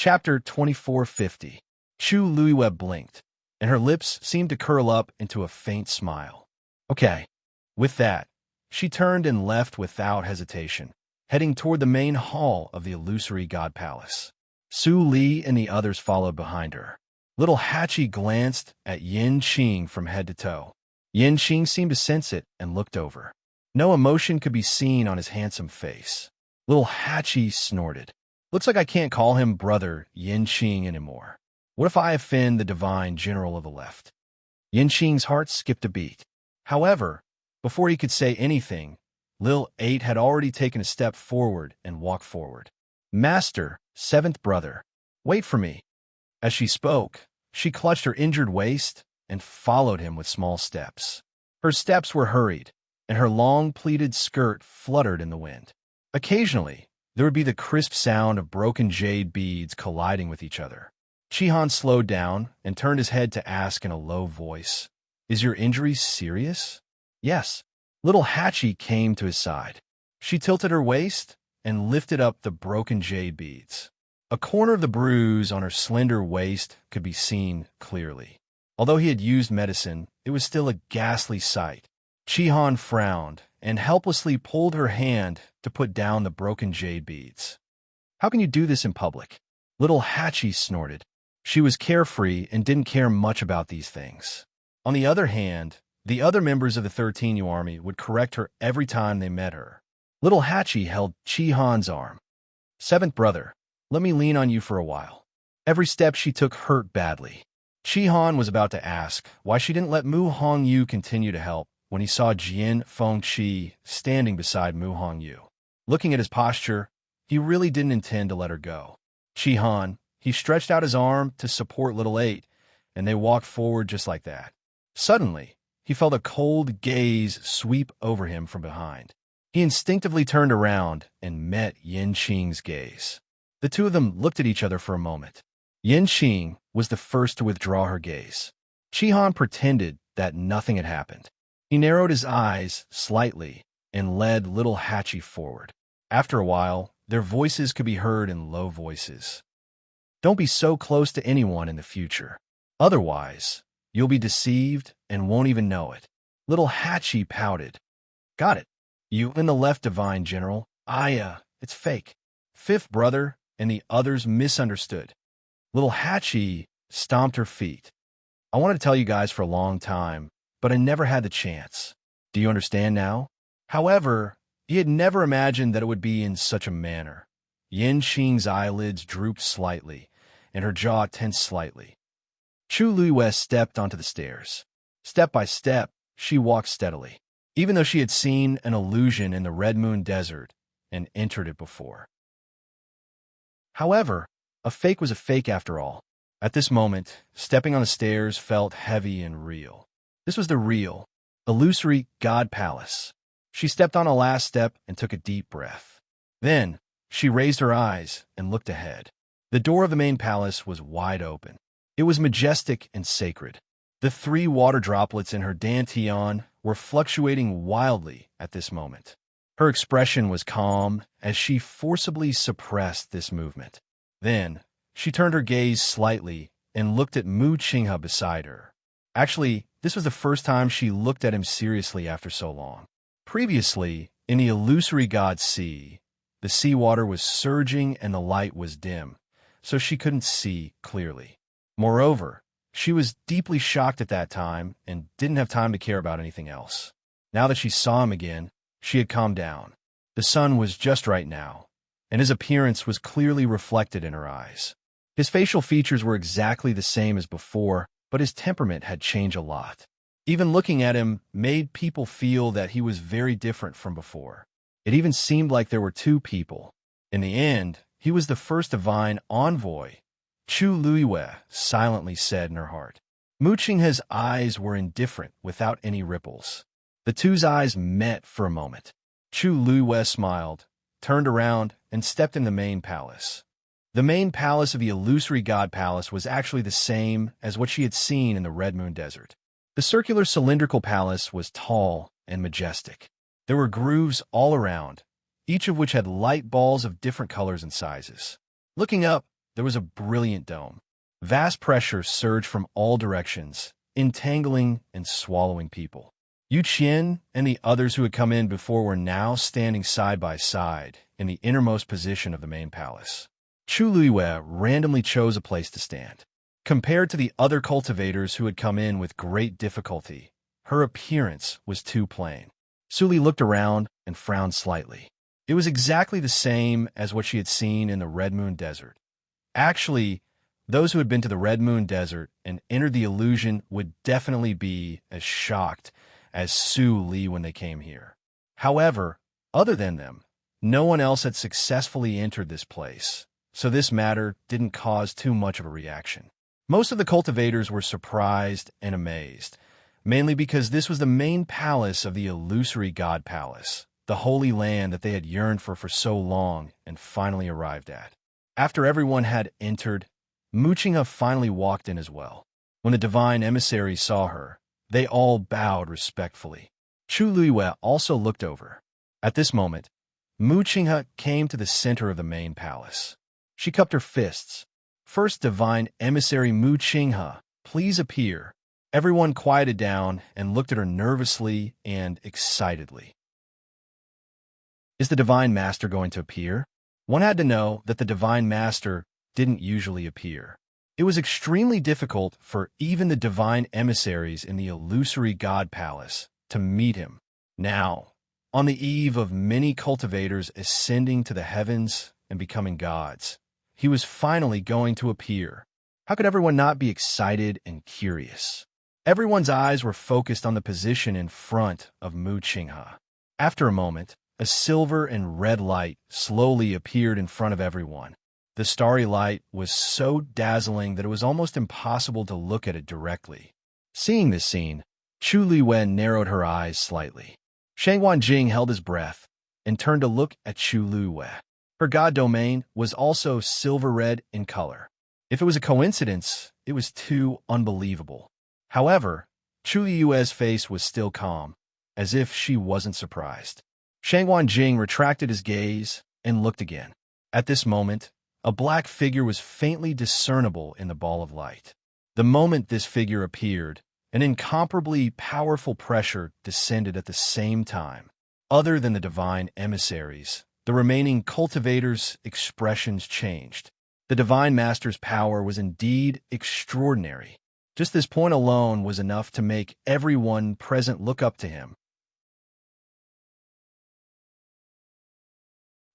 Chapter 2450. Chu Luiweb blinked, and her lips seemed to curl up into a faint smile. Okay. With that, she turned and left without hesitation, heading toward the main hall of the illusory god palace. Su Li and the others followed behind her. Little Hachi glanced at Yin Qing from head to toe. Yin Qing seemed to sense it and looked over. No emotion could be seen on his handsome face. Little Hachi snorted. Looks like I can't call him Brother Yin Qing anymore. What if I offend the divine general of the left? Yin Qing's heart skipped a beat. However, before he could say anything, Lil 8 had already taken a step forward and walked forward. Master, seventh brother, wait for me. As she spoke, she clutched her injured waist and followed him with small steps. Her steps were hurried, and her long pleated skirt fluttered in the wind. Occasionally, there would be the crisp sound of broken jade beads colliding with each other. Chihan slowed down and turned his head to ask in a low voice, "Is your injury serious?" "Yes." Little Hachi came to his side. She tilted her waist and lifted up the broken jade beads. A corner of the bruise on her slender waist could be seen clearly. Although he had used medicine, it was still a ghastly sight. Chihan frowned and helplessly pulled her hand to put down the broken jade beads. "How can you do this in public?" Little Hachi snorted. She was carefree and didn't care much about these things. On the other hand, the other members of the 13U army would correct her every time they met her. Little Hachi held Chihan's arm. "Seventh brother, let me lean on you for a while." Every step she took hurt badly. Chihan was about to ask why she didn't let Mu Hongyu continue to help when he saw Jian Fengqi standing beside Mu Hongyu. Looking at his posture, he really didn't intend to let her go. Chihan, he stretched out his arm to support Little 8, and they walked forward just like that. Suddenly, he felt a cold gaze sweep over him from behind. He instinctively turned around and met Yin Qing's gaze. The two of them looked at each other for a moment. Yin Qing was the first to withdraw her gaze. Chihan pretended that nothing had happened. He narrowed his eyes slightly and led Little Hachi forward. After a while, their voices could be heard in low voices. "Don't be so close to anyone in the future. Otherwise, you'll be deceived and won't even know it." Little Hachi pouted. "Got it. You in the left, Divine General. It's fake." Fifth brother and the others misunderstood. Little Hachi stomped her feet. "I wanted to tell you guys for a long time, but I never had the chance. Do you understand now?" However, he had never imagined that it would be in such a manner. Yin Qing's eyelids drooped slightly, and her jaw tensed slightly. Chu Luiwei stepped onto the stairs. Step by step, she walked steadily, even though she had seen an illusion in the Red Moon Desert and entered it before. However, a fake was a fake after all. At this moment, stepping on the stairs felt heavy and real. This was the real, illusory God Palace. She stepped on a last step and took a deep breath. Then, she raised her eyes and looked ahead. The door of the main palace was wide open. It was majestic and sacred. The 3 water droplets in her dantian were fluctuating wildly at this moment. Her expression was calm as she forcibly suppressed this movement. Then, she turned her gaze slightly and looked at Mu Qinghe beside her. Actually, this was the first time she looked at him seriously after so long. Previously, in the illusory god sea, the seawater was surging and the light was dim, so she couldn't see clearly. Moreover, she was deeply shocked at that time and didn't have time to care about anything else. Now that she saw him again, she had calmed down. The sun was just right now, and his appearance was clearly reflected in her eyes. His facial features were exactly the same as before, but his temperament had changed a lot. Even looking at him made people feel that he was very different from before. It even seemed like there were 2 people. In the end, he was the first divine envoy, Chu Luiwei silently said in her heart. Mu Qinghe's eyes were indifferent without any ripples. The two's eyes met for a moment. Chu Luiwei smiled, turned around, and stepped in the main palace. The main palace of the illusory god palace was actually the same as what she had seen in the Red Moon Desert. The circular cylindrical palace was tall and majestic. There were grooves all around, each of which had light balls of different colors and sizes. Looking up, there was a brilliant dome. Vast pressure surged from all directions, entangling and swallowing people. Yu Qian and the others who had come in before were now standing side by side in the innermost position of the main palace. Chu Luiyue randomly chose a place to stand. Compared to the other cultivators who had come in with great difficulty, her appearance was too plain. Suli looked around and frowned slightly. It was exactly the same as what she had seen in the Red Moon Desert. Actually, those who had been to the Red Moon Desert and entered the illusion would definitely be as shocked as Su Li when they came here. However, other than them, no one else had successfully entered this place, so this matter didn't cause too much of a reaction. Most of the cultivators were surprised and amazed, mainly because this was the main palace of the illusory God Palace, the holy land that they had yearned for so long and finally arrived at. After everyone had entered, Mu Qinghe finally walked in as well. When the divine emissaries saw her, they all bowed respectfully. Chu Luiyue also looked over. At this moment, Mu Qinghe came to the center of the main palace. She cupped her fists. "First divine emissary Mu Qinghe, please appear." Everyone quieted down and looked at her nervously and excitedly. Is the divine master going to appear? One had to know that the divine master didn't usually appear. It was extremely difficult for even the divine emissaries in the illusory God Palace to meet him. Now, on the eve of many cultivators ascending to the heavens and becoming gods, he was finally going to appear. How could everyone not be excited and curious? Everyone's eyes were focused on the position in front of Mu Qinghe. After a moment, a silver and red light slowly appeared in front of everyone. The starry light was so dazzling that it was almost impossible to look at it directly. Seeing this scene, Chu Luiyue narrowed her eyes slightly. Shang Wanjing held his breath and turned to look at Chu Luiyue. Her god domain was also silver-red in color. If it was a coincidence, it was too unbelievable. However, Chu Luiyue's face was still calm, as if she wasn't surprised. Shang Wanjing retracted his gaze and looked again. At this moment, a black figure was faintly discernible in the ball of light. The moment this figure appeared, an incomparably powerful pressure descended at the same time. Other than the divine emissaries, the remaining cultivators' expressions changed. The divine master's power was indeed extraordinary. Just this point alone was enough to make everyone present look up to him.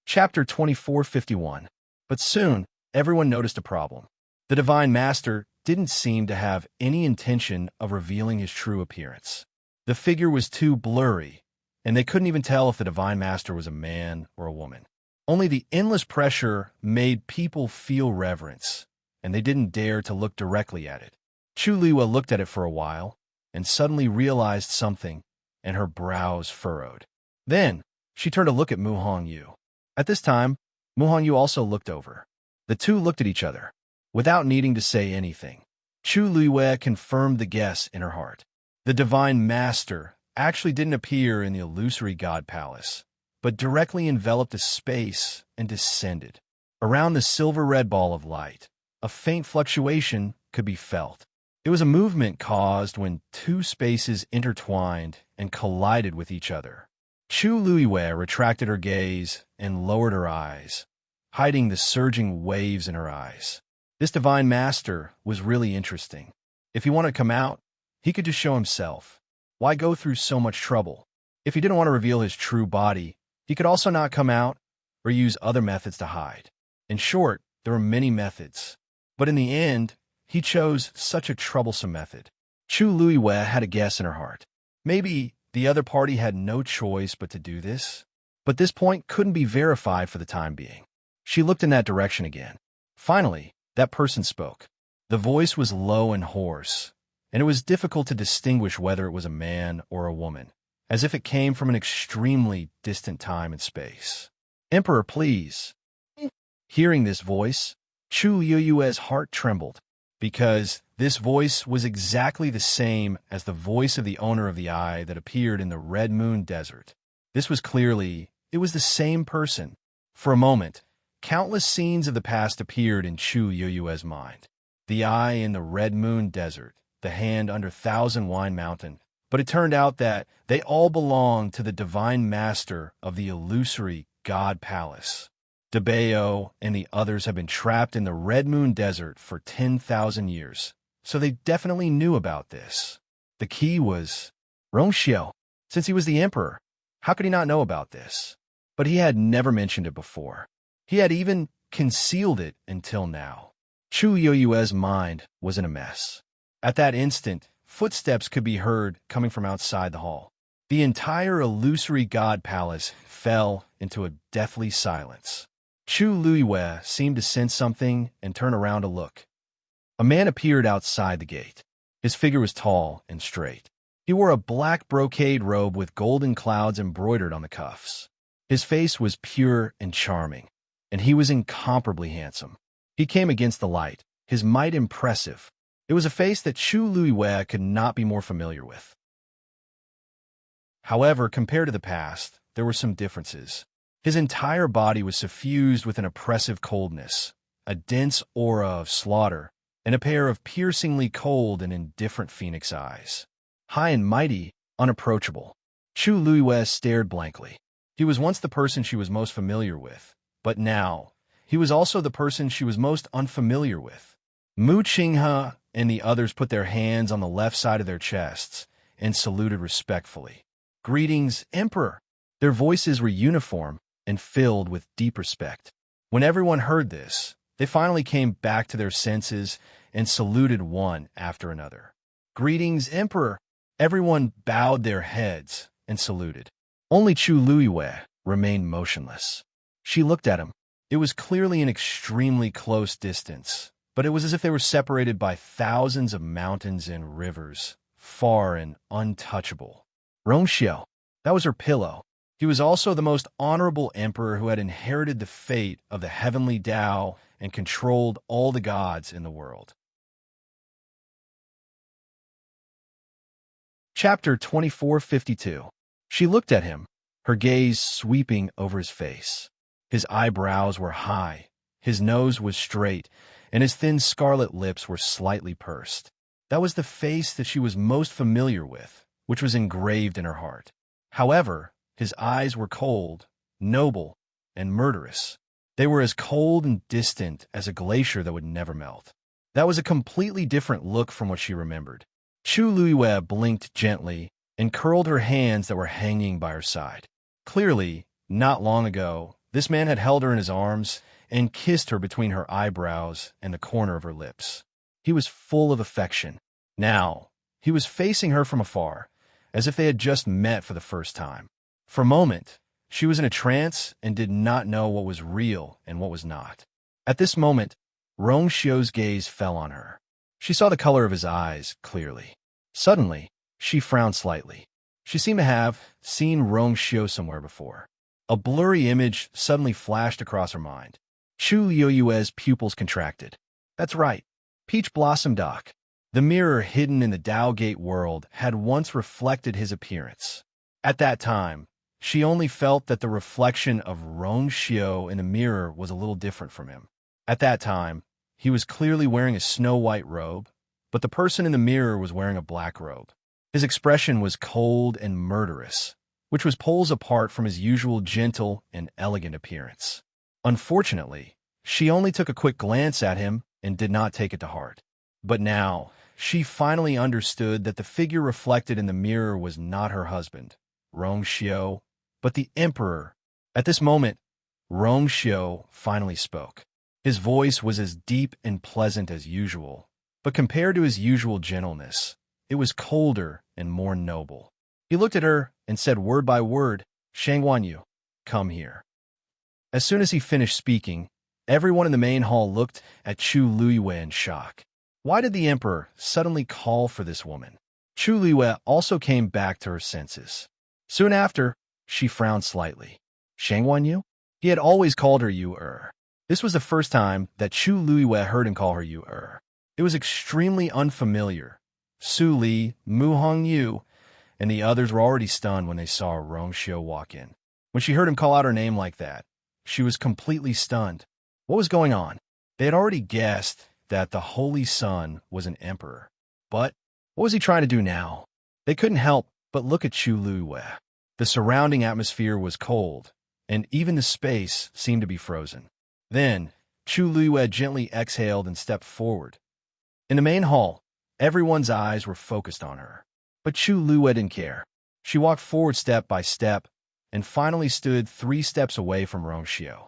Chapter 2451. But soon, everyone noticed a problem. The divine master didn't seem to have any intention of revealing his true appearance. The figure was too blurry, and they couldn't even tell if the divine master was a man or a woman. Only the endless pressure made people feel reverence, and they didn't dare to look directly at it. Chu Luiyue looked at it for a while, and suddenly realized something, and her brows furrowed. Then, she turned to look at Mu Hongyu. At this time, Mu Hongyu also looked over. The two looked at each other, without needing to say anything. Chu Luiyue confirmed the guess in her heart. The divine master actually didn't appear in the illusory God Palace, but directly enveloped a space and descended. Around the silver-red ball of light, a faint fluctuation could be felt. It was a movement caused when two spaces intertwined and collided with each other. Chu Luiyue retracted her gaze and lowered her eyes, hiding the surging waves in her eyes. This divine master was really interesting. If he wanted to come out, he could just show himself. Why go through so much trouble? If he didn't want to reveal his true body, he could also not come out or use other methods to hide. In short, there were many methods. But in the end, he chose such a troublesome method. Chu Luiyue had a guess in her heart. Maybe the other party had no choice but to do this. But this point couldn't be verified for the time being. She looked in that direction again. Finally, that person spoke. The voice was low and hoarse, and it was difficult to distinguish whether it was a man or a woman, as if it came from an extremely distant time and space. "Emperor, please." Hearing this voice, Chu Luiyue's heart trembled, because this voice was exactly the same as the voice of the owner of the eye that appeared in the Red Moon Desert. This was clearly, it was the same person. For a moment, Countless scenes of the past appeared in Chu Yoyue's mind. The eye in the Red Moon Desert, the hand under Thousand Wine Mountain. But it turned out that they all belonged to the divine master of the illusory God Palace. Debeo and the others have been trapped in the Red Moon Desert for 10,000 years, so they definitely knew about this. The key was Rongxiu. Since he was the emperor, how could he not know about this? But he had never mentioned it before. He had even concealed it until now. Chu Yoyue's mind was in a mess. At that instant, footsteps could be heard coming from outside the hall. The entire illusory god palace fell into a deathly silence. Chu Luiyue seemed to sense something and turn around to look. A man appeared outside the gate. His figure was tall and straight. He wore a black brocade robe with golden clouds embroidered on the cuffs. His face was pure and charming, and he was incomparably handsome. He came against the light, his might impressive. It was a face that Chu Luiyue could not be more familiar with. However, compared to the past, there were some differences. His entire body was suffused with an oppressive coldness, a dense aura of slaughter, and a pair of piercingly cold and indifferent phoenix eyes. High and mighty, unapproachable. Chu Luiyue stared blankly. He was once the person she was most familiar with, but now, he was also the person she was most unfamiliar with. Mu Qinghe and the others put their hands on the left side of their chests and saluted respectfully. "Greetings, Emperor!" Their voices were uniform and filled with deep respect. When everyone heard this, they finally came back to their senses and saluted one after another. "Greetings, Emperor!" Everyone bowed their heads and saluted. Only Chu Luiyue remained motionless. She looked at him. It was clearly an extremely close distance, but it was as if they were separated by thousands of mountains and rivers, far and untouchable. Rongxiu, that was her pillow. He was also the most honorable emperor who had inherited the fate of the heavenly Tao and controlled all the gods in the world. Chapter 2452. She looked at him, her gaze sweeping over his face. His eyebrows were high, his nose was straight, and his thin scarlet lips were slightly pursed. That was the face that she was most familiar with, which was engraved in her heart. However, his eyes were cold, noble, and murderous. They were as cold and distant as a glacier that would never melt. That was a completely different look from what she remembered. Chu Luiyue blinked gently and curled her hands that were hanging by her side. Clearly, not long ago, this man had held her in his arms and kissed her between her eyebrows and the corner of her lips. He was full of affection. Now, he was facing her from afar, as if they had just met for the first time. For a moment, she was in a trance and did not know what was real and what was not. At this moment, Rongxiu's gaze fell on her. She saw the color of his eyes clearly. Suddenly, she frowned slightly. She seemed to have seen Rongxiu somewhere before. A blurry image suddenly flashed across her mind. Chu Yoyue's pupils contracted. That's right, Peach Blossom Dock. The mirror hidden in the Tao Gate world had once reflected his appearance. At that time, she only felt that the reflection of Rongxiu in the mirror was a little different from him. At that time, he was clearly wearing a snow-white robe, but the person in the mirror was wearing a black robe. His expression was cold and murderous, which was poles apart from his usual gentle and elegant appearance. Unfortunately, she only took a quick glance at him and did not take it to heart. But now, she finally understood that the figure reflected in the mirror was not her husband, Rongxiu, but the emperor. At this moment, Rongxiu finally spoke. His voice was as deep and pleasant as usual, but compared to his usual gentleness, it was colder and more noble. He looked at her and said word by word, "Shangguanyu, come here." As soon as he finished speaking, everyone in the main hall looked at Chu Luiyue in shock. Why did the emperor suddenly call for this woman? Chu Luiyue also came back to her senses. Soon after, she frowned slightly. Shangguanyu? He had always called her Yu-er. This was the first time that Chu Luiyue heard him call her Yu-er. It was extremely unfamiliar. Su Li, Mu Hongyu, and the others were already stunned when they saw Rongxiu walk in. When she heard him call out her name like that, she was completely stunned. What was going on? They had already guessed that the Holy Sun was an emperor. But what was he trying to do now? They couldn't help but look at Chu Luiwe. The surrounding atmosphere was cold, and even the space seemed to be frozen. Then, Chu Luiwe gently exhaled and stepped forward. In the main hall, everyone's eyes were focused on her. But Chu Luiwe didn't care. She walked forward step by step, and finally stood 3 steps away from Rongxiu.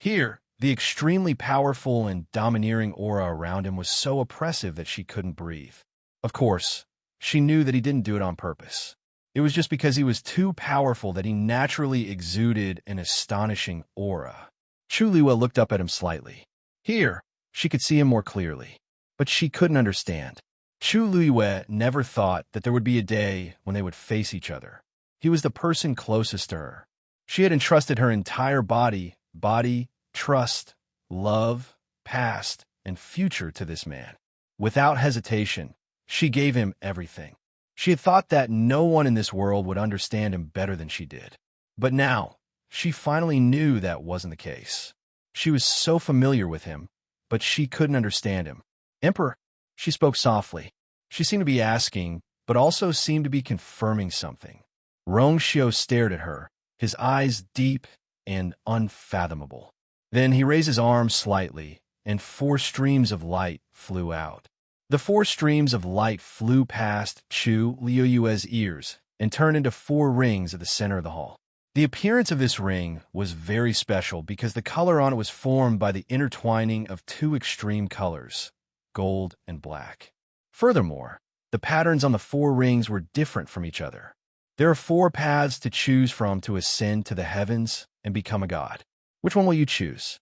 Here, the extremely powerful and domineering aura around him was so oppressive that she couldn't breathe. Of course, she knew that he didn't do it on purpose. It was just because he was too powerful that he naturally exuded an astonishing aura. Chu Luiwe looked up at him slightly. Here, she could see him more clearly, but she couldn't understand. Chu Luiwe never thought that there would be a day when they would face each other. He was the person closest to her. She had entrusted her entire body, trust, love, past, and future to this man. Without hesitation, she gave him everything. She had thought that no one in this world would understand him better than she did. But now, she finally knew that wasn't the case. She was so familiar with him, but she couldn't understand him. Emperor, she spoke softly. She seemed to be asking, but also seemed to be confirming something. Rongxiu stared at her, his eyes deep and unfathomable. Then he raised his arm slightly, and 4 streams of light flew out. The 4 streams of light flew past Chu Luiwe's ears and turned into 4 rings at the center of the hall. The appearance of this ring was very special because the color on it was formed by the intertwining of 2 extreme colors, gold and black. Furthermore, the patterns on the 4 rings were different from each other. There are 4 paths to choose from to ascend to the heavens and become a god. Which one will you choose?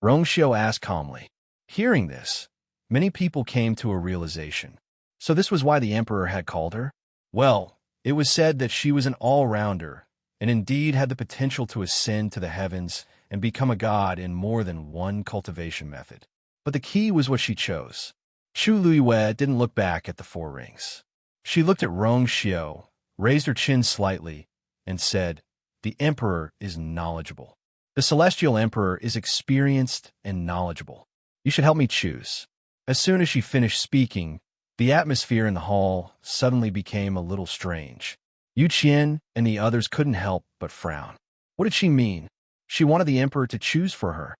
Rongxiu asked calmly. Hearing this, many people came to a realization. So this was why the emperor had called her? Well, it was said that she was an all-rounder, and indeed had the potential to ascend to the heavens and become a god in more than one cultivation method. But the key was what she chose. Chu Luiwe didn't look back at the 4 rings. She looked at Rongxiu, raised her chin slightly, and said, "The emperor is knowledgeable. The celestial emperor is experienced and knowledgeable. You should help me choose." As soon as she finished speaking, the atmosphere in the hall suddenly became a little strange. Yu Qian and the others couldn't help but frown. What did she mean? She wanted the emperor to choose for her.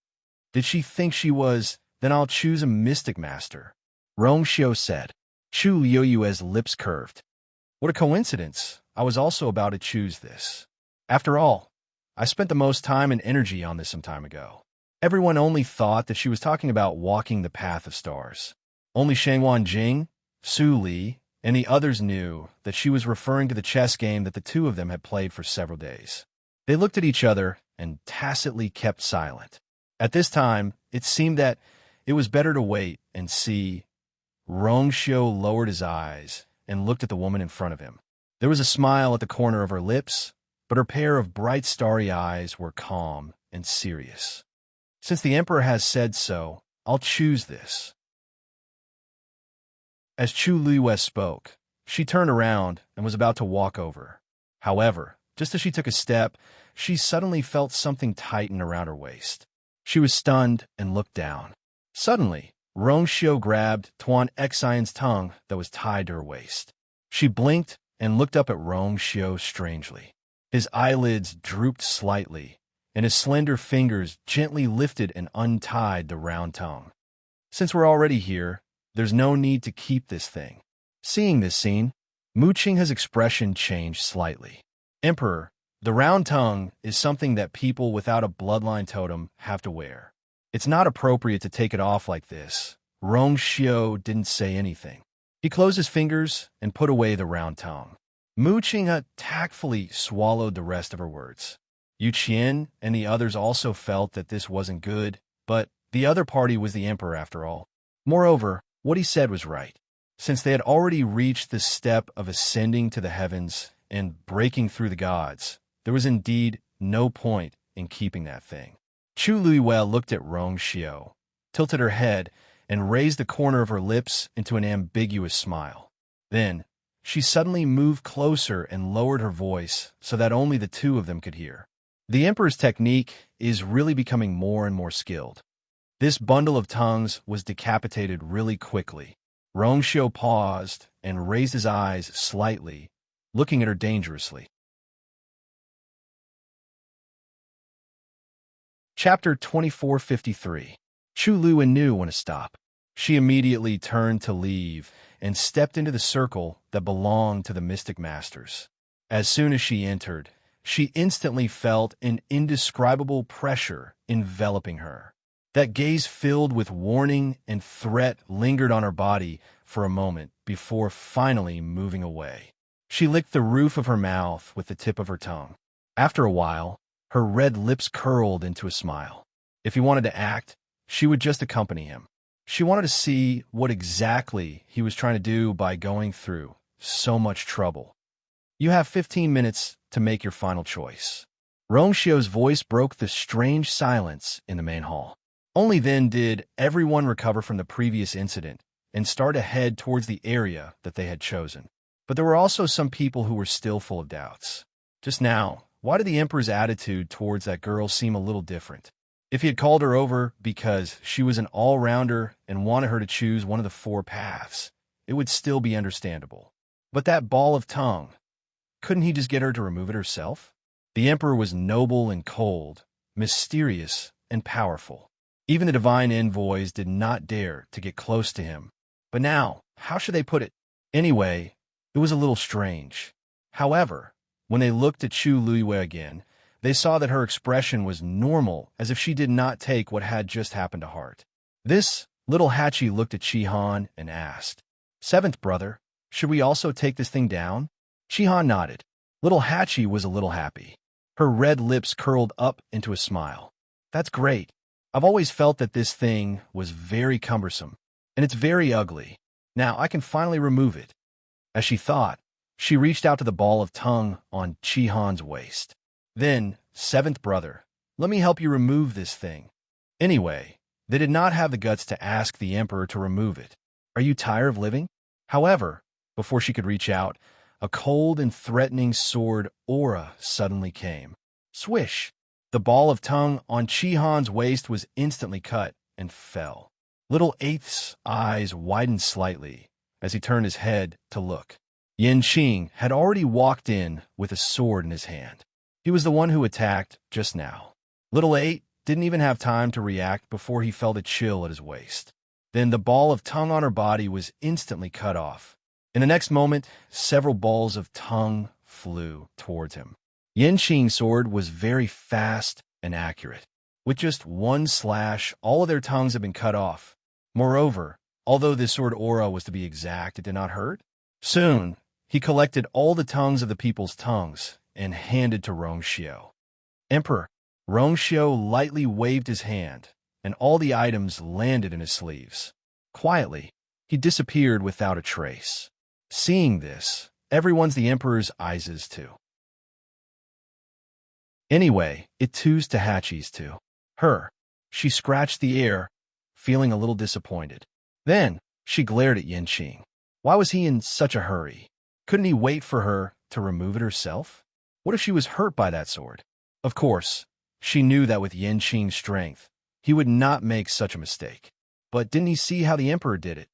Did she think she was, "Then I'll choose a mystic master"? Rongxiu said. Chu Luiwe's lips curved. What a coincidence. I was also about to choose this. After all, I spent the most time and energy on this some time ago. Everyone only thought that she was talking about walking the path of stars. Only Shangwan Jing, Su Li, and the others knew that she was referring to the chess game that the 2 of them had played for several days. They looked at each other and tacitly kept silent. At this time, it seemed that it was better to wait and see. Rongxiu lowered his eyes and looked at the woman in front of him. There was a smile at the corner of her lips, but her pair of bright starry eyes were calm and serious. Since the emperor has said so, I'll choose this. As Chu Luiwe spoke, she turned around and was about to walk over. However, just as she took a step, she suddenly felt something tighten around her waist. She was stunned and looked down. Suddenly, Rongxiu grabbed Tuan Xian's tongue that was tied to her waist. She blinked and looked up at Rongxiu strangely. His eyelids drooped slightly, and his slender fingers gently lifted and untied the round tongue. Since we're already here, there's no need to keep this thing. Seeing this scene, Mu Qinghe's expression changed slightly. Emperor, the round tongue is something that people without a bloodline totem have to wear. It's not appropriate to take it off like this. Rongxiu didn't say anything. He closed his fingers and put away the round tongue. Mu Qinghe tactfully swallowed the rest of her words. Yu Qian and the others also felt that this wasn't good, but the other party was the emperor after all. Moreover, what he said was right. Since they had already reached the step of ascending to the heavens and breaking through the gods, there was indeed no point in keeping that thing. Chu Luiwe looked at Rongxiu, tilted her head, and raised the corner of her lips into an ambiguous smile. Then, she suddenly moved closer and lowered her voice so that only the 2 of them could hear. The Emperor's technique is really becoming more and more skilled. This bundle of tongues was decapitated really quickly. Rongxiu paused and raised his eyes slightly, looking at her dangerously. Chapter 2453. Chu Lu knew when to stop. She immediately turned to leave and stepped into the circle that belonged to the Mystic Masters. As soon as she entered, she instantly felt an indescribable pressure enveloping her. That gaze filled with warning and threat lingered on her body for a moment before finally moving away. She licked the roof of her mouth with the tip of her tongue. After a while, her red lips curled into a smile. If he wanted to act, she would just accompany him. She wanted to see what exactly he was trying to do by going through so much trouble. You have 15 minutes to make your final choice. Rongxiu's voice broke the strange silence in the main hall. Only then did everyone recover from the previous incident and start to head towards the area that they had chosen. But there were also some people who were still full of doubts. Just now, why did the Emperor's attitude towards that girl seem a little different? If he had called her over because she was an all-rounder and wanted her to choose one of the 4 paths, it would still be understandable. But that ball of tongue, couldn't he just get her to remove it herself? The Emperor was noble and cold, mysterious and powerful. Even the divine envoys did not dare to get close to him. But now, how should they put it? Anyway, it was a little strange. However, when they looked at Chu Lu again, they saw that her expression was normal, as if she did not take what had just happened to heart. This little Hachi looked at Chi-Han and asked, "Seventh brother, should we also take this thing down?" Chi-Han nodded. Little Hachi was a little happy. Her red lips curled up into a smile. "That's great. I've always felt that this thing was very cumbersome, and it's very ugly. Now I can finally remove it." As she thought, she reached out to the ball of tongue on Chi-Han's waist. "Then, seventh brother, let me help you remove this thing." Anyway, they did not have the guts to ask the Emperor to remove it. "Are you tired of living?" However, before she could reach out, a cold and threatening sword aura suddenly came. Swish! The ball of tongue on Chi-Han's waist was instantly cut and fell. Little Eighth's eyes widened slightly as he turned his head to look. Yin Qing had already walked in with a sword in his hand. He was the one who attacked just now. Little Eight didn't even have time to react before he felt a chill at his waist. Then the ball of tongue on her body was instantly cut off. In the next moment, several balls of tongue flew towards him. Yin Qing's sword was very fast and accurate. With just one slash, all of their tongues had been cut off. Moreover, although this sword aura was to be exact, it did not hurt. Soon, he collected all the tongues of the people's tongues and handed to Rongxiu. "Emperor." Rongxiu lightly waved his hand, and all the items landed in his sleeves. Quietly, he disappeared without a trace. Seeing this, everyone's the Emperor's eyes too. Anyway, it two's to Hachi's too. Her. She scratched the air, feeling a little disappointed. Then, she glared at Yin Qing. Why was he in such a hurry? Couldn't he wait for her to remove it herself? What if she was hurt by that sword? Of course, she knew that with Yin Qing's strength, he would not make such a mistake. But didn't he see how the Emperor did it?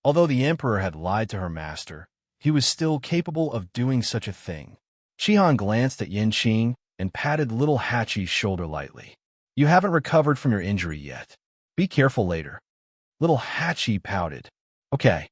Although the Emperor had lied to her master, he was still capable of doing such a thing. Chi-Han glanced at Yin Qing and patted little Hachi's shoulder lightly. "You haven't recovered from your injury yet. Be careful later." Little Hachi pouted. "Okay."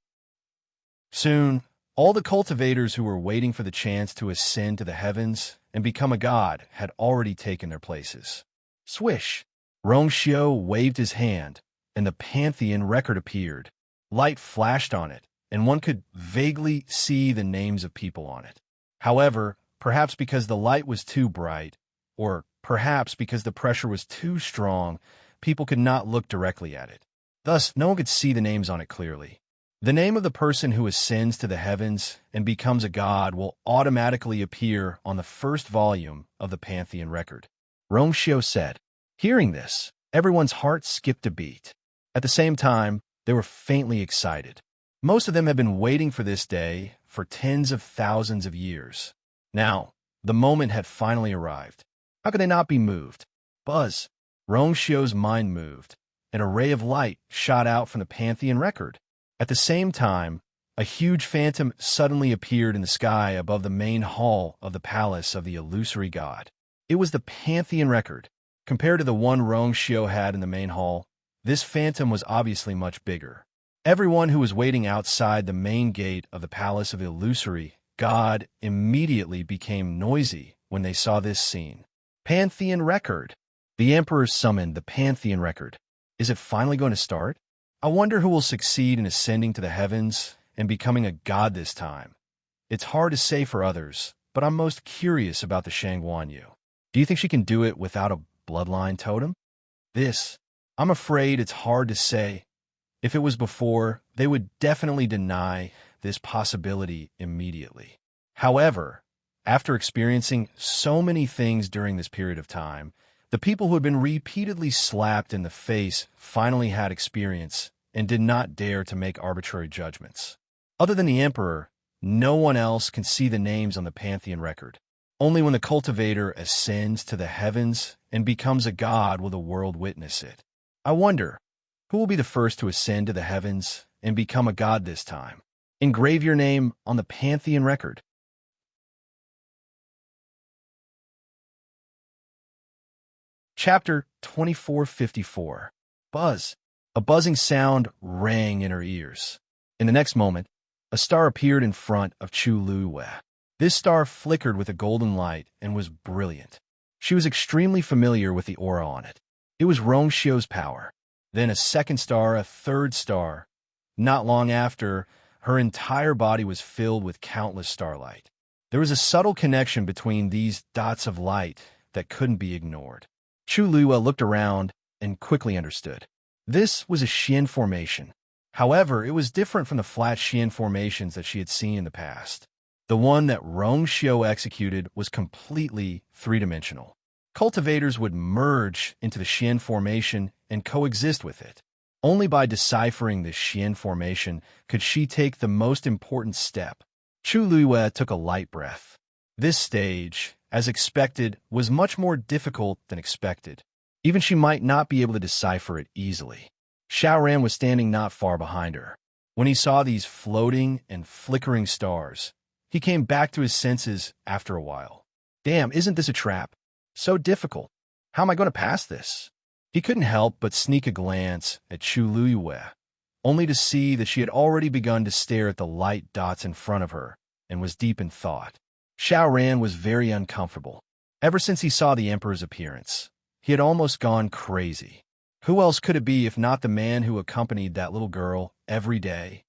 Soon, all the cultivators who were waiting for the chance to ascend to the heavens and become a god had already taken their places. Swish! Rongxiu waved his hand, and the Pantheon record appeared. Light flashed on it, and one could vaguely see the names of people on it. However, perhaps because the light was too bright, or perhaps because the pressure was too strong, people could not look directly at it. Thus, no one could see the names on it clearly. The name of the person who ascends to the heavens and becomes a god will automatically appear on the first volume of the Pantheon record. Rongxiu said. Hearing this, everyone's heart skipped a beat. At the same time, they were faintly excited. Most of them had been waiting for this day for tens of thousands of years. Now, the moment had finally arrived. How could they not be moved? Buzz. Rongshio's mind moved. An array of light shot out from the Pantheon record. At the same time, a huge phantom suddenly appeared in the sky above the main hall of the palace of the illusory god. It was the Pantheon record. Compared to the one Rongshio had in the main hall, this phantom was obviously much bigger. Everyone who was waiting outside the main gate of the palace of the illusory god immediately became noisy when they saw this scene. Pantheon record. The Emperor summoned the Pantheon record. Is it finally going to start? I wonder who will succeed in ascending to the heavens and becoming a god this time. It's hard to say for others, but I'm most curious about the Shangguanyu. Do you think she can do it without a bloodline totem? I'm afraid it's hard to say. If it was before, they would definitely deny this possibility immediately. However, after experiencing so many things during this period of time, the people who had been repeatedly slapped in the face finally had experience and did not dare to make arbitrary judgments. Other than the Emperor, no one else can see the names on the Pantheon record. Only when the cultivator ascends to the heavens and becomes a god will the world witness it. I wonder, who will be the first to ascend to the heavens and become a god this time? Engrave your name on the Pantheon record. Chapter 2454. Buzz. A buzzing sound rang in her ears. In the next moment, a star appeared in front of Chu Luiwe. This star flickered with a golden light and was brilliant. She was extremely familiar with the aura on it. It was Rongshio's power. Then a second star, a third star. Not long after, her entire body was filled with countless starlight. There was a subtle connection between these dots of light that couldn't be ignored. Chu Luiwe looked around and quickly understood. This was a Xian formation. However, it was different from the flat Xian formations that she had seen in the past. The one that Rongshio executed was completely three-dimensional. Cultivators would merge into the Xian formation and coexist with it. Only by deciphering the Xian formation could she take the most important step. Chu Luiwe took a light breath. This stage, as expected, was much more difficult than expected. Even she might not be able to decipher it easily. Xiaoran was standing not far behind her. When he saw these floating and flickering stars, he came back to his senses after a while. Damn, isn't this a trap? So difficult. How am I going to pass this? He couldn't help but sneak a glance at Chu Luiwe, only to see that she had already begun to stare at the light dots in front of her and was deep in thought. Xiaoran was very uncomfortable. Ever since he saw the Emperor's appearance, he had almost gone crazy. Who else could it be if not the man who accompanied that little girl every day?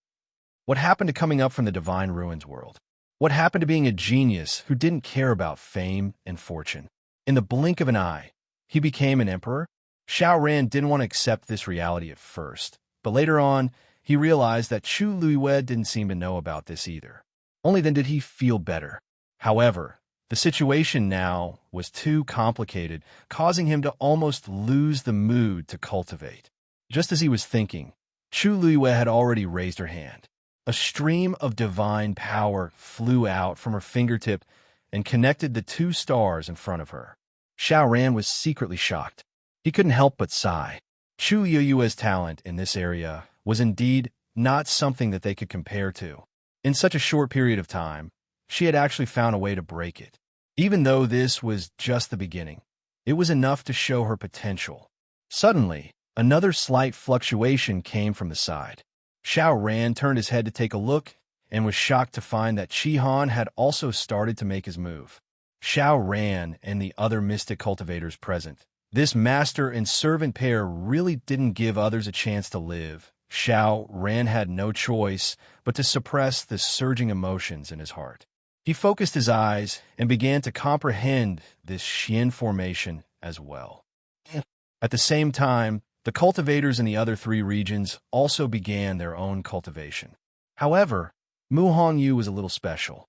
What happened to coming up from the Divine Ruins world? What happened to being a genius who didn't care about fame and fortune? In the blink of an eye, he became an emperor? Xiaoran didn't want to accept this reality at first, but later on, he realized that Chu Luiwe didn't seem to know about this either. Only then did he feel better. However, the situation now was too complicated, causing him to almost lose the mood to cultivate. Just as he was thinking, Chu Luiwe had already raised her hand. A stream of divine power flew out from her fingertip and connected the two stars in front of her. Xiaoran was secretly shocked. He couldn't help but sigh. Chu Luiwe's talent in this area was indeed not something that they could compare to. In such a short period of time, she had actually found a way to break it. Even though this was just the beginning, it was enough to show her potential. Suddenly, another slight fluctuation came from the side. Xiaoran turned his head to take a look and was shocked to find that Qihan had also started to make his move. Xiaoran and the other mystic cultivators present. This master and servant pair really didn't give others a chance to live. Xiaoran had no choice but to suppress the surging emotions in his heart. He focused his eyes and began to comprehend this Xian formation as well. At the same time, the cultivators in the other three regions also began their own cultivation. However, Mu Hongyu was a little special.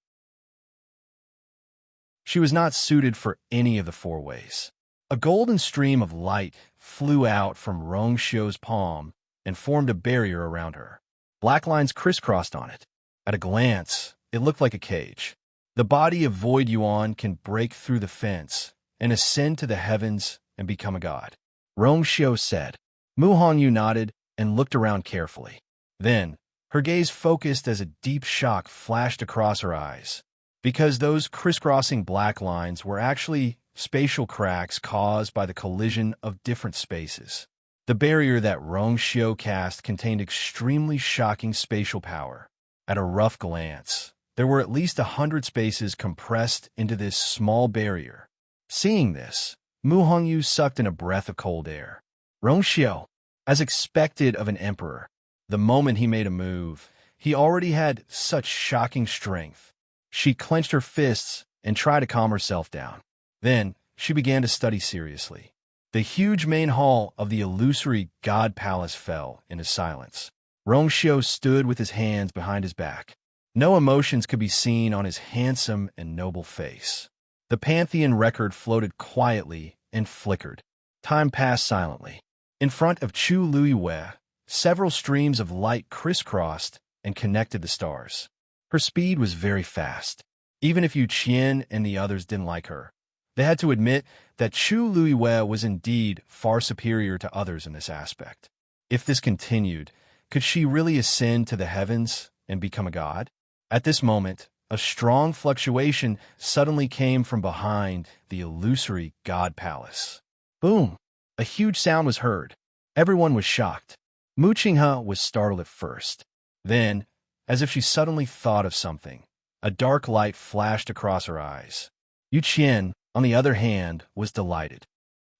She was not suited for any of the four ways. A golden stream of light flew out from Rongshio's palm and formed a barrier around her. Black lines crisscrossed on it. At a glance, it looked like a cage. The body of Void Yuan can break through the fence and ascend to the heavens and become a god. Rong Xiu said. Mu Hongyu nodded and looked around carefully. Then, her gaze focused as a deep shock flashed across her eyes, because those crisscrossing black lines were actually spatial cracks caused by the collision of different spaces. The barrier that Rong Xiu cast contained extremely shocking spatial power. At a rough glance, there were at least 100 spaces compressed into this small barrier. Seeing this, Mu Hongyu sucked in a breath of cold air. Rong Xiu, as expected of an emperor, the moment he made a move, he already had such shocking strength. She clenched her fists and tried to calm herself down. Then, she began to study seriously. The huge main hall of the illusory god palace fell into silence. Rong Xiu stood with his hands behind his back. No emotions could be seen on his handsome and noble face. The Pantheon record floated quietly and flickered. Time passed silently. In front of Chu Luiyue, several streams of light crisscrossed and connected the stars. Her speed was very fast. Even if Yu Qian and the others didn't like her, they had to admit that Chu Luiyue was indeed far superior to others in this aspect. If this continued, could she really ascend to the heavens and become a god? At this moment, a strong fluctuation suddenly came from behind the illusory god palace. Boom! A huge sound was heard. Everyone was shocked. Mu Qinghe was startled at first. Then, as if she suddenly thought of something, a dark light flashed across her eyes. Yu Qian, on the other hand, was delighted.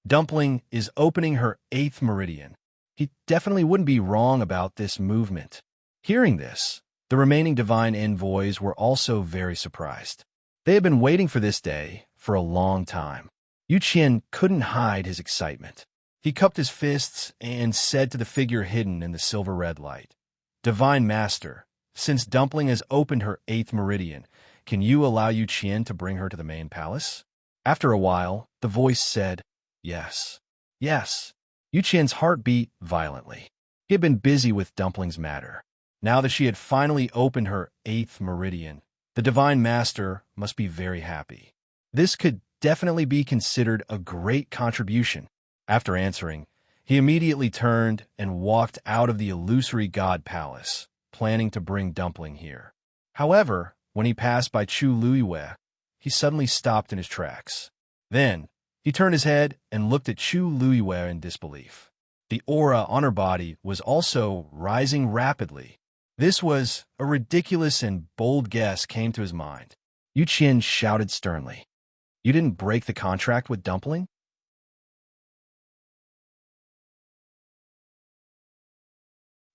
Dumpling is opening her 8th meridian. He definitely wouldn't be wrong about this movement. Hearing this, the remaining divine envoys were also very surprised. They had been waiting for this day for a long time. Yu Qian couldn't hide his excitement. He cupped his fists and said to the figure hidden in the silver-red light, Divine Master, since Dumpling has opened her 8th meridian, can you allow Yu Qian to bring her to the main palace? After a while, the voice said, Yes. Yes. Yu Qian's heart beat violently. He had been busy with Dumpling's matter. Now that she had finally opened her 8th meridian, the Divine Master must be very happy. This could definitely be considered a great contribution. After answering, he immediately turned and walked out of the illusory god palace, planning to bring Dumpling here. However, when he passed by Chu Luiyue, he suddenly stopped in his tracks. Then, he turned his head and looked at Chu Luiyue in disbelief. The aura on her body was also rising rapidly. This was a ridiculous and bold guess came to his mind. Yu Qian shouted sternly, You didn't break the contract with Dumpling?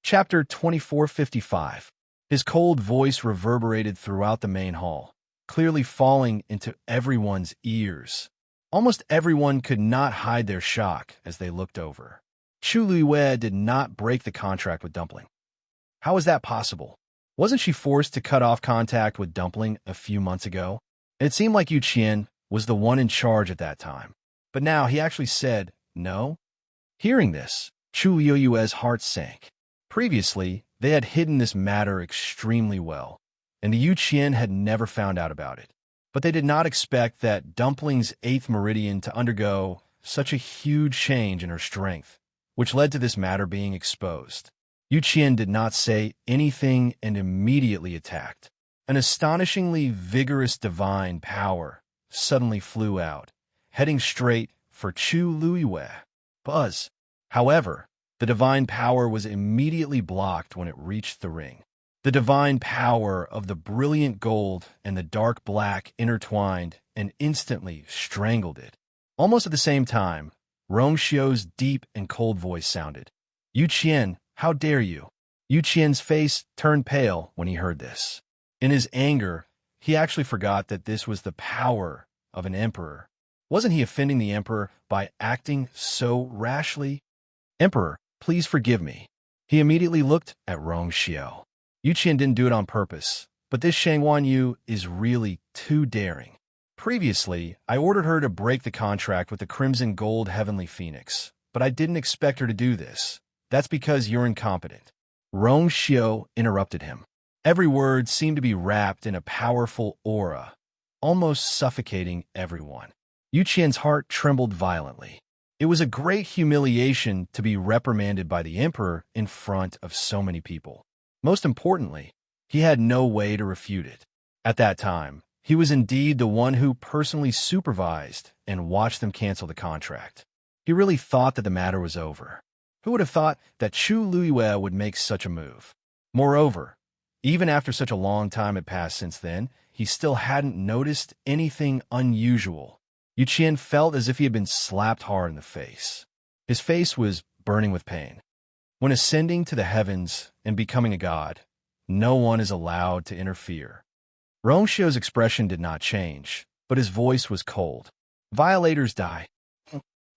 Chapter 2455. His cold voice reverberated throughout the main hall, clearly falling into everyone's ears. Almost everyone could not hide their shock as they looked over. Chu Luiyue did not break the contract with Dumpling. How is that possible? Wasn't she forced to cut off contact with Dumpling a few months ago? It seemed like Yu Qian was the one in charge at that time. But now he actually said no? Hearing this, Chu Luiyue's heart sank. Previously, they had hidden this matter extremely well, and the Yu Qian had never found out about it. But they did not expect that Dumpling's 8th meridian to undergo such a huge change in her strength, which led to this matter being exposed. Yu Qian did not say anything and immediately attacked. An astonishingly vigorous divine power suddenly flew out, heading straight for Chu Luiyue. Buzz! However, the divine power was immediately blocked when it reached the ring. The divine power of the brilliant gold and the dark black intertwined and instantly strangled it. Almost at the same time, Rong Xiu's deep and cold voice sounded. Yu Qian, how dare you? Yu Qian's face turned pale when he heard this. In his anger, he actually forgot that this was the power of an emperor. Wasn't he offending the emperor by acting so rashly? Emperor, please forgive me. He immediately looked at Rong Xiu. Yu Qian didn't do it on purpose, but this Shangwan Yu is really too daring. Previously, I ordered her to break the contract with the Crimson Gold Heavenly Phoenix, but I didn't expect her to do this. That's because you're incompetent. Rong Xiu interrupted him. Every word seemed to be wrapped in a powerful aura, almost suffocating everyone. Yu Qian's heart trembled violently. It was a great humiliation to be reprimanded by the emperor in front of so many people. Most importantly, he had no way to refute it. At that time, he was indeed the one who personally supervised and watched them cancel the contract. He really thought that the matter was over. Who would have thought that Chu Luiyue would make such a move? Moreover, even after such a long time had passed since then, he still hadn't noticed anything unusual. Yu Qian felt as if he had been slapped hard in the face. His face was burning with pain. When ascending to the heavens and becoming a god, no one is allowed to interfere. Rongshio's expression did not change, but his voice was cold. Violators die.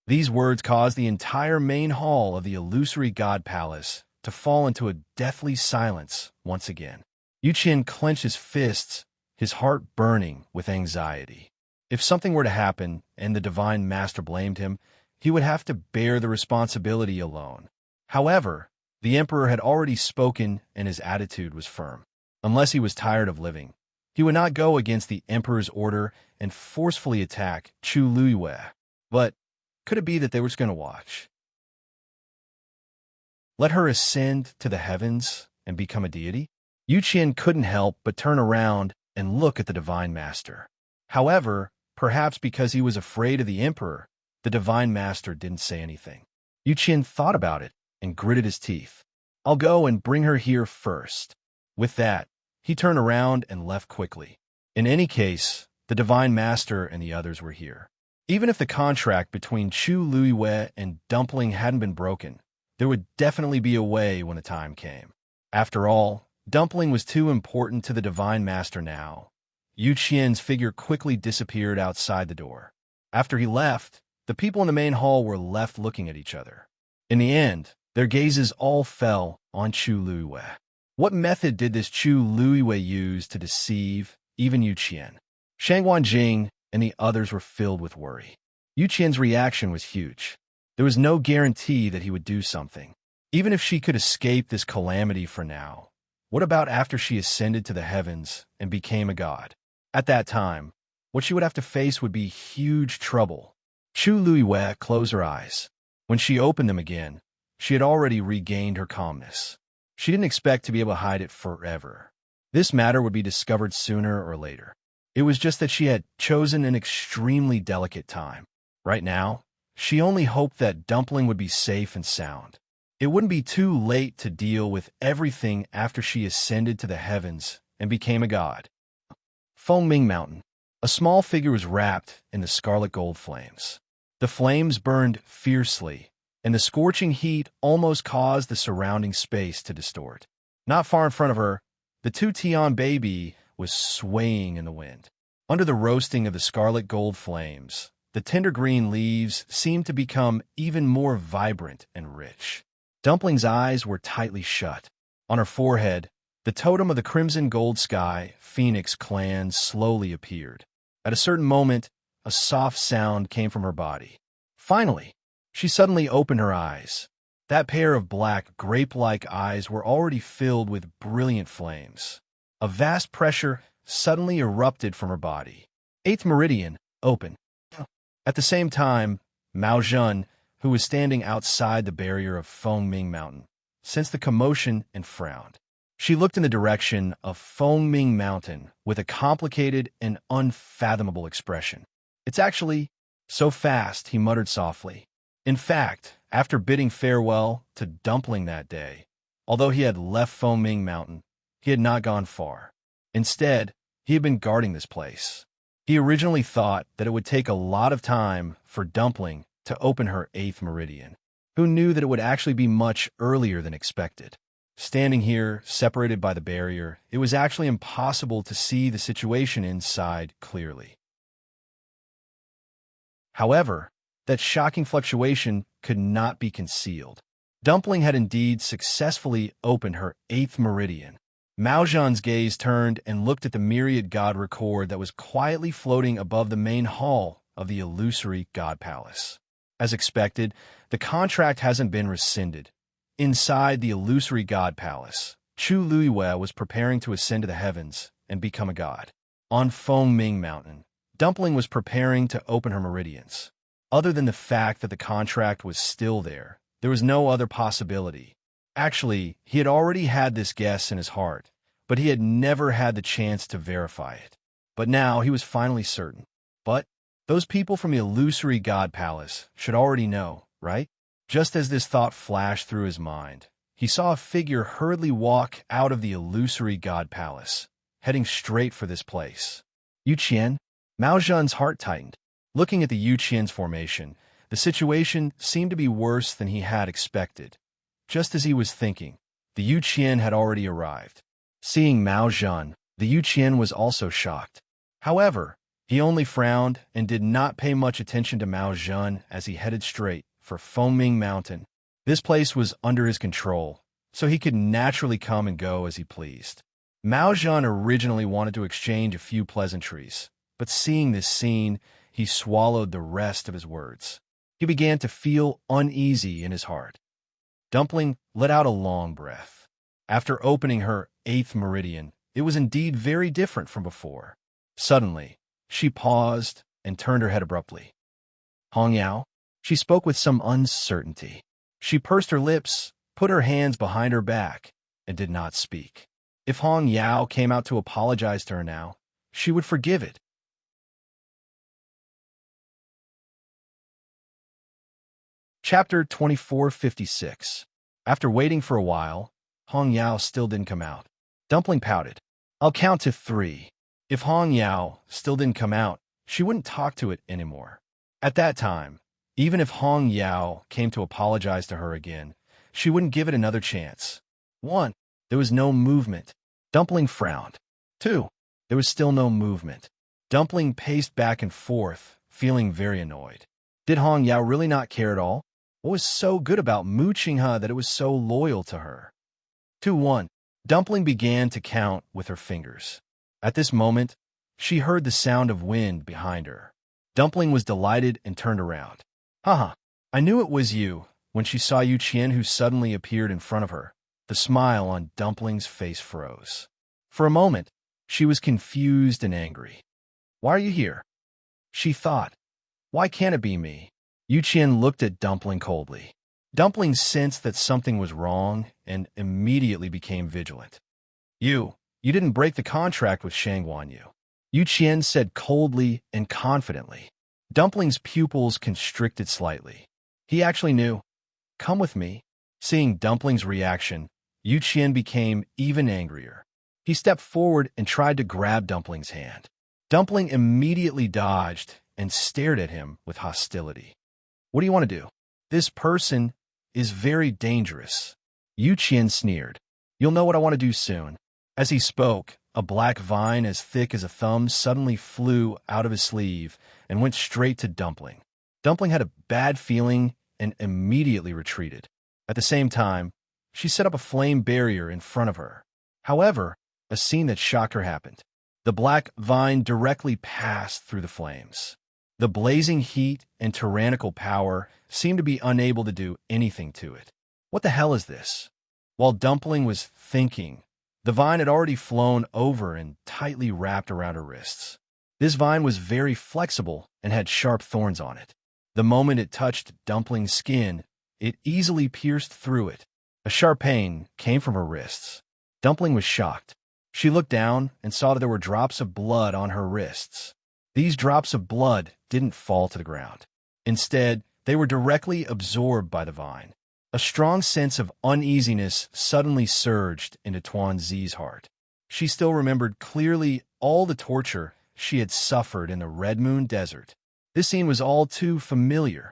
These words caused the entire main hall of the illusory god palace to fall into a deathly silence once again. Yu Qian clenched his fists, his heart burning with anxiety. If something were to happen and the divine master blamed him, he would have to bear the responsibility alone. However, the emperor had already spoken and his attitude was firm. Unless he was tired of living, he would not go against the emperor's order and forcefully attack Chu Luiyue. But could it be that they were just going to watch? Let her ascend to the heavens and become a deity? Yu Qian couldn't help but turn around and look at the divine master. However, perhaps because he was afraid of the emperor, the divine master didn't say anything. Yu Qian thought about it and gritted his teeth. I'll go and bring her here first. With that, he turned around and left quickly. In any case, the divine master and the others were here. Even if the contract between Chu Luiyue and Dumpling hadn't been broken, there would definitely be a way when the time came. After all, Dumpling was too important to the divine master now. Yu Qian's figure quickly disappeared outside the door. After he left, the people in the main hall were left looking at each other. In the end, their gazes all fell on Chu Luiyue. What method did this Chu Luiyue use to deceive even Yu Qian? Shang Wanjing and the others were filled with worry. Yu Qian's reaction was huge. There was no guarantee that he would do something. Even if she could escape this calamity for now, what about after she ascended to the heavens and became a god? At that time, what she would have to face would be huge trouble. Chu Luiyue closed her eyes. When she opened them again, she had already regained her calmness. She didn't expect to be able to hide it forever. This matter would be discovered sooner or later. It was just that she had chosen an extremely delicate time. Right now, she only hoped that Dumpling would be safe and sound. It wouldn't be too late to deal with everything after she ascended to the heavens and became a god. Fengming Mountain. A small figure was wrapped in the scarlet gold flames. The flames burned fiercely, and the scorching heat almost caused the surrounding space to distort. Not far in front of her, the two-Tian baby was swaying in the wind. Under the roasting of the scarlet gold flames, the tender green leaves seemed to become even more vibrant and rich. Dumpling's eyes were tightly shut. On her forehead, the totem of the crimson gold sky phoenix clan slowly appeared. At a certain moment, a soft sound came from her body. Finally, she suddenly opened her eyes. That pair of black, grape-like eyes were already filled with brilliant flames. A vast pressure suddenly erupted from her body. Eighth meridian, open. At the same time, Mao Zhen, who was standing outside the barrier of Fengming Mountain, sensed the commotion and frowned. She looked in the direction of Fengming Mountain with a complicated and unfathomable expression. It's actually so fast, he muttered softly. In fact, after bidding farewell to Dumpling that day, although he had left Fengming Mountain, he had not gone far. Instead, he had been guarding this place. He originally thought that it would take a lot of time for Dumpling to open her 8th meridian. Who knew that it would actually be much earlier than expected? Standing here, separated by the barrier, it was actually impossible to see the situation inside clearly. However, that shocking fluctuation could not be concealed. Dumpling had indeed successfully opened her 8th meridian. Mao Zhen's gaze turned and looked at the myriad god record that was quietly floating above the main hall of the illusory god palace. As expected, the contract hasn't been rescinded. Inside the illusory god palace, Chu Luiyue was preparing to ascend to the heavens and become a god. On Fengming Mountain, Dumpling was preparing to open her meridians. Other than the fact that the contract was still there was no other possibility. Actually, he had already had this guess in his heart, but he had never had the chance to verify it. But now he was finally certain. But those people from the illusory god palace should already know, right? Just as this thought flashed through his mind, he saw a figure hurriedly walk out of the illusory god palace, heading straight for this place. Yu Qian? Mao Zhen's heart tightened. Looking at the Yu Qian's formation, the situation seemed to be worse than he had expected. Just as he was thinking, the Yu Qian had already arrived. Seeing Mao Zhen, the Yu Qian was also shocked. However, he only frowned and did not pay much attention to Mao Zhen as he headed straight for Fengming Mountain. This place was under his control, so he could naturally come and go as he pleased. Mao Zhen originally wanted to exchange a few pleasantries, but seeing this scene, he swallowed the rest of his words. He began to feel uneasy in his heart. Dumpling let out a long breath. After opening her 8th meridian, it was indeed very different from before. Suddenly, she paused and turned her head abruptly. Hong Yao? She spoke with some uncertainty. She pursed her lips, put her hands behind her back, and did not speak. If Hong Yao came out to apologize to her now, she would forgive it. Chapter 2456. After waiting for a while, Hong Yao still didn't come out. Dumpling pouted. I'll count to 3. If Hong Yao still didn't come out, she wouldn't talk to it anymore. At that time, even if Hong Yao came to apologize to her again, she wouldn't give it another chance. 1. There was no movement. Dumpling frowned. 2. There was still no movement. Dumpling paced back and forth, feeling very annoyed. Did Hong Yao really not care at all? What was so good about Mu Qinghe that it was so loyal to her? 2-1. Dumpling began to count with her fingers. At this moment, she heard the sound of wind behind her. Dumpling was delighted and turned around. Haha, I knew it was you, when she saw Yu Qian who suddenly appeared in front of her. The smile on Dumpling's face froze. For a moment, she was confused and angry. Why are you here? She thought. Why can't it be me? Yu Qian looked at Dumpling coldly. Dumpling sensed that something was wrong and immediately became vigilant. You didn't break the contract with Shang Wanyu. Yu Qian said coldly and confidently. Dumpling's pupils constricted slightly. He actually knew. Come with me. Seeing Dumpling's reaction, Yu Qian became even angrier. He stepped forward and tried to grab Dumpling's hand. Dumpling immediately dodged and stared at him with hostility. What do you want to do? This person is very dangerous. Yu Qian sneered. You'll know what I want to do soon. As he spoke, a black vine as thick as a thumb suddenly flew out of his sleeve and went straight to Dumpling. Dumpling had a bad feeling and immediately retreated. At the same time, she set up a flame barrier in front of her. However, a scene that shocked her happened. The black vine directly passed through the flames. The blazing heat and tyrannical power seemed to be unable to do anything to it. What the hell is this? While Dumpling was thinking, the vine had already flown over and tightly wrapped around her wrists. This vine was very flexible and had sharp thorns on it. The moment it touched Dumpling's skin, it easily pierced through it. A sharp pain came from her wrists. Dumpling was shocked. She looked down and saw that there were drops of blood on her wrists. These drops of blood didn't fall to the ground. Instead, they were directly absorbed by the vine. A strong sense of uneasiness suddenly surged into Tuan Zi's heart. She still remembered clearly all the torture she had suffered in the Red Moon Desert. This scene was all too familiar.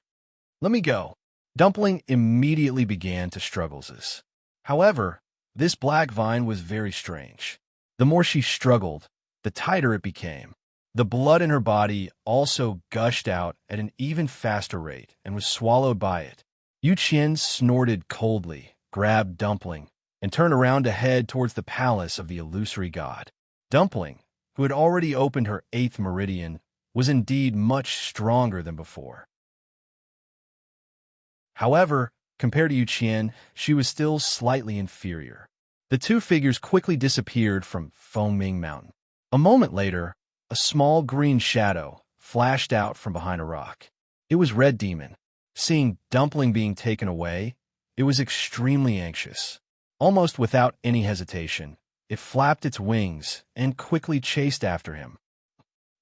Let me go. Dumpling immediately began to struggle. However, this black vine was very strange. The more she struggled, the tighter it became. The blood in her body also gushed out at an even faster rate and was swallowed by it. Yu Qian snorted coldly, grabbed Dumpling, and turned around to head towards the palace of the illusory god. Dumpling, who had already opened her 8th meridian, was indeed much stronger than before. However, compared to Yu Qian, she was still slightly inferior. The two figures quickly disappeared from Fengming Mountain. A moment later, A small green shadow flashed out from behind a rock. It was Red Demon. Seeing Dumpling being taken away, it was extremely anxious. Almost without any hesitation, it flapped its wings and quickly chased after him.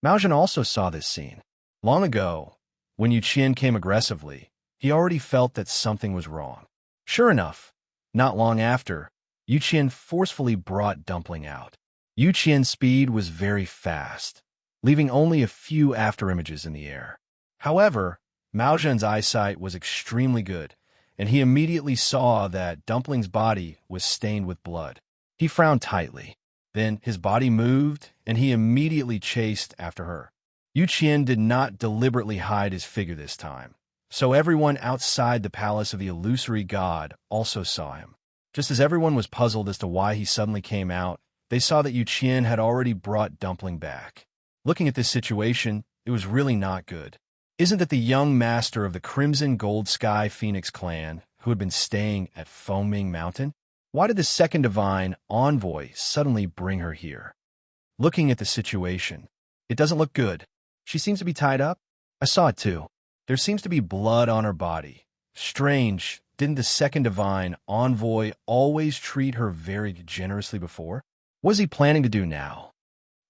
Maojian also saw this scene. Long ago, when Yu Qian came aggressively, he already felt that something was wrong. Sure enough, not long after, Yu Qian forcefully brought Dumpling out. Yu Qian's speed was very fast, leaving only a few afterimages in the air. However, Maojian's eyesight was extremely good, and he immediately saw that Dumpling's body was stained with blood. He frowned tightly. Then his body moved, and he immediately chased after her. Yu Qian did not deliberately hide his figure this time, so everyone outside the palace of the illusory god also saw him. Just as everyone was puzzled as to why he suddenly came out, they saw that Yu Qian had already brought Dumpling back. Looking at this situation, it was really not good. Isn't it the young master of the Crimson Gold Sky Phoenix clan who had been staying at Foaming Mountain? Why did the second divine envoy suddenly bring her here? Looking at the situation, it doesn't look good. She seems to be tied up. I saw it too. There seems to be blood on her body. Strange, didn't the second divine envoy always treat her very generously before? What is he planning to do now?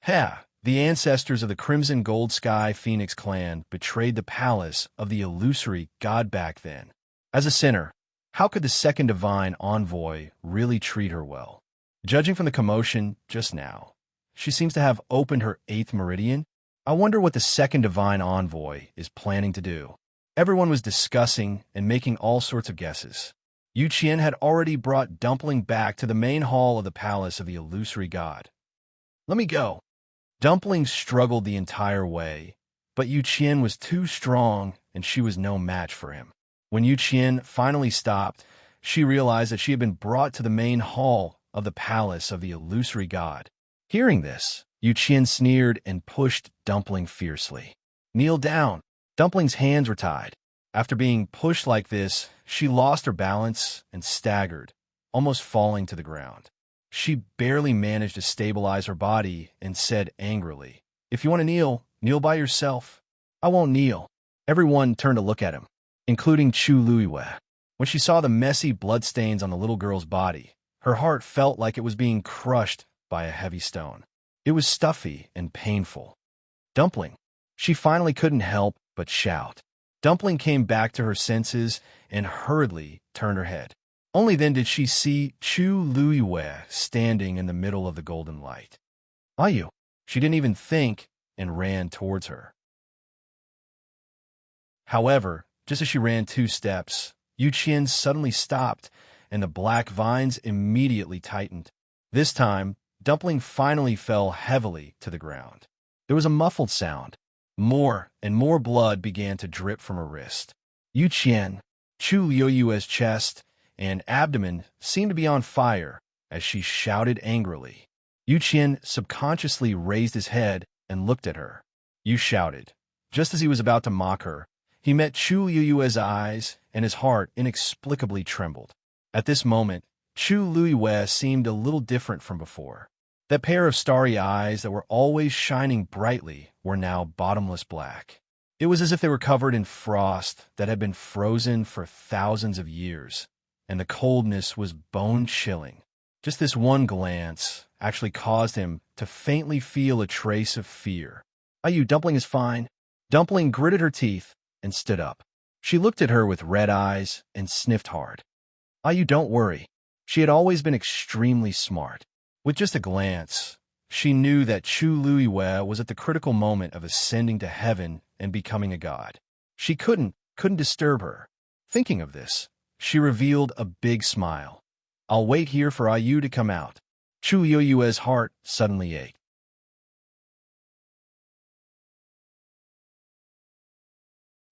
The ancestors of the Crimson Gold Sky Phoenix clan betrayed the palace of the illusory god back then. As a sinner, how could the second divine envoy really treat her well? Judging from the commotion just now, she seems to have opened her 8th meridian. I wonder what the second divine envoy is planning to do. Everyone was discussing and making all sorts of guesses. Yu Qian had already brought Dumpling back to the main hall of the palace of the illusory god. Let me go. Dumpling struggled the entire way, but Yu Qian was too strong and she was no match for him. When Yu Qian finally stopped, she realized that she had been brought to the main hall of the palace of the illusory god. Hearing this, Yu Qian sneered and pushed Dumpling fiercely. Kneel down. Dumpling's hands were tied. After being pushed like this, she lost her balance and staggered, almost falling to the ground. She barely managed to stabilize her body and said angrily, "If you want to kneel, kneel by yourself." "I won't kneel." Everyone turned to look at him, including Chu Luiwei. When she saw the messy bloodstains on the little girl's body, her heart felt like it was being crushed by a heavy stone. It was stuffy and painful. "Dumpling." She finally couldn't help but shout. Dumpling came back to her senses and hurriedly turned her head. Only then did she see Chu Luiwei standing in the middle of the golden light. "Are you?" She didn't even think and ran towards her. However, just as she ran 2 steps, Yu Qian suddenly stopped, and the black vines immediately tightened. This time, Dumpling finally fell heavily to the ground. There was a muffled sound. More and more blood began to drip from her wrist. Yu Qian, Chu Luiwei's chest and abdomen seemed to be on fire as she shouted angrily. Yu Qian subconsciously raised his head and looked at her. "You shouted." Just as he was about to mock her, he met Chu Luiwei's eyes, and his heart inexplicably trembled. At this moment, Chu Luiwei seemed a little different from before. That pair of starry eyes that were always shining brightly were now bottomless black. It was as if they were covered in frost that had been frozen for thousands of years, and the coldness was bone-chilling. Just this one glance actually caused him to faintly feel a trace of fear. "You, Dumpling is fine." Dumpling gritted her teeth and stood up. She looked at her with red eyes and sniffed hard. "You, don't worry." She had always been extremely smart. With just a glance, she knew that Chu Luiwei was at the critical moment of ascending to heaven and becoming a god. She couldn't disturb her. Thinking of this, she revealed a big smile. "I'll wait here for Ayu to come out." Chu Luiwei's heart suddenly ached.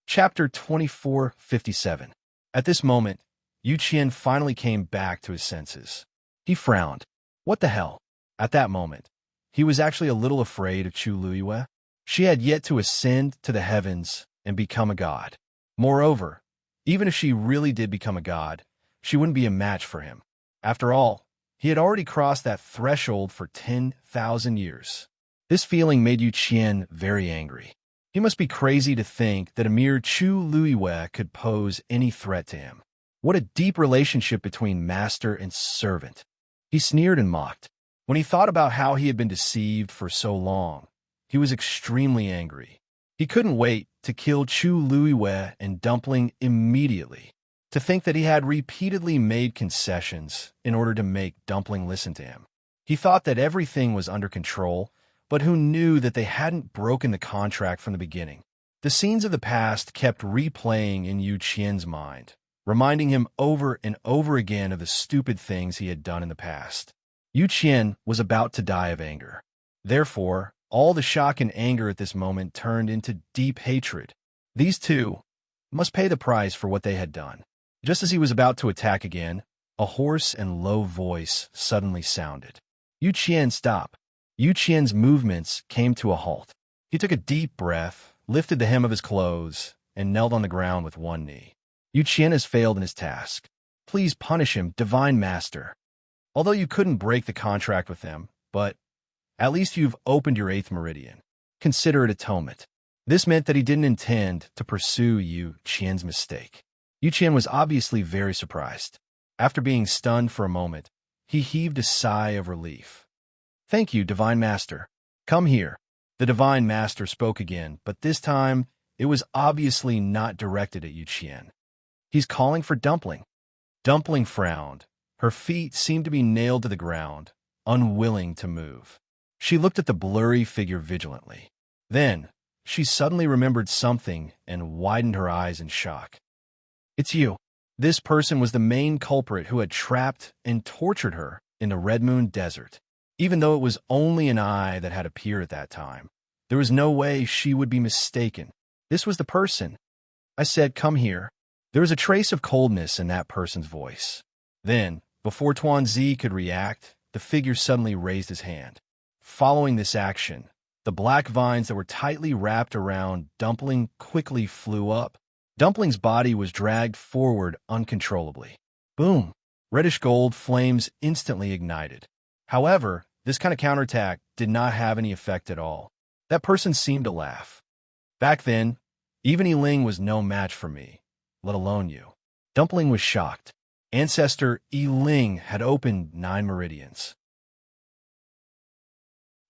Chapter 2457. At this moment, Yu Qian finally came back to his senses. He frowned. What the hell? At that moment, he was actually a little afraid of Chu Luiwei. She had yet to ascend to the heavens and become a god. Moreover, even if she really did become a god, she wouldn't be a match for him. After all, he had already crossed that threshold for 10,000 years. This feeling made Yu Qian very angry. He must be crazy to think that a mere Chu Luiwei could pose any threat to him. What a deep relationship between master and servant. He sneered and mocked. When he thought about how he had been deceived for so long, he was extremely angry. He couldn't wait to kill Chu Luiwei and Dumpling immediately. To think that he had repeatedly made concessions in order to make Dumpling listen to him. He thought that everything was under control, but who knew that they hadn't broken the contract from the beginning? The scenes of the past kept replaying in Yu Qian's mind, reminding him over and over again of the stupid things he had done in the past. Yu Qian was about to die of anger. Therefore, all the shock and anger at this moment turned into deep hatred. These two must pay the price for what they had done. Just as he was about to attack again, a hoarse and low voice suddenly sounded. Yu Qian, stop. Yu Qian's movements came to a halt. He took a deep breath, lifted the hem of his clothes, and knelt on the ground with one knee. Yu Qian has failed in his task. Please punish him, Divine Master. Although you couldn't break the contract with him, but at least you've opened your 8th meridian. Consider it atonement. This meant that he didn't intend to pursue Yu Qian's mistake. Yu Qian was obviously very surprised. After being stunned for a moment, he heaved a sigh of relief. Thank you, Divine Master. Come here. The Divine Master spoke again, but this time it was obviously not directed at Yu Qian. He's calling for Dumpling. Dumpling frowned. Her feet seemed to be nailed to the ground, unwilling to move. She looked at the blurry figure vigilantly. Then, she suddenly remembered something and widened her eyes in shock. It's you. This person was the main culprit who had trapped and tortured her in the Red Moon Desert. Even though it was only an eye that had appeared at that time, there was no way she would be mistaken. This was the person. I said, come here. There was a trace of coldness in that person's voice. Then, before Tuanzi could react, the figure suddenly raised his hand. Following this action, the black vines that were tightly wrapped around Dumpling quickly flew up. Dumpling's body was dragged forward uncontrollably. Boom! Reddish gold flames instantly ignited. However, this kind of counterattack did not have any effect at all. That person seemed to laugh. Back then, even Yiling was no match for me, let alone you. Dumpling was shocked. Ancestor Yiling had opened 9 meridians.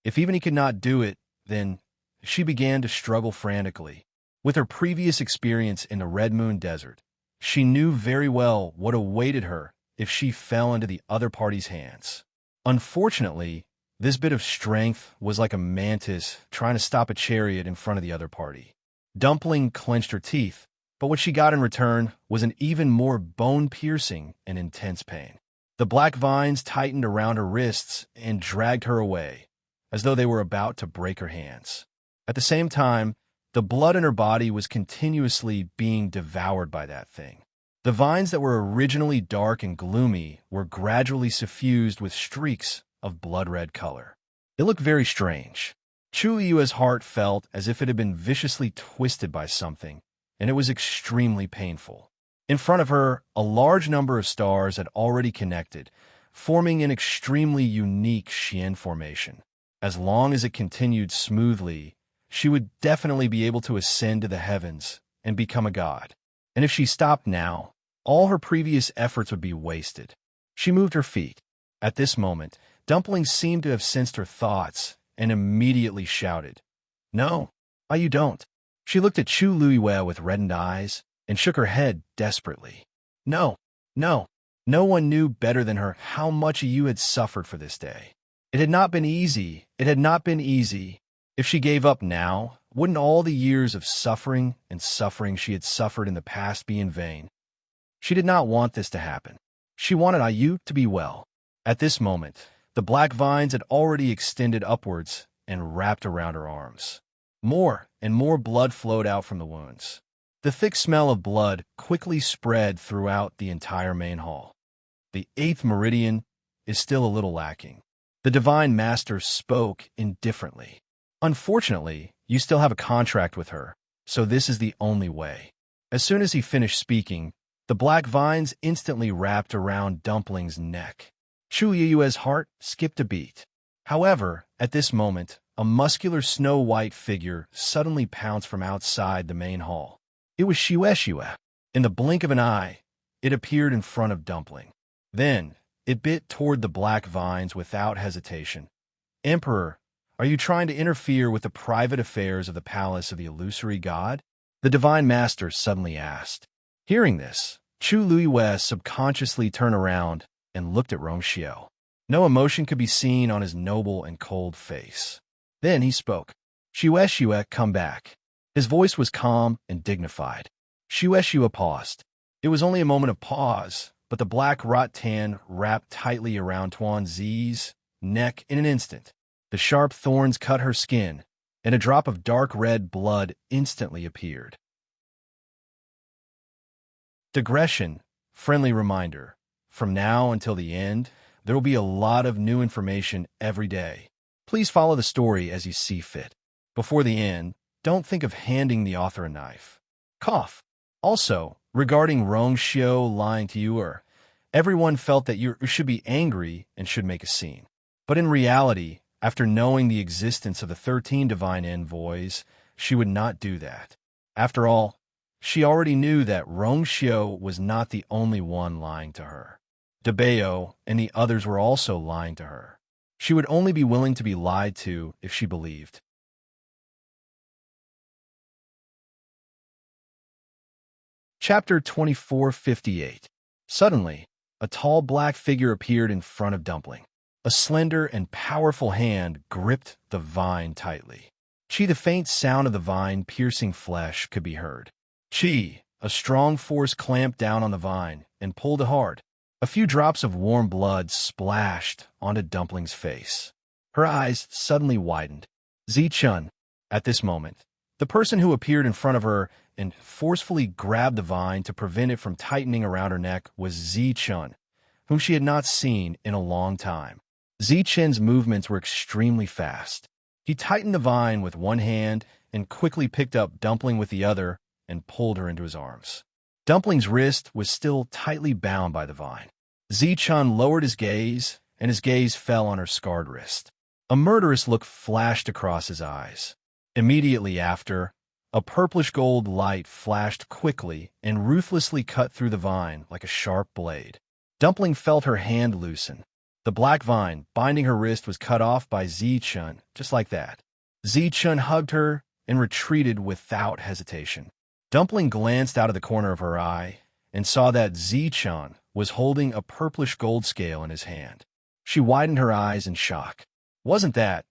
If even he could not do it, then she began to struggle frantically. With her previous experience in the Red Moon Desert, she knew very well what awaited her if she fell into the other party's hands. Unfortunately, this bit of strength was like a mantis trying to stop a chariot in front of the other party. Dumpling clenched her teeth, but what she got in return was an even more bone-piercing and intense pain. The black vines tightened around her wrists and dragged her away, as though they were about to break her hands. At the same time, the blood in her body was continuously being devoured by that thing. The vines that were originally dark and gloomy were gradually suffused with streaks of blood-red color. It looked very strange. Chu Yue's heart felt as if it had been viciously twisted by something, and it was extremely painful. In front of her, a large number of stars had already connected, forming an extremely unique Xian formation. As long as it continued smoothly, she would definitely be able to ascend to the heavens and become a god. And if she stopped now, all her previous efforts would be wasted. She moved her feet. At this moment, Dumpling seemed to have sensed her thoughts and immediately shouted, "No, why you don't?" She looked at Chu Luiwei with reddened eyes and shook her head desperately. No. No one knew better than her how much you had suffered for this day. It had not been easy. If she gave up now, wouldn't all the years of suffering she had suffered in the past be in vain? She did not want this to happen. She wanted Ayu to be well. At this moment, the black vines had already extended upwards and wrapped around her arms. More and more blood flowed out from the wounds. The thick smell of blood quickly spread throughout the entire main hall. The 8th meridian is still a little lacking. The Divine Master spoke indifferently. Unfortunately, you still have a contract with her, so this is the only way. As soon as he finished speaking, the black vines instantly wrapped around Dumpling's neck. Chu Yue's heart skipped a beat. However, at this moment, a muscular snow-white figure suddenly pounced from outside the main hall. It was Shue. In the blink of an eye, it appeared in front of Dumpling. Then, it bit toward the black vines without hesitation. "Emperor, are you trying to interfere with the private affairs of the palace of the illusory god?" The divine master suddenly asked. Hearing this, Chu Luiyue subconsciously turned around and looked at Rongxiao. No emotion could be seen on his noble and cold face. Then he spoke. "Shue, come back." His voice was calm and dignified. Shue paused. It was only a moment of pause, but the black rattan wrapped tightly around Tuan Zi's neck in an instant. The sharp thorns cut her skin, and a drop of dark red blood instantly appeared. Digression, friendly reminder. From now until the end, there will be a lot of new information every day. Please follow the story as you see fit. Before the end, don't think of handing the author a knife. Cough. Also, regarding Rongxiao lying to you, everyone felt that you should be angry and should make a scene. But in reality, after knowing the existence of the 13 divine envoys, she would not do that. After all, she already knew that Rongxiao was not the only one lying to her. Debeo and the others were also lying to her. She would only be willing to be lied to if she believed. Chapter 2458. Suddenly, a tall black figure appeared in front of Dumpling. A slender and powerful hand gripped the vine tightly. The faint sound of the vine piercing flesh could be heard. A strong force clamped down on the vine and pulled it hard. A few drops of warm blood splashed onto Dumpling's face. Her eyes suddenly widened. Zichun. At this moment, the person who appeared in front of her and forcefully grabbed the vine to prevent it from tightening around her neck was Zichun, whom she had not seen in a long time. Zichun's movements were extremely fast. He tightened the vine with one hand and quickly picked up Dumpling with the other and pulled her into his arms. Dumpling's wrist was still tightly bound by the vine. Zichun lowered his gaze, and his gaze fell on her scarred wrist. A murderous look flashed across his eyes. Immediately after, a purplish-gold light flashed quickly and ruthlessly cut through the vine like a sharp blade. Dumpling felt her hand loosen. The black vine binding her wrist was cut off by Zichun, just like that. Zichun hugged her and retreated without hesitation. Dumpling glanced out of the corner of her eye and saw that Zichun was holding a purplish gold scale in his hand. She widened her eyes in shock. Wasn't that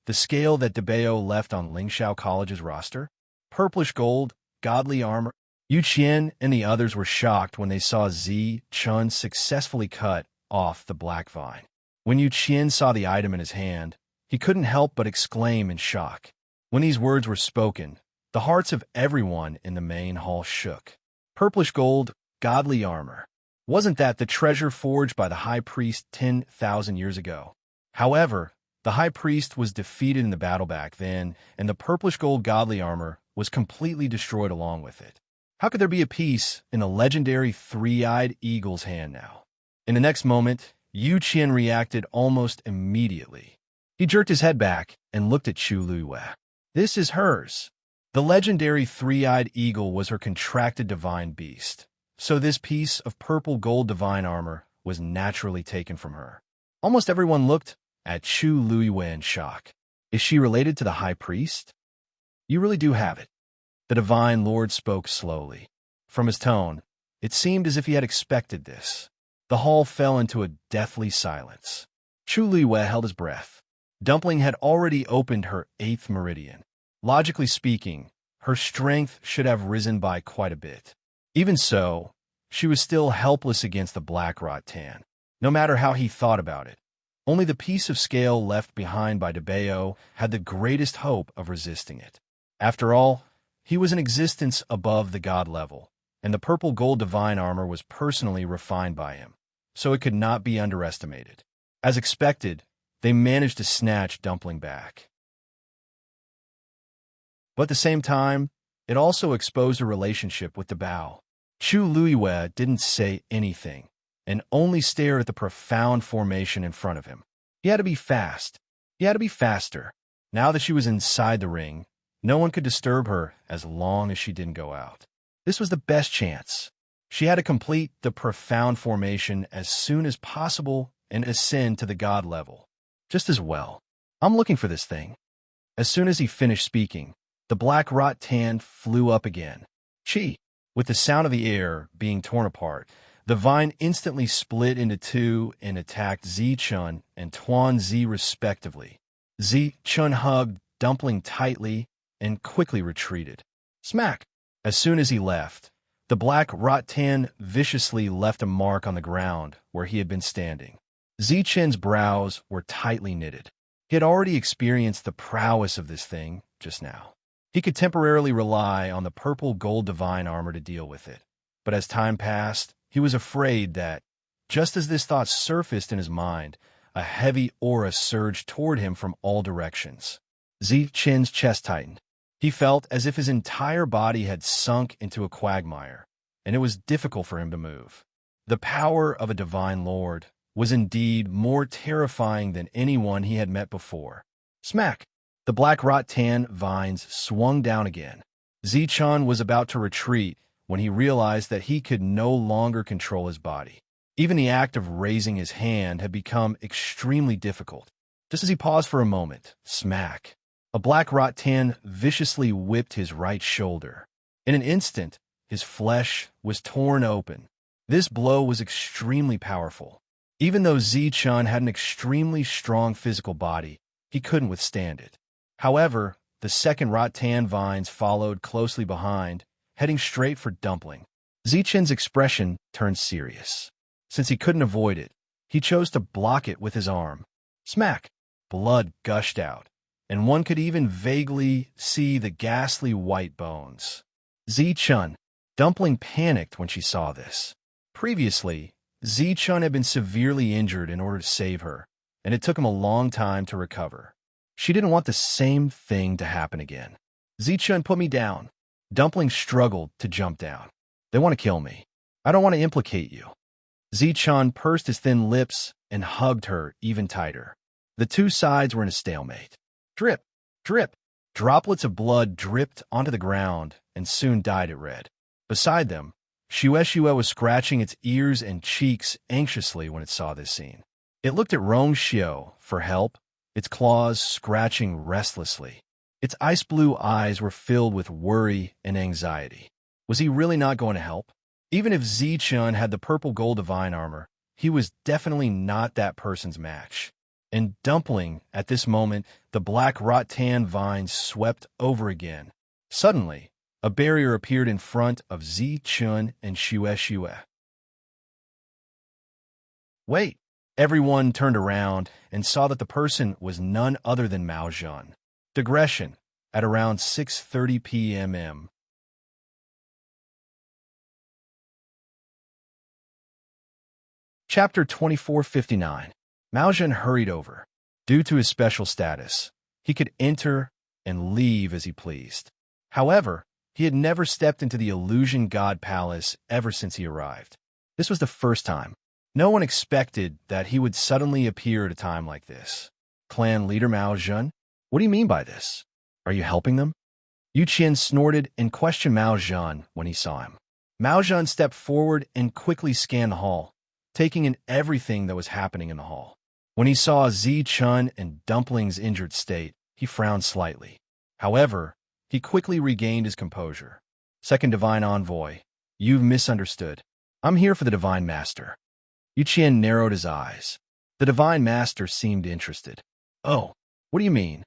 the scale that Debeo left on Lingxiao College's roster? Purplish gold, godly armor. Yu Qian and the others were shocked when they saw Zichun successfully cut off the black vine. When Yu Qian saw the item in his hand, he couldn't help but exclaim in shock. When these words were spoken, the hearts of everyone in the main hall shook. Purplish gold, godly armor. Wasn't that the treasure forged by the high priest 10,000 years ago? However, the high priest was defeated in the battle back then, and the purplish gold godly armor was completely destroyed along with it. How could there be a piece in the legendary three-eyed eagle's hand now? In the next moment, Yu Qian reacted almost immediately. He jerked his head back and looked at Chu Luiyue. This is hers. The legendary three-eyed eagle was her contracted divine beast, so this piece of purple gold divine armor was naturally taken from her. Almost everyone looked at Chu Luiyue in shock. Is she related to the high priest? You really do have it. The divine lord spoke slowly. From his tone, it seemed as if he had expected this. The hall fell into a deathly silence. Chu Luiyue held his breath. Dumpling had already opened her 8th meridian. Logically speaking, her strength should have risen by quite a bit. Even so, she was still helpless against the black rattan, no matter how he thought about it. Only the piece of scale left behind by Debeo had the greatest hope of resisting it. After all, he was in existence above the god level, and the purple gold divine armor was personally refined by him, so it could not be underestimated. As expected, they managed to snatch Dumpling back. But at the same time, it also exposed a relationship with Debao. Chu Luiyue didn't say anything, and only stared at the profound formation in front of him. He had to be fast. He had to be faster. Now that she was inside the ring, no one could disturb her as long as she didn't go out. This was the best chance. She had to complete the profound formation as soon as possible and ascend to the god level. Just as well. I'm looking for this thing. As soon as he finished speaking, the black rattan flew up again. Chi! With the sound of the air being torn apart, the vine instantly split into two and attacked Zi-chun and Tuan Zi respectively. Zi-chun hugged Dumpling tightly and quickly retreated. Smack! As soon as he left, the black rattan viciously left a mark on the ground where he had been standing. Zi-chun's brows were tightly knitted. He had already experienced the prowess of this thing just now. He could temporarily rely on the purple gold divine armor to deal with it. But as time passed, he was afraid that, just as this thought surfaced in his mind, a heavy aura surged toward him from all directions. Zi-chun's chest tightened. He felt as if his entire body had sunk into a quagmire, and it was difficult for him to move. The power of a divine lord was indeed more terrifying than anyone he had met before. Smack! The black rattan vines swung down again. Zi-chun was about to retreat when he realized that he could no longer control his body. Even the act of raising his hand had become extremely difficult. Just as he paused for a moment, smack! A black rattan viciously whipped his right shoulder. In an instant, his flesh was torn open. This blow was extremely powerful. Even though Zi-chun had an extremely strong physical body, he couldn't withstand it. However, the second rattan vines followed closely behind, heading straight for Dumpling. Zi-chun's expression turned serious. Since he couldn't avoid it, he chose to block it with his arm. Smack! Blood gushed out, and one could even vaguely see the ghastly white bones. Zi-chun! Dumpling panicked when she saw this. Previously, Zi-chun had been severely injured in order to save her, and it took him a long time to recover. She didn't want the same thing to happen again. Zi-chun, put me down. Dumpling struggled to jump down. They want to kill me. I don't want to implicate you. Zi-chun pursed his thin lips and hugged her even tighter. The two sides were in a stalemate. Drip, drip. Droplets of blood dripped onto the ground and soon dyed it red. Beside them, Shue was scratching its ears and cheeks anxiously when it saw this scene. It looked at Rongxiu for help, its claws scratching restlessly. Its ice blue eyes were filled with worry and anxiety. Was he really not going to help? Even if Zi-chun had the purple gold divine armor, he was definitely not that person's match. And Dumpling, at this moment, the black rattan vines swept over again. Suddenly, a barrier appeared in front of Zi-chun and Shue. Wait! Everyone turned around and saw that the person was none other than Mao Zhan. Digression, at around 6:30 p.m. Chapter 2459. Mao Zhan hurried over. Due to his special status, he could enter and leave as he pleased. However, he had never stepped into the Illusion God Palace ever since he arrived. This was the first time. No one expected that he would suddenly appear at a time like this. Clan leader Mao Zhan? What do you mean by this? Are you helping them? Yu Qian snorted and questioned Mao Zhan when he saw him. Mao Zhan stepped forward and quickly scanned the hall, taking in everything that was happening in the hall. When he saw Zi-chun and Dumpling's injured state, he frowned slightly. However, he quickly regained his composure. Second Divine Envoy, you've misunderstood. I'm here for the Divine Master. Yu Qian narrowed his eyes. The Divine Master seemed interested. Oh, what do you mean?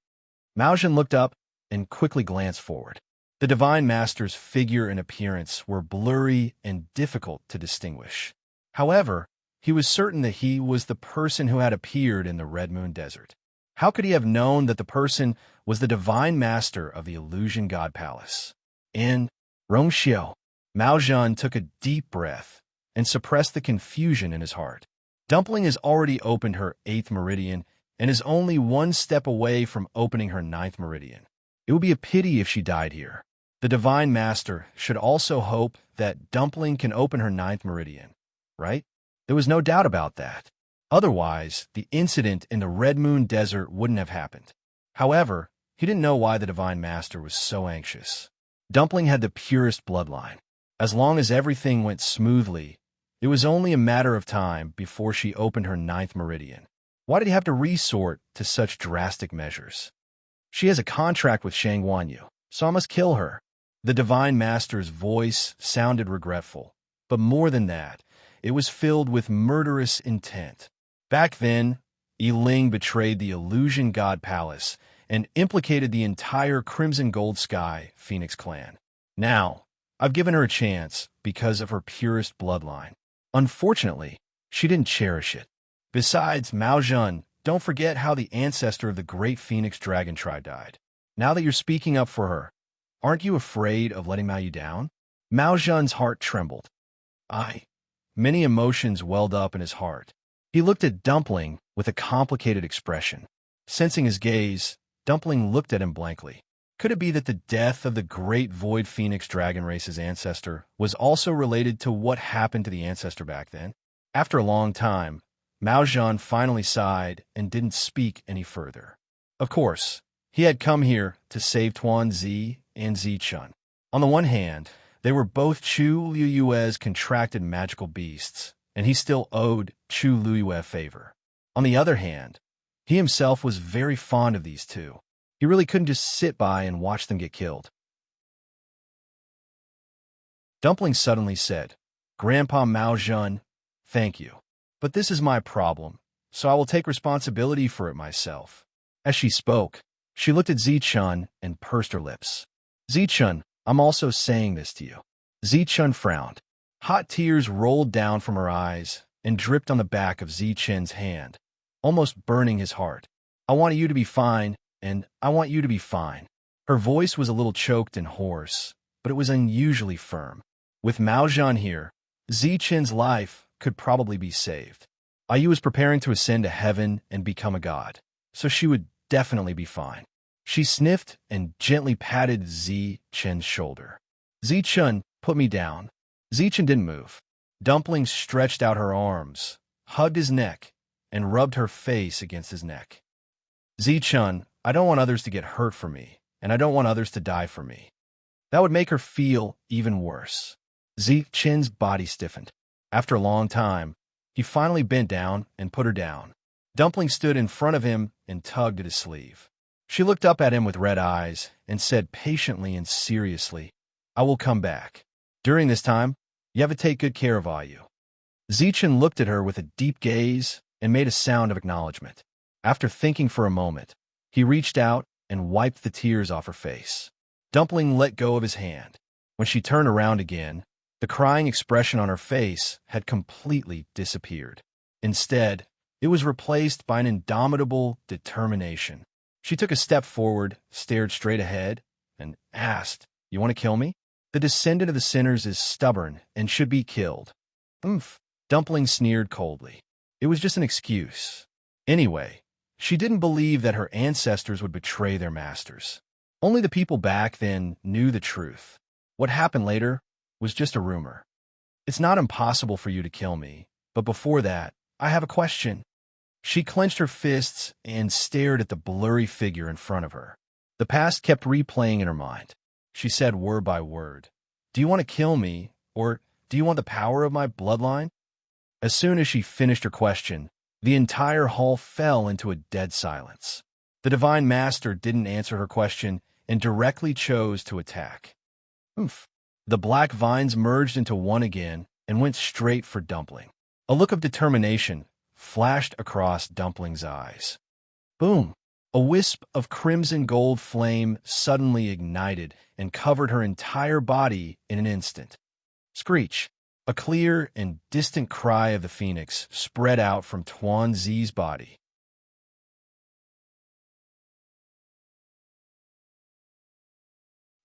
Mao Zhan looked up and quickly glanced forward. The Divine Master's figure and appearance were blurry and difficult to distinguish. However, he was certain that he was the person who had appeared in the Red Moon Desert. How could he have known that the person was the Divine Master of the Illusion God Palace? In Rongxiu, Mao Zhan took a deep breath and suppressed the confusion in his heart. Dumpling has already opened her 8th meridian and is only one step away from opening her 9th meridian. It would be a pity if she died here. The Divine Master should also hope that Dumpling can open her 9th meridian, right? There was no doubt about that. Otherwise, the incident in the Red Moon Desert wouldn't have happened. However, he didn't know why the Divine Master was so anxious. Dumpling had the purest bloodline. As long as everything went smoothly, it was only a matter of time before she opened her ninth meridian. Why did he have to resort to such drastic measures? She has a contract with Shang Wanyu, so I must kill her. The Divine Master's voice sounded regretful, but more than that, it was filled with murderous intent. Back then, Yi Ling betrayed the Illusion God Palace and implicated the entire Crimson Gold Sky Phoenix clan. Now, I've given her a chance because of her purest bloodline. Unfortunately, she didn't cherish it. Besides, Mao Zhan, don't forget how the ancestor of the great Phoenix Dragon tribe died. Now that you're speaking up for her, aren't you afraid of letting Mao Yu down? Mao Zhan's heart trembled. Many emotions welled up in his heart. He looked at Dumpling with a complicated expression. Sensing his gaze, Dumpling looked at him blankly. Could it be that the death of the great Void Phoenix Dragon race's ancestor was also related to what happened to the ancestor back then? After a long time, Mao Zhan finally sighed and didn't speak any further. Of course, he had come here to save Tuan Zi and Zichun. On the one hand, they were both Chu Liyue's contracted magical beasts, and he still owed Chu Liyue a favor. On the other hand, he himself was very fond of these two. He really couldn't just sit by and watch them get killed. Dumpling suddenly said, "Grandpa Mao Zhan, thank you. But this is my problem, so I will take responsibility for it myself." As she spoke, she looked at Zichun and pursed her lips. "Zichun, I'm also saying this to you." Zichun frowned. Hot tears rolled down from her eyes and dripped on the back of Zichun's hand, almost burning his heart. "I want you to be fine, and I want you to be fine." Her voice was a little choked and hoarse, but it was unusually firm. With Mao Zhan here, Zichun's life could probably be saved. Ayu was preparing to ascend to heaven and become a god, so she would definitely be fine. She sniffed and gently patted Zichun's shoulder. "Zichun, put me down." Zichun didn't move. Dumpling stretched out her arms, hugged his neck, and rubbed her face against his neck. "Zichun, I don't want others to get hurt for me, and I don't want others to die for me. That would make her feel even worse." Zichun's body stiffened. After a long time, he finally bent down and put her down. Dumpling stood in front of him and tugged at his sleeve. She looked up at him with red eyes and said patiently and seriously, "I will come back. During this time, you have to take good care of Ayu." Zichun looked at her with a deep gaze and made a sound of acknowledgement. After thinking for a moment, he reached out and wiped the tears off her face. Dumpling let go of his hand. When she turned around again, the crying expression on her face had completely disappeared. Instead, it was replaced by an indomitable determination. She took a step forward, stared straight ahead, and asked, "You want to kill me?" "The descendant of the sinners is stubborn and should be killed." "Oomph." Dumpling sneered coldly. It was just an excuse. Anyway, she didn't believe that her ancestors would betray their masters. Only the people back then knew the truth. What happened later was just a rumor. "It's not impossible for you to kill me, but before that, I have a question." She clenched her fists and stared at the blurry figure in front of her. The past kept replaying in her mind. She said word by word, "Do you want to kill me, or do you want the power of my bloodline?" As soon as she finished her question, the entire hall fell into a dead silence. The Divine Master didn't answer her question and directly chose to attack. "Oomph." The black vines merged into one again and went straight for Dumpling. A look of determination flashed across Dumpling's eyes. Boom! A wisp of crimson gold flame suddenly ignited and covered her entire body in an instant. Screech! A clear and distant cry of the phoenix spread out from Tuan Zi's body.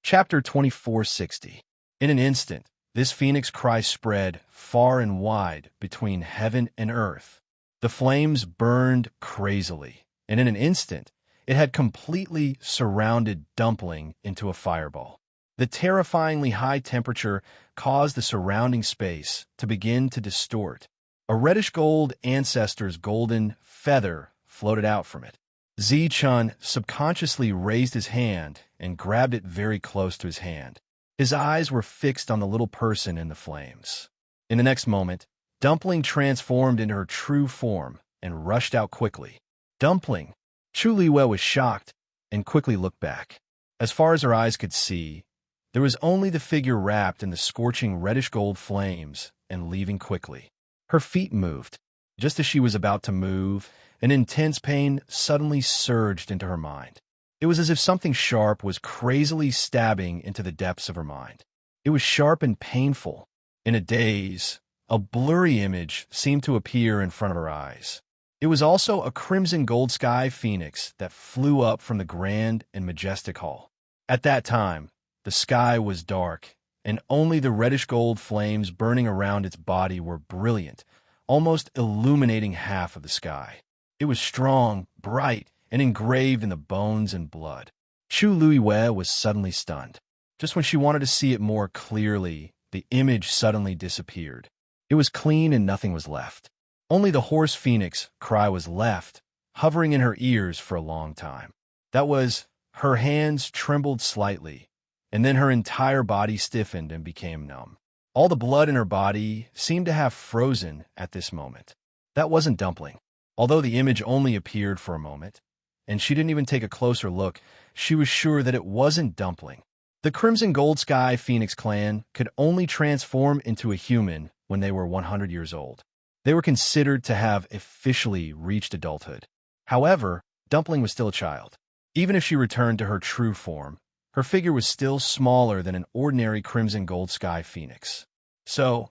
Chapter 2460. In an instant, this phoenix cry spread far and wide between heaven and earth. The flames burned crazily, and in an instant, it had completely surrounded Dumpling into a fireball. The terrifyingly high temperature caused the surrounding space to begin to distort. A reddish-gold ancestor's golden feather floated out from it. Zi-chun subconsciously raised his hand and grabbed it very close to his hand. His eyes were fixed on the little person in the flames. In the next moment, Dumpling transformed into her true form and rushed out quickly. Dumpling! Chu Liwei was shocked and quickly looked back. As far as her eyes could see, there was only the figure wrapped in the scorching reddish-gold flames and leaving quickly. Her feet moved. Just as she was about to move, an intense pain suddenly surged into her mind. It was as if something sharp was crazily stabbing into the depths of her mind. It was sharp and painful. In a daze, a blurry image seemed to appear in front of her eyes. It was also a crimson gold sky phoenix that flew up from the grand and majestic hall. At that time, the sky was dark, and only the reddish-gold flames burning around its body were brilliant, almost illuminating half of the sky. It was strong, bright, and engraved in the bones and blood. Chu Liwei was suddenly stunned. Just when she wanted to see it more clearly, the image suddenly disappeared. It was clean and nothing was left. Only the horse phoenix cry was left, hovering in her ears for a long time. That was, her hands trembled slightly, and then her entire body stiffened and became numb. All the blood in her body seemed to have frozen at this moment. That wasn't Dumpling. Although the image only appeared for a moment, and she didn't even take a closer look, she was sure that it wasn't Dumpling. The Crimson Gold Sky Phoenix clan could only transform into a human when they were 100 years old. They were considered to have officially reached adulthood. However, Dumpling was still a child. Even if she returned to her true form, her figure was still smaller than an ordinary Crimson Gold Sky Phoenix. So,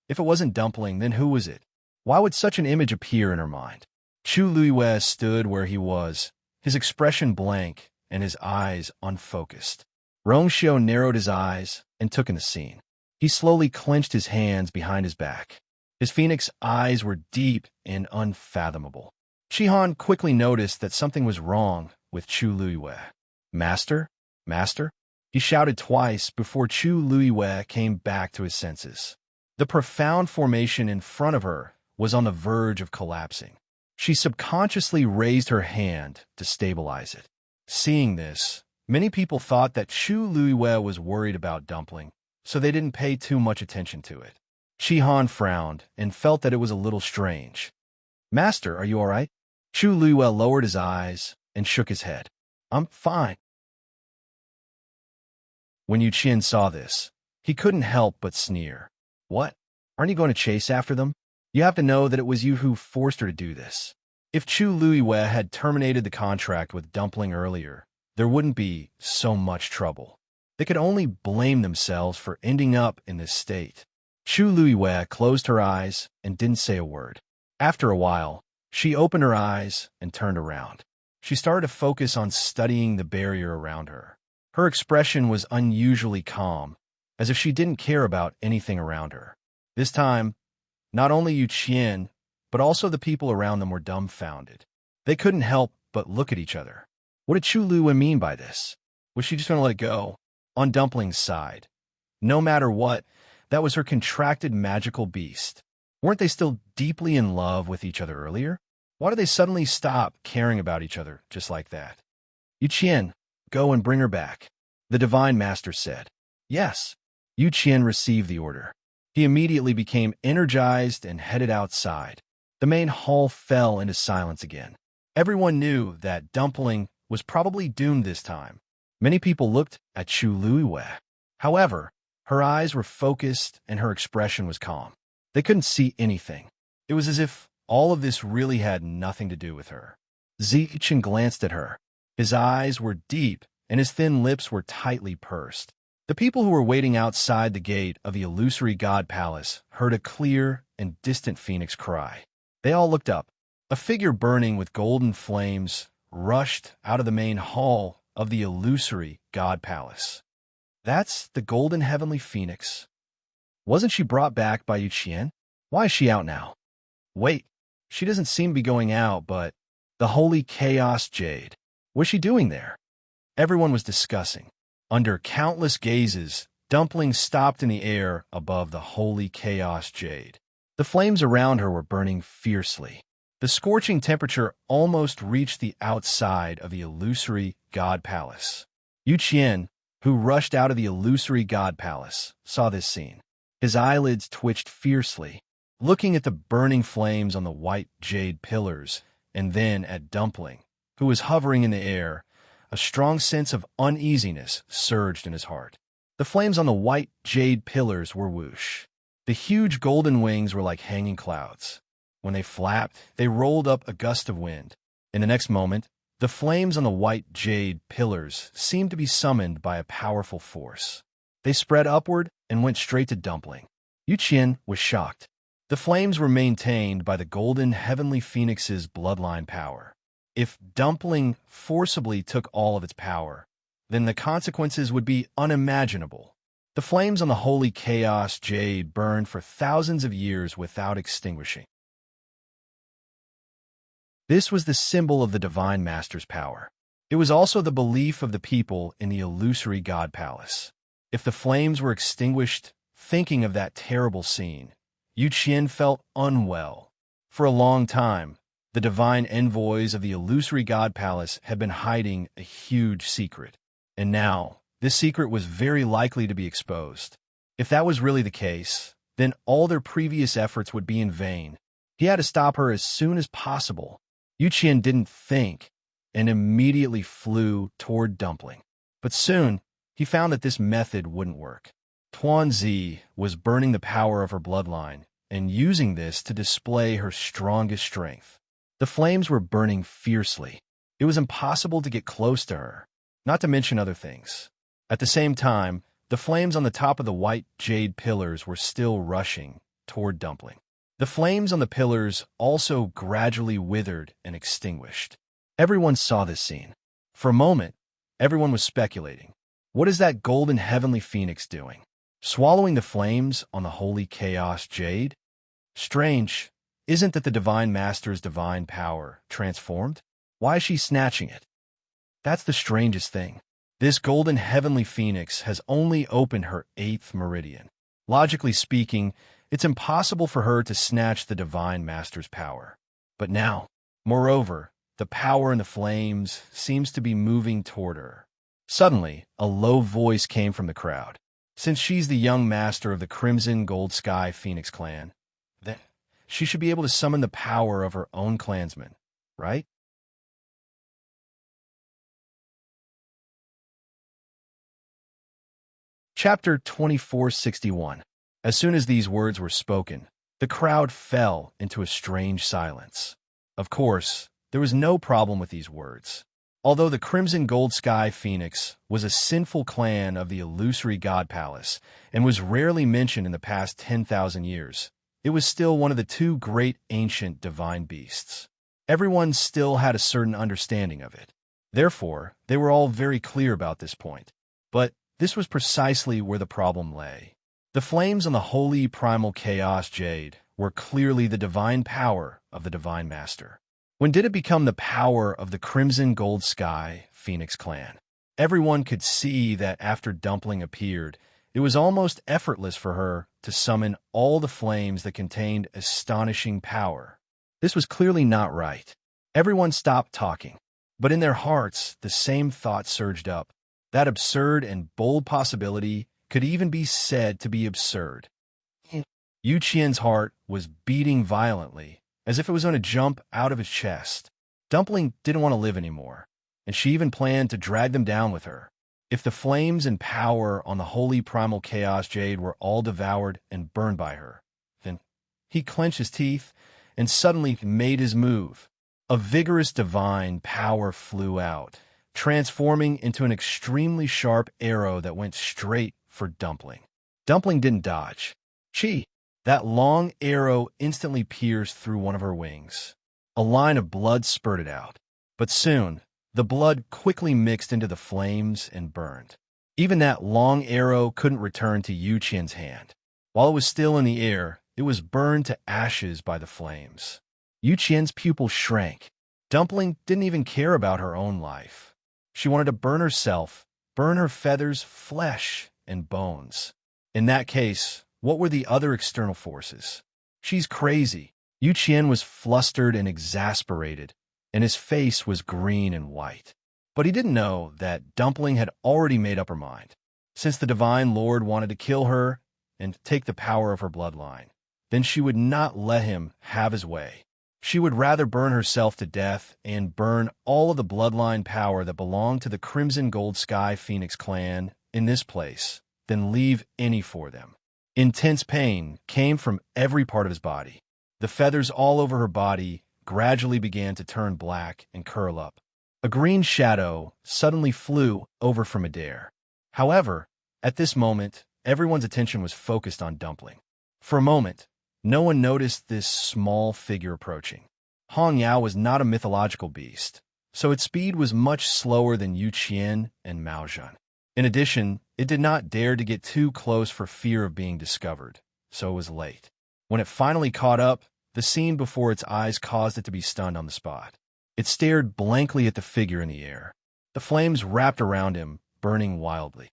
if it wasn't Dumpling, then who was it? Why would such an image appear in her mind? Chu Liwei stood where he was, his expression blank and his eyes unfocused. Rongxiu narrowed his eyes and took in the scene. He slowly clenched his hands behind his back. His phoenix eyes were deep and unfathomable. Shihan quickly noticed that something was wrong with Chu Liwei. Master? Master? He shouted twice before Chu Liwei came back to his senses. The profound formation in front of her was on the verge of collapsing. She subconsciously raised her hand to stabilize it. Seeing this, many people thought that Chu Liwei was worried about Dumpling, so they didn't pay too much attention to it. Shihan frowned and felt that it was a little strange. Master, are you all right? Chu Liwei lowered his eyes and shook his head. I'm fine. When Yu Qian saw this, he couldn't help but sneer. What? Aren't you going to chase after them? You have to know that it was you who forced her to do this. If Chu Liwei had terminated the contract with Dumpling earlier, there wouldn't be so much trouble. They could only blame themselves for ending up in this state. Chu Liwei closed her eyes and didn't say a word. After a while, she opened her eyes and turned around. She started to focus on studying the barrier around her. Her expression was unusually calm, as if she didn't care about anything around her. This time, not only Yu Qian, but also the people around them were dumbfounded. They couldn't help but look at each other. What did Chu Liwei mean by this? Was she just going to let it go? On Dumpling's side, no matter what, that was her contracted magical beast. Weren't they still deeply in love with each other earlier? Why did they suddenly stop caring about each other just like that? Yu Qian, go and bring her back, the Divine Master said. Yes. Yu Qian received the order. He immediately became energized and headed outside. The main hall fell into silence again. Everyone knew that Dumpling was probably doomed this time. Many people looked at Chu Liwei. However, her eyes were focused and her expression was calm. They couldn't see anything. It was as if all of this really had nothing to do with her. Zichen glanced at her. His eyes were deep and his thin lips were tightly pursed. The people who were waiting outside the gate of the illusory god palace heard a clear and distant phoenix cry. They all looked up. A figure burning with golden flames rushed out of the main hall of the illusory god palace. That's the golden heavenly phoenix. Wasn't she brought back by Yu Qian? Why is she out now? Wait, she doesn't seem to be going out, but the holy chaos jade. What's she doing there? Everyone was discussing. Under countless gazes, Dumpling stopped in the air above the holy chaos jade. The flames around her were burning fiercely. The scorching temperature almost reached the outside of the illusory god palace. Yu Qian, who rushed out of the illusory god palace, saw this scene. His eyelids twitched fiercely, looking at the burning flames on the white jade pillars, and then at Dumpling, who was hovering in the air. A strong sense of uneasiness surged in his heart. The flames on the white jade pillars were whoosh. The huge golden wings were like hanging clouds. When they flapped, they rolled up a gust of wind. In the next moment, the flames on the white jade pillars seemed to be summoned by a powerful force. They spread upward and went straight to Dumpling. Yu Qian was shocked. The flames were maintained by the golden heavenly phoenix's bloodline power. If Dumpling forcibly took all of its power, then the consequences would be unimaginable. The flames on the holy chaos jade burned for thousands of years without extinguishing. This was the symbol of the Divine Master's power. It was also the belief of the people in the illusory god palace. If the flames were extinguished, thinking of that terrible scene, Yu Qian felt unwell. For a long time, the divine envoys of the illusory god palace had been hiding a huge secret. And now, this secret was very likely to be exposed. If that was really the case, then all their previous efforts would be in vain. He had to stop her as soon as possible. Yu Qian didn't think and immediately flew toward Dumpling. But soon, he found that this method wouldn't work. Tuanzi was burning the power of her bloodline and using this to display her strongest strength. The flames were burning fiercely. It was impossible to get close to her, not to mention other things. At the same time, the flames on the top of the white jade pillars were still rushing toward Dumpling. The flames on the pillars also gradually withered and extinguished. Everyone saw this scene. For a moment, everyone was speculating. What is that golden heavenly phoenix doing? Swallowing the flames on the holy chaos jade? Strange, isn't that the Divine Master's divine power transformed? Why is she snatching it? That's the strangest thing. This golden heavenly phoenix has only opened her 8th meridian. Logically speaking, it's impossible for her to snatch the Divine Master's power. But now, moreover, the power in the flames seems to be moving toward her. Suddenly, a low voice came from the crowd. Since she's the young master of the Crimson Gold Sky Phoenix clan, then she should be able to summon the power of her own clansmen, right? Chapter 2461. As soon as these words were spoken, the crowd fell into a strange silence. Of course, there was no problem with these words. Although the Crimson Gold Sky Phoenix was a sinful clan of the illusory god palace and was rarely mentioned in the past 10,000 years, it was still one of the 2 great ancient divine beasts. Everyone still had a certain understanding of it. Therefore, they were all very clear about this point. But this was precisely where the problem lay. The flames on the holy primal chaos jade were clearly the divine power of the Divine Master. When did it become the power of the Crimson Gold Sky Phoenix clan? Everyone could see that after Dumpling appeared, it was almost effortless for her to summon all the flames that contained astonishing power. This was clearly not right. Everyone stopped talking, but in their hearts, the same thought surged up. That absurd and bold possibility could even be said to be absurd. Yu Qian's heart was beating violently, as if it was going to jump out of his chest. Dumpling didn't want to live anymore, and she even planned to drag them down with her. If the flames and power on the holy primal chaos jade were all devoured and burned by her, then he clenched his teeth and suddenly made his move. A vigorous divine power flew out, transforming into an extremely sharp arrow that went straight for Dumpling. Dumpling didn't dodge. That long arrow instantly pierced through one of her wings. A line of blood spurted out, but soon, the blood quickly mixed into the flames and burned. Even that long arrow couldn't return to Yu Qian's hand. While it was still in the air, it was burned to ashes by the flames. Yu Qian's pupil shrank. Dumpling didn't even care about her own life. She wanted to burn herself, burn her feathers, flesh, and bones. In that case, what were the other external forces? She's crazy. Yu Qian was flustered and exasperated, and his face was green and white. But he didn't know that Dumpling had already made up her mind. Since the Divine Lord wanted to kill her and take the power of her bloodline, then she would not let him have his way. She would rather burn herself to death and burn all of the bloodline power that belonged to the Crimson Gold Sky Phoenix clan in this place than leave any for them. Intense pain came from every part of his body. The feathers all over her body gradually began to turn black and curl up. A green shadow suddenly flew over from Adair. However, at this moment, everyone's attention was focused on Dumpling. For a moment, no one noticed this small figure approaching. Hong Yao was not a mythological beast, so its speed was much slower than Yu Qian and Mao Zhan. In addition, it did not dare to get too close for fear of being discovered, so it was late. When it finally caught up, the scene before its eyes caused it to be stunned on the spot. It stared blankly at the figure in the air. The flames wrapped around him, burning wildly.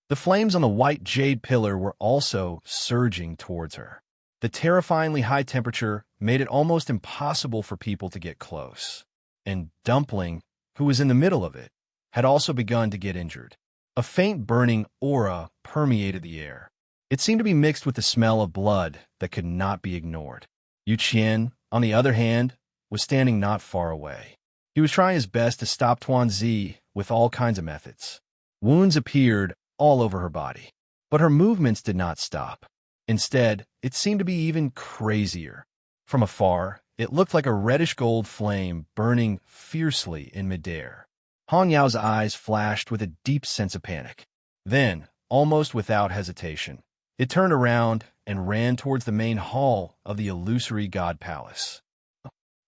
The flames on the white jade pillar were also surging towards her. The terrifyingly high temperature made it almost impossible for people to get close. And Dumpling, who was in the middle of it, had also begun to get injured. A faint burning aura permeated the air. It seemed to be mixed with the smell of blood that could not be ignored. Yu Qian, on the other hand, was standing not far away. He was trying his best to stop Tuanzi with all kinds of methods. Wounds appeared all over her body, but her movements did not stop. Instead, it seemed to be even crazier. From afar, it looked like a reddish-gold flame burning fiercely in midair. Hong Yao's eyes flashed with a deep sense of panic. Then, almost without hesitation, it turned around and ran towards the main hall of the illusory god palace.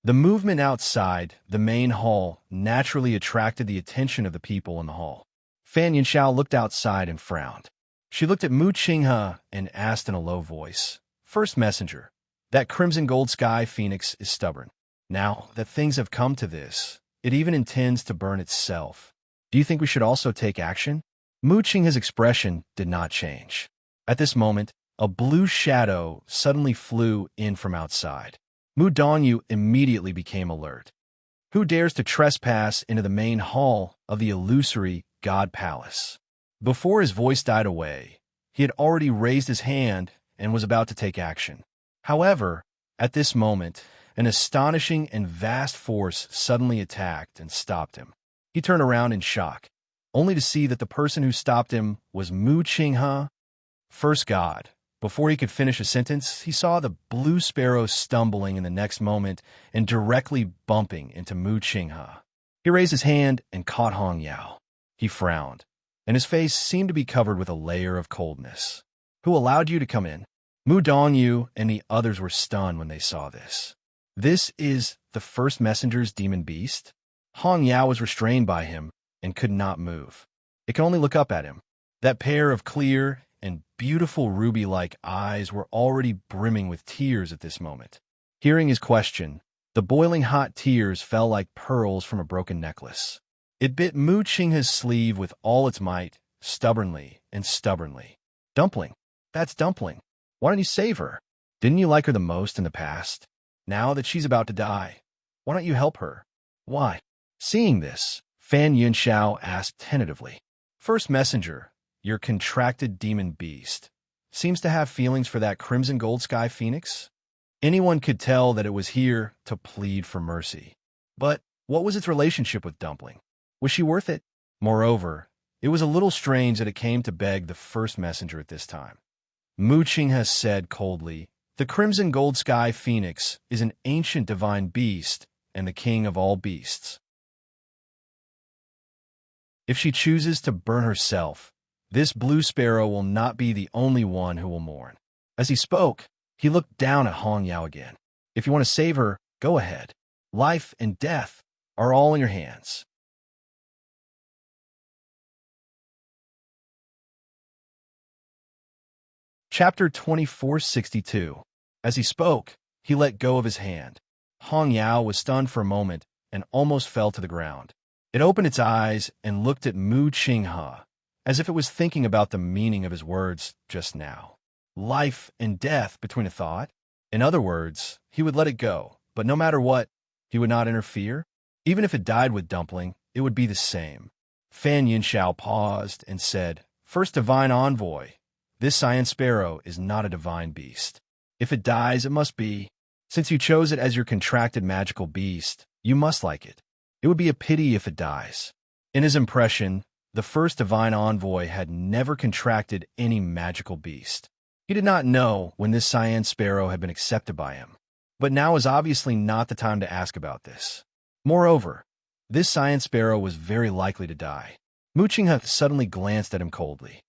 The movement outside the main hall naturally attracted the attention of the people in the hall. Fan Yunxiao looked outside and frowned. She looked at Mu Qinghe and asked in a low voice, "First messenger, that Crimson Gold Sky Phoenix is stubborn. Now that things have come to this, it even intends to burn itself. Do you think we should also take action?" Mu Qinghe's expression did not change. At this moment, a blue shadow suddenly flew in from outside. Mu Dongyu immediately became alert. Who dares to trespass into the main hall of the illusory God Palace? Before his voice died away, he had already raised his hand and was about to take action. However, at this moment, an astonishing and vast force suddenly attacked and stopped him. He turned around in shock, only to see that the person who stopped him was Mu Qinghe. First God. Before he could finish a sentence, he saw the blue sparrow stumbling in the next moment and directly bumping into Mu Qinghe. He raised his hand and caught Hong Yao. He frowned, and his face seemed to be covered with a layer of coldness. "Who allowed you to come in?" Mu Dongyu and the others were stunned when they saw this. This is the first messenger's demon beast? Hong Yao was restrained by him and could not move. It could only look up at him. That pair of clear and beautiful ruby-like eyes were already brimming with tears at this moment. Hearing his question, the boiling hot tears fell like pearls from a broken necklace. It bit Mu Qinghe's sleeve with all its might, stubbornly and stubbornly. "Dumpling, that's Dumpling. Why don't you save her? Didn't you like her the most in the past? Now that she's about to die, why don't you help her?" "Why?" Seeing this, Fan Yunxiao asked tentatively. "First messenger, your contracted demon beast, seems to have feelings for that Crimson Gold Sky Phoenix." Anyone could tell that it was here to plead for mercy. But what was its relationship with Dumpling? Was she worth it? Moreover, it was a little strange that it came to beg the first messenger at this time. Mu Qinghe said coldly, "The Crimson Gold Sky Phoenix is an ancient divine beast and the king of all beasts. If she chooses to burn herself, this blue sparrow will not be the only one who will mourn." As he spoke, he looked down at Hong Yao again. "If you want to save her, go ahead. Life and death are all in your hands." Chapter 2462. As he spoke, he let go of his hand. Hong Yao was stunned for a moment and almost fell to the ground. It opened its eyes and looked at Mu Qinghe, as if it was thinking about the meaning of his words just now. life and death between a thought. In other words, he would let it go, but no matter what, he would not interfere. Even if it died with Dumpling, it would be the same. Fan Yinxiao paused and said, "First divine envoy, this cyan sparrow is not a divine beast. If it dies, it must be. Since you chose it as your contracted magical beast, you must like it. It would be a pity if it dies." In his impression, the first divine envoy had never contracted any magical beast. He did not know when this cyan sparrow had been accepted by him, but now is obviously not the time to ask about this. Moreover, this cyan sparrow was very likely to die. Mu Qinghe suddenly glanced at him coldly.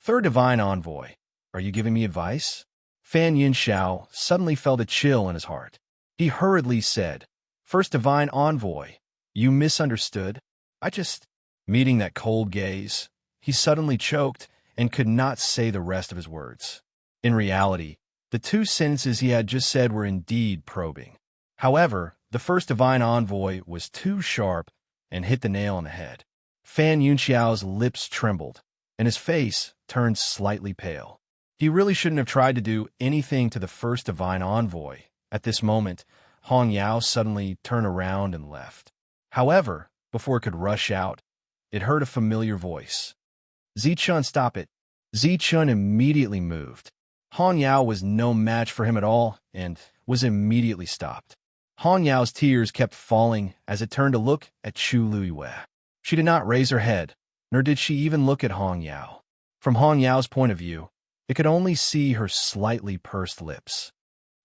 "Third divine envoy, are you giving me advice?" Fan Yinxiao suddenly felt a chill in his heart. He hurriedly said, "First divine envoy, you misunderstood. Meeting that cold gaze, he suddenly choked and could not say the rest of his words. In reality, the two sentences he had just said were indeed probing. However, the first divine envoy was too sharp and hit the nail on the head. Fan Yunxiao's lips trembled, and his face turned slightly pale. He really shouldn't have tried to do anything to the first divine envoy. At this moment, Hong Yao suddenly turned around and left. However, before it could rush out, it heard a familiar voice. "Zichun, stop it." Zichun immediately moved. Hong Yao was no match for him at all and was immediately stopped. Hong Yao's tears kept falling as it turned to look at Chu Luiyue. She did not raise her head, nor did she even look at Hong Yao. From Hong Yao's point of view, it could only see her slightly pursed lips.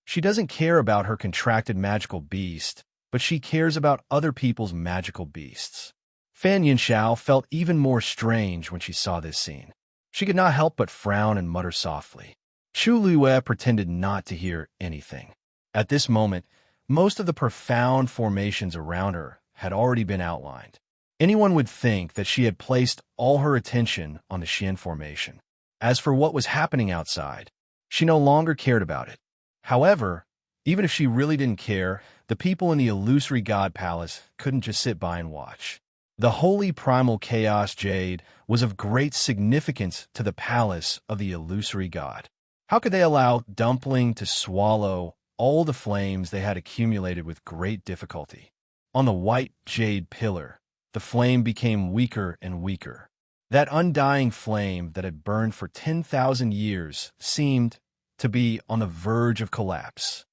She doesn't care about her contracted magical beast, but she cares about other people's magical beasts. Fan Yinxiao felt even more strange when she saw this scene. She could not help but frown and mutter softly. Chu Luiyue pretended not to hear anything. At this moment, most of the profound formations around her had already been outlined. Anyone would think that she had placed all her attention on the Xian formation. As for what was happening outside, she no longer cared about it. However, even if she really didn't care, the people in the illusory god palace couldn't just sit by and watch. The holy primal chaos jade was of great significance to the palace of the illusory god. How could they allow Dumpling to swallow all the flames they had accumulated with great difficulty? On the white jade pillar, the flame became weaker and weaker. That undying flame that had burned for 10,000 years seemed to be on the verge of collapse.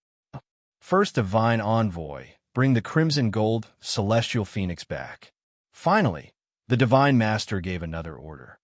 First divine envoy, bring the crimson gold celestial phoenix back. Finally, the divine master gave another order.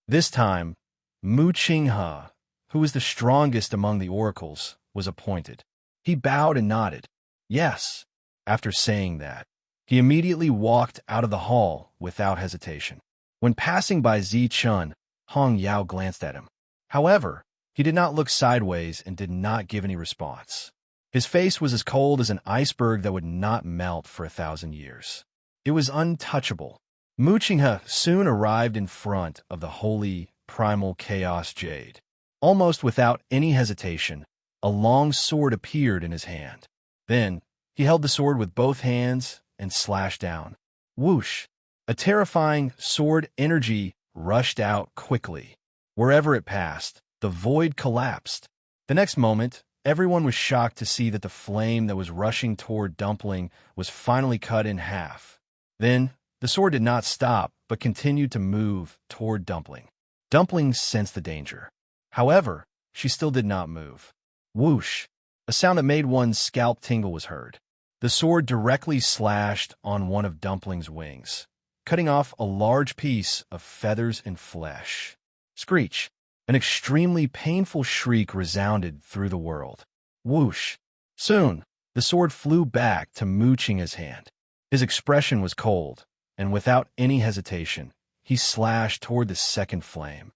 This time, Mu Qinghe, who was the strongest among the oracles, was appointed. He bowed and nodded. Yes. After saying that, he immediately walked out of the hall without hesitation. When passing by Zichun, Hong Yao glanced at him. However, he did not look sideways and did not give any response. His face was as cold as an iceberg that would not melt for 1,000 years. It was untouchable. Mu Qinghe soon arrived in front of the holy primal chaos jade. Almost without any hesitation, a long sword appeared in his hand. Then, he held the sword with both hands and slashed down. Whoosh! A terrifying sword energy rushed out quickly. Wherever it passed, the void collapsed. The next moment, everyone was shocked to see that the flame that was rushing toward Dumpling was finally cut in half. Then, the sword did not stop, but continued to move toward Dumpling. Dumpling sensed the danger. However, she still did not move. Whoosh! A sound that made one's scalp tingle was heard. The sword directly slashed on one of Dumpling's wings, cutting off a large piece of feathers and flesh. Screech! An extremely painful shriek resounded through the world. Whoosh! Soon, the sword flew back to Mu Qinghe's hand. His expression was cold, and without any hesitation, he slashed toward the second flame.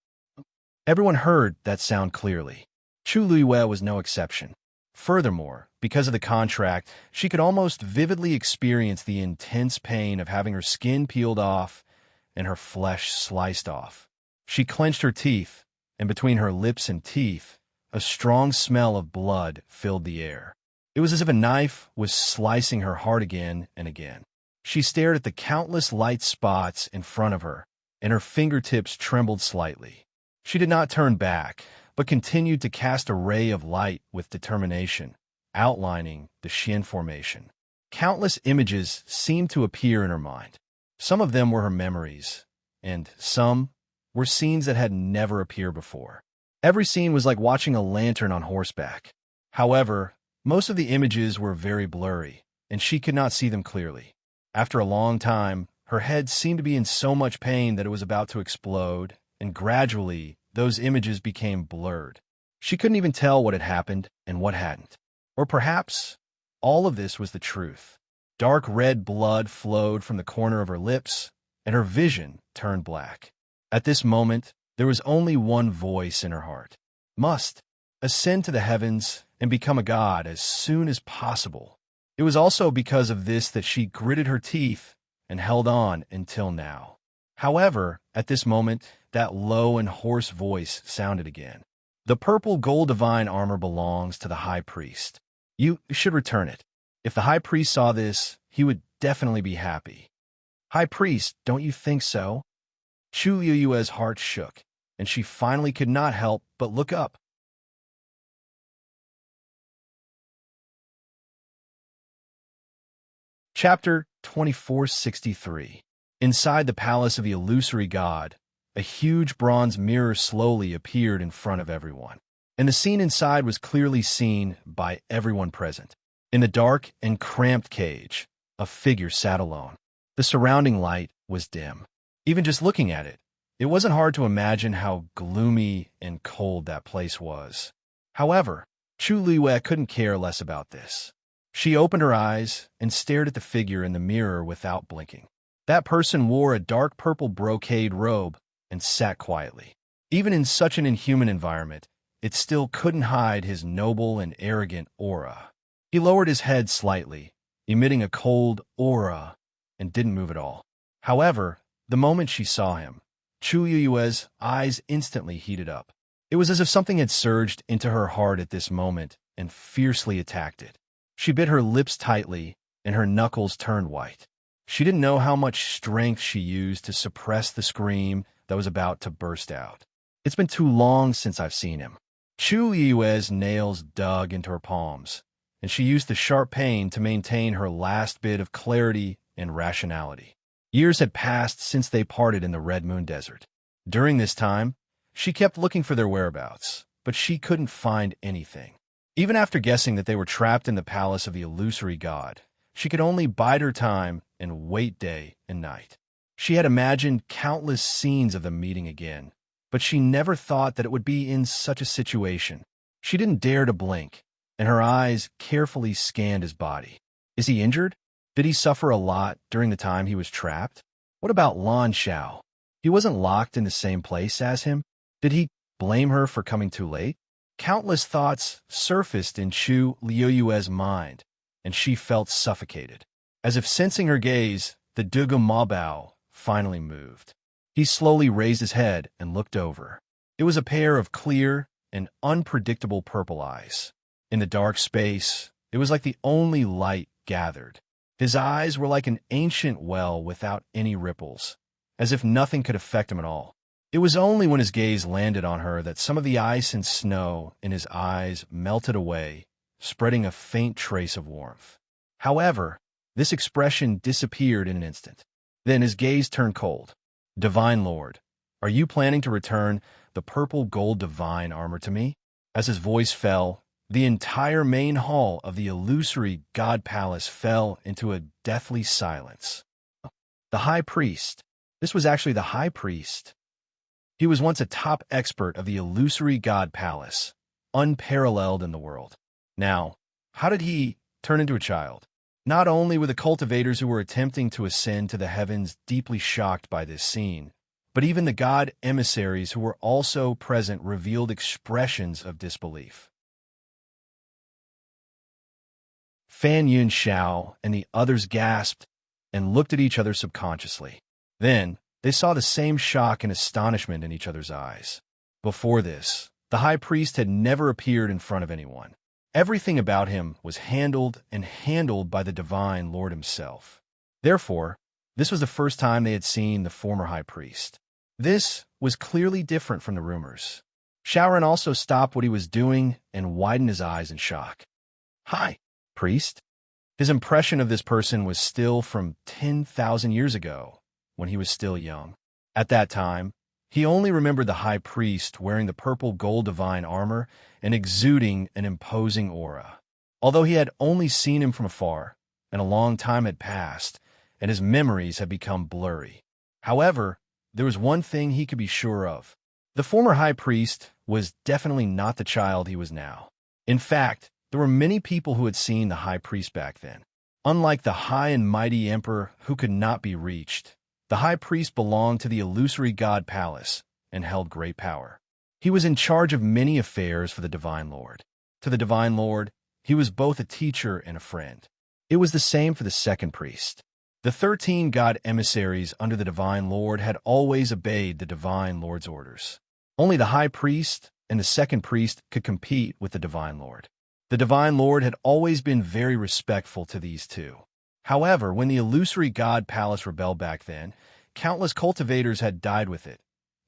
Everyone heard that sound clearly. Chu Luiyue was no exception. Furthermore, because of the contract, she could almost vividly experience the intense pain of having her skin peeled off and her flesh sliced off. She clenched her teeth, and between her lips and teeth, a strong smell of blood filled the air. It was as if a knife was slicing her heart again and again. She stared at the countless light spots in front of her, and her fingertips trembled slightly. She did not turn back, but continued to cast a ray of light with determination, outlining the Xian formation. Countless images seemed to appear in her mind. Some of them were her memories, and some were scenes that had never appeared before. Every scene was like watching a lantern on horseback. However, most of the images were very blurry, and she could not see them clearly. After a long time, her head seemed to be in so much pain that it was about to explode, and gradually, those images became blurred. She couldn't even tell what had happened and what hadn't. Or perhaps, all of this was the truth. Dark red blood flowed from the corner of her lips, and her vision turned black. At this moment, there was only one voice in her heart. Must ascend to the heavens and become a god as soon as possible. It was also because of this that she gritted her teeth and held on until now. However, at this moment, that low and hoarse voice sounded again. The purple gold divine armor belongs to the high priest. You should return it. If the high priest saw this, he would definitely be happy. High priest, don't you think so? Chu Yue's heart shook, and she finally could not help but look up. Chapter 2463. Inside the palace of the illusory god, a huge bronze mirror slowly appeared in front of everyone, and the scene inside was clearly seen by everyone present. In the dark and cramped cage, a figure sat alone. The surrounding light was dim. Even just looking at it, it wasn't hard to imagine how gloomy and cold that place was. However, Chu Liyue couldn't care less about this. She opened her eyes and stared at the figure in the mirror without blinking. That person wore a dark purple brocade robe and sat quietly. Even in such an inhuman environment, it still couldn't hide his noble and arrogant aura. He lowered his head slightly, emitting a cold aura, and didn't move at all. However, the moment she saw him, Chu Yue's eyes instantly heated up. It was as if something had surged into her heart at this moment and fiercely attacked it. She bit her lips tightly, and her knuckles turned white. She didn't know how much strength she used to suppress the scream that was about to burst out. It's been too long since I've seen him. Chu Yue's nails dug into her palms, and she used the sharp pain to maintain her last bit of clarity and rationality. Years had passed since they parted in the Red Moon Desert. During this time, she kept looking for their whereabouts, but she couldn't find anything. Even after guessing that they were trapped in the palace of the illusory god, she could only bide her time and wait day and night. She had imagined countless scenes of them meeting again, but she never thought that it would be in such a situation. She didn't dare to blink, and her eyes carefully scanned his body. Is he injured? Did he suffer a lot during the time he was trapped? What about Lan Xiao? He wasn't locked in the same place as him. Did he blame her for coming too late? Countless thoughts surfaced in Chu Liyue's mind, and she felt suffocated. As if sensing her gaze, the Dugu Mabao finally moved. He slowly raised his head and looked over. It was a pair of clear and unpredictable purple eyes. In the dark space, it was like the only light gathered. His eyes were like an ancient well without any ripples, as if nothing could affect him at all. It was only when his gaze landed on her that some of the ice and snow in his eyes melted away, spreading a faint trace of warmth. However, this expression disappeared in an instant. Then his gaze turned cold. Divine Lord, are you planning to return the purple gold divine armor to me? As his voice fell, the entire main hall of the illusory god palace fell into a deathly silence. The high priest. This was actually the high priest. He was once a top expert of the illusory god palace, unparalleled in the world. Now, how did he turn into a child? Not only were the cultivators who were attempting to ascend to the heavens deeply shocked by this scene, but even the god emissaries who were also present revealed expressions of disbelief. Fan Yun Xiao and the others gasped and looked at each other subconsciously. Then, they saw the same shock and astonishment in each other's eyes. Before this, the high priest had never appeared in front of anyone. Everything about him was handled by the divine Lord himself. Therefore, this was the first time they had seen the former high priest. This was clearly different from the rumors. Shaoran also stopped what he was doing and widened his eyes in shock. Hi, priest. His impression of this person was still from 10,000 years ago, when he was still young. At that time, he only remembered the high priest wearing the purple gold divine armor and exuding an imposing aura. Although he had only seen him from afar, and a long time had passed, and his memories had become blurry. However, there was one thing he could be sure of. The former high priest was definitely not the child he was now. In fact, there were many people who had seen the high priest back then. Unlike the high and mighty emperor who could not be reached, the high priest belonged to the illusory god palace and held great power. He was in charge of many affairs for the Divine Lord. To the Divine Lord, he was both a teacher and a friend. It was the same for the second priest. The 13 god emissaries under the Divine Lord had always obeyed the Divine Lord's orders. Only the high priest and the second priest could compete with the Divine Lord. The Divine Lord had always been very respectful to these two. However, when the illusory god palace rebelled back then, countless cultivators had died with it,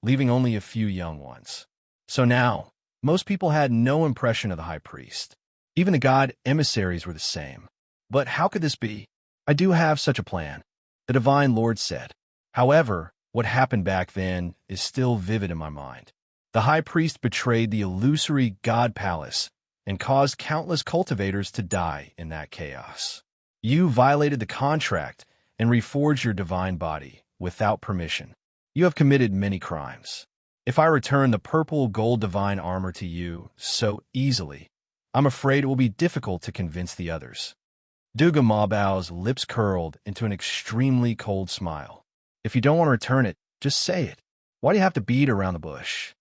leaving only a few young ones. So now, most people had no impression of the high priest. Even the god emissaries were the same. But how could this be? I do have such a plan, the Divine Lord said. However, what happened back then is still vivid in my mind. The high priest betrayed the illusory god palace and caused countless cultivators to die in that chaos. You violated the contract and reforged your divine body without permission. You have committed many crimes. If I return the purple gold divine armor to you so easily, I'm afraid it will be difficult to convince the others. Duga Mabao's lips curled into an extremely cold smile. If you don't want to return it, just say it. Why do you have to beat around the bush?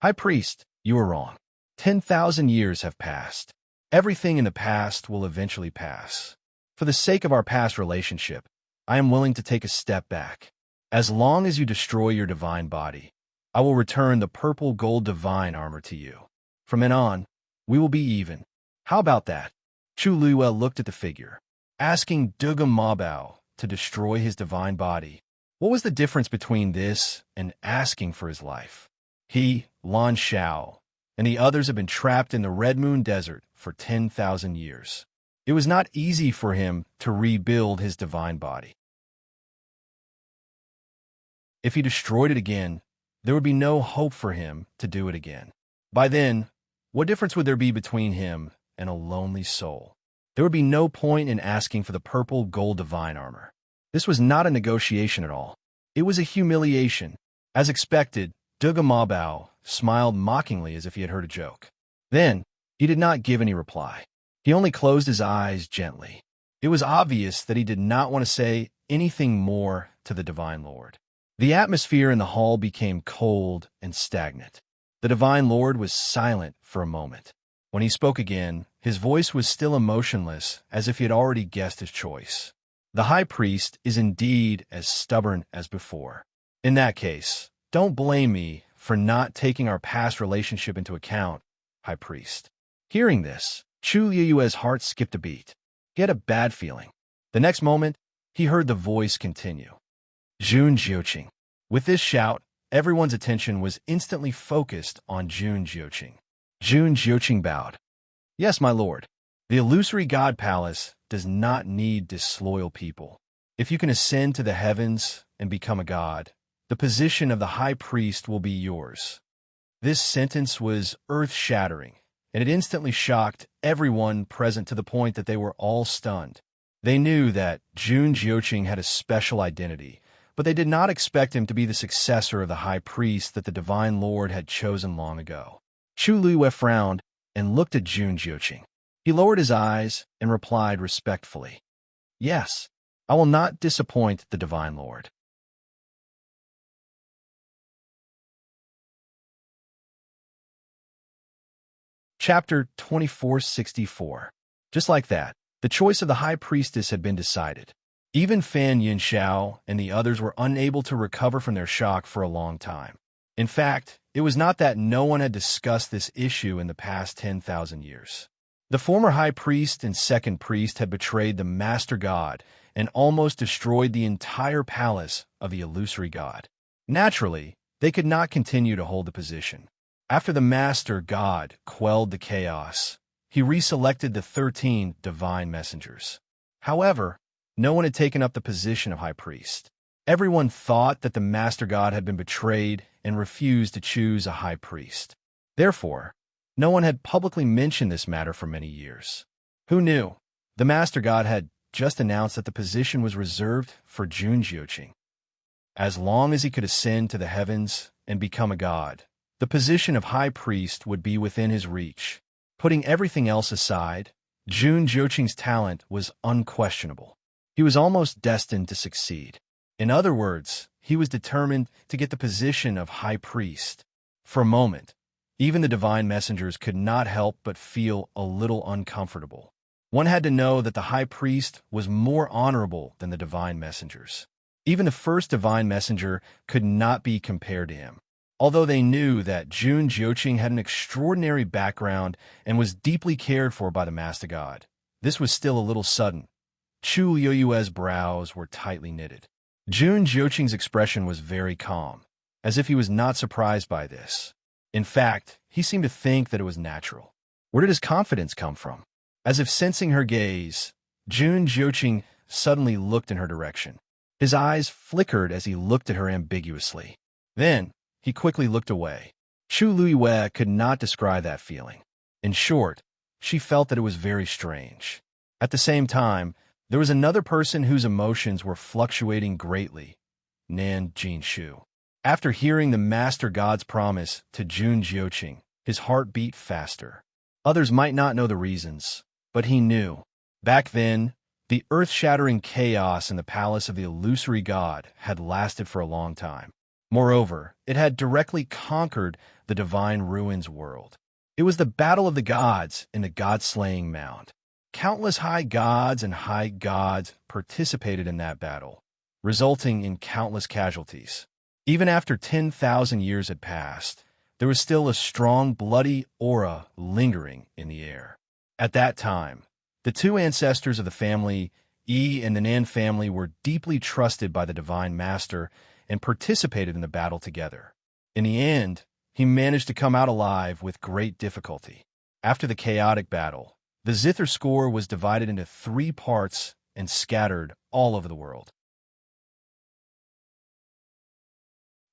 High priest, you are wrong. 10,000 years have passed. Everything in the past will eventually pass. For the sake of our past relationship, I am willing to take a step back. As long as you destroy your divine body, I will return the purple gold divine armor to you. From then on, we will be even. How about that? Chu Luiwei looked at the figure, asking Duga Mabao to destroy his divine body. What was the difference between this and asking for his life? He, Lan Shao, and the others had been trapped in the Red Moon Desert for 10,000 years. It was not easy for him to rebuild his divine body. If he destroyed it again, there would be no hope for him to do it again. By then, what difference would there be between him and a lonely soul? There would be no point in asking for the purple gold divine armor. This was not a negotiation at all. It was a humiliation. As expected, Duga Mabao smiled mockingly as if he had heard a joke. Then, he did not give any reply. He only closed his eyes gently. It was obvious that he did not want to say anything more to the Divine Lord. The atmosphere in the hall became cold and stagnant. The Divine Lord was silent for a moment. When he spoke again, his voice was still emotionless, as if he had already guessed his choice. The high priest is indeed as stubborn as before. In that case, don't blame me for not taking our past relationship into account, high priest. Hearing this, Chu Liyue's heart skipped a beat. He had a bad feeling. The next moment, he heard the voice continue. Jun Jiuqing. With this shout, everyone's attention was instantly focused on Jun Jiuqing. Jun Jiuqing bowed. Yes, my lord. The illusory god palace does not need disloyal people. If you can ascend to the heavens and become a god, the position of the high priest will be yours. This sentence was earth-shattering, and it instantly shocked everyone present to the point that they were all stunned. They knew that Jun Jiuqing had a special identity, but they did not expect him to be the successor of the high priest that the Divine Lord had chosen long ago. Chu Luiwei frowned and looked at Jun Jiuqing. He lowered his eyes and replied respectfully, Yes, I will not disappoint the Divine Lord. Chapter 2464. Just like that, the choice of the high priestess had been decided. Even Fan Yinxiao and the others were unable to recover from their shock for a long time. In fact, it was not that no one had discussed this issue in the past 10,000 years. The former high priest and second priest had betrayed the master god and almost destroyed the entire palace of the illusory god. Naturally, They could not continue to hold the position. After the Master God quelled the chaos, he reselected the 13 divine messengers. However, no one had taken up the position of High Priest. Everyone thought that the Master God had been betrayed and refused to choose a High Priest. Therefore, no one had publicly mentioned this matter for many years. Who knew? The Master God had just announced that the position was reserved for Jun Jiuqing. As long as he could ascend to the heavens and become a god, the position of High Priest would be within his reach. Putting everything else aside, Jun Jiuqing's talent was unquestionable. He was almost destined to succeed. In other words, he was determined to get the position of High Priest. For a moment, even the divine messengers could not help but feel a little uncomfortable. One had to know that the High Priest was more honorable than the divine messengers. Even the first divine messenger could not be compared to him. Although they knew that Jun Jiuqing had an extraordinary background and was deeply cared for by the Master God, this was still a little sudden. Chu Yoyue's brows were tightly knitted. Jun Jiuqing's expression was very calm, as if he was not surprised by this. In fact, he seemed to think that it was natural. Where did his confidence come from? As if sensing her gaze, Jun Jiuqing suddenly looked in her direction. His eyes flickered as he looked at her ambiguously. Then, he quickly looked away. Chu Luiyue could not describe that feeling. In short, she felt that it was very strange. At the same time, there was another person whose emotions were fluctuating greatly, Nan Jinshu. After hearing the Master God's promise to Jun Jiuqing, his heart beat faster. Others might not know the reasons, but he knew. Back then, the earth-shattering chaos in the palace of the illusory god had lasted for a long time. Moreover, it had directly conquered the divine ruins world. It was the battle of the gods in the god-slaying mound. Countless high gods and high gods participated in that battle, resulting in countless casualties. Even after 10,000 years had passed, there was still a strong, bloody aura lingering in the air. At that time, the two ancestors of the family, Yi and the Nan family, were deeply trusted by the Divine Master and participated in the battle together. In the end, he managed to come out alive with great difficulty. After the chaotic battle, the zither score was divided into 3 parts and scattered all over the world.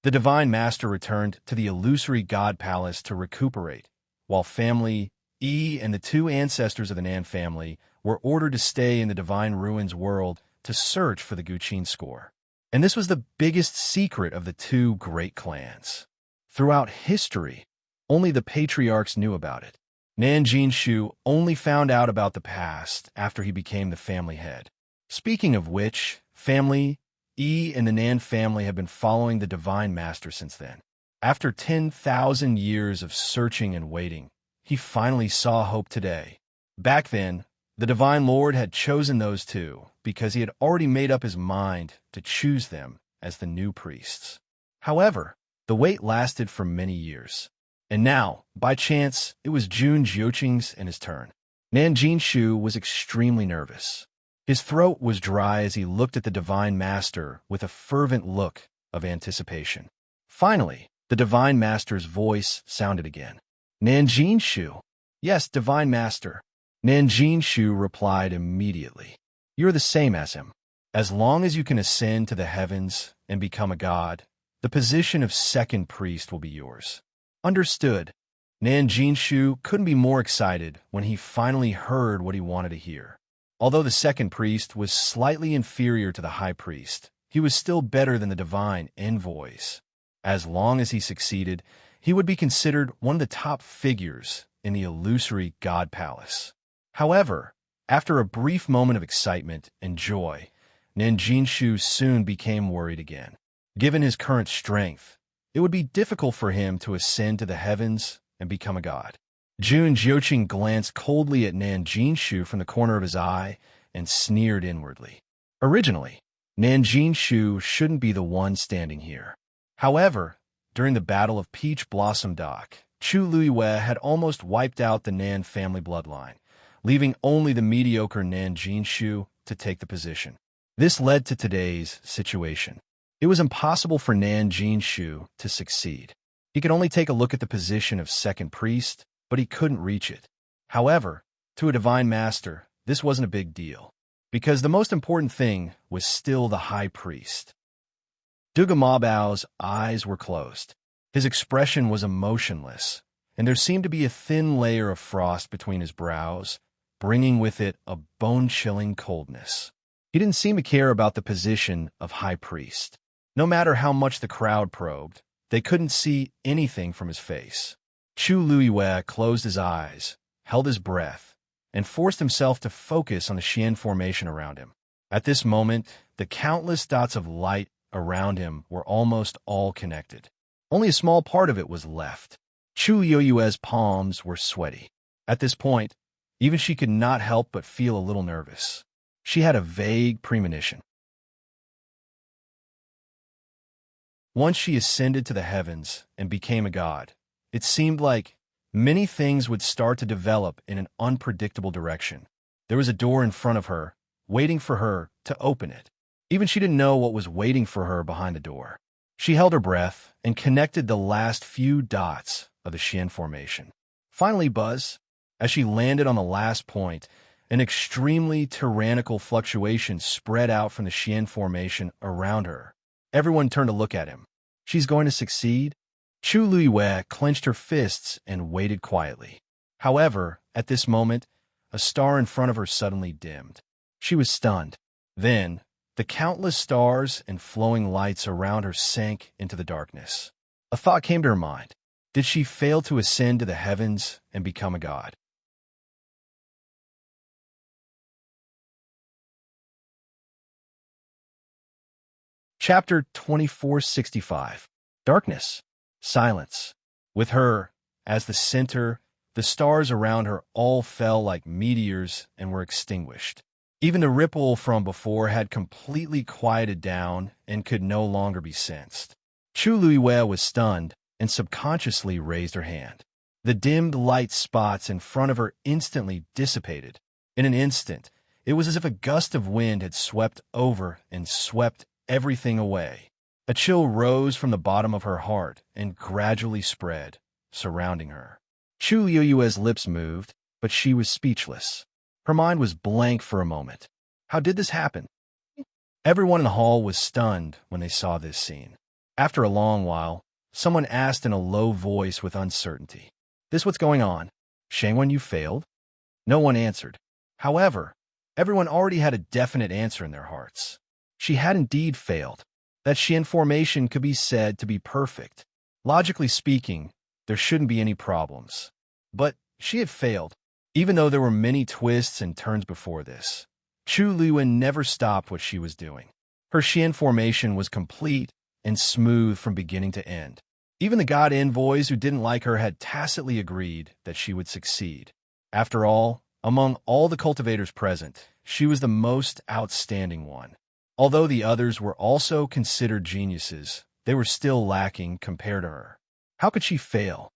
The Divine Master returned to the illusory God Palace to recuperate, while family Yi and the 2 ancestors of the Nan family were ordered to stay in the Divine Ruins world to search for the Guqin score. And this was the biggest secret of the 2 great clans. Throughout history, only the patriarchs knew about it. Nan Jinshu only found out about the past after he became the family head. Speaking of which, family Yi and the Nan family have been following the Divine Master since then. After 10,000 years of searching and waiting, he finally saw hope today. Back then, the Divine Lord had chosen those 2 because he had already made up his mind to choose them as the new priests. However, the wait lasted for many years. And now, by chance, it was Jun Jiuqing's and his turn. Nan Jinshu was extremely nervous. His throat was dry as he looked at the Divine Master with a fervent look of anticipation. Finally, the Divine Master's voice sounded again. Nan Jinshu. Yes, Divine Master. Nan Jinshu replied immediately. You're the same as him. As long as you can ascend to the heavens and become a god, the position of second priest will be yours. Understood. Nan Jinshu couldn't be more excited when he finally heard what he wanted to hear. Although the second priest was slightly inferior to the high priest, he was still better than the divine envoys. As long as he succeeded, he would be considered one of the top figures in the illusory god palace. However, after a brief moment of excitement and joy, Nan Jinshu soon became worried again. Given his current strength, it would be difficult for him to ascend to the heavens and become a god. Jun Jiuqing glanced coldly at Nan Jinshu from the corner of his eye and sneered inwardly. Originally, Nan Jinshu shouldn't be the one standing here. However, during the Battle of Peach Blossom Dock, Chu Luiyue had almost wiped out the Nan family bloodline, leaving only the mediocre Nan Jinshu to take the position. This led to today's situation. It was impossible for Nan Jinshu to succeed. He could only take a look at the position of second priest, but he couldn't reach it. However, to a divine master, this wasn't a big deal, because the most important thing was still the high priest. Duga Mabao's eyes were closed. His expression was emotionless, and there seemed to be a thin layer of frost between his brows, bringing with it a bone-chilling coldness. He didn't seem to care about the position of high priest. No matter how much the crowd probed, they couldn't see anything from his face. Chu Luiyue closed his eyes, held his breath, and forced himself to focus on the Xian formation around him. At this moment, the countless dots of light around him were almost all connected. Only a small part of it was left. Chu Luiyue's palms were sweaty. At this point, even she could not help but feel a little nervous. She had a vague premonition. Once she ascended to the heavens and became a god, it seemed like many things would start to develop in an unpredictable direction. There was a door in front of her, waiting for her to open it. Even she didn't know what was waiting for her behind the door. She held her breath and connected the last few dots of the Xian formation. Finally, Buzz, as she landed on the last point, an extremely tyrannical fluctuation spread out from the Xian formation around her. Everyone turned to look at him. She's going to succeed? Chu Luiyue clenched her fists and waited quietly. However, at this moment, a star in front of her suddenly dimmed. She was stunned. Then, the countless stars and flowing lights around her sank into the darkness. A thought came to her mind. Did she fail to ascend to the heavens and become a god? Chapter 2465. Darkness. Silence. With her, as the center, the stars around her all fell like meteors and were extinguished. Even the ripple from before had completely quieted down and could no longer be sensed. Chu Luiyue was stunned and subconsciously raised her hand. The dimmed light spots in front of her instantly dissipated. In an instant, it was as if a gust of wind had swept over and swept everything away. A chill rose from the bottom of her heart and gradually spread, surrounding her. Chu Luiyue's lips moved, but she was speechless. Her mind was blank for a moment. How did this happen? Everyone in the hall was stunned when they saw this scene. After a long while, someone asked in a low voice with uncertainty, "This what's going on? Shangwen, you failed?" No one answered. However, everyone already had a definite answer in their hearts. She had indeed failed. That Xian formation could be said to be perfect. Logically speaking, there shouldn't be any problems. But she had failed. Even though there were many twists and turns before this, Chu Luiyue never stopped what she was doing. Her Xian formation was complete and smooth from beginning to end. Even the god envoys who didn't like her had tacitly agreed that she would succeed. After all, among all the cultivators present, she was the most outstanding one. Although the others were also considered geniuses, they were still lacking compared to her. How could she fail?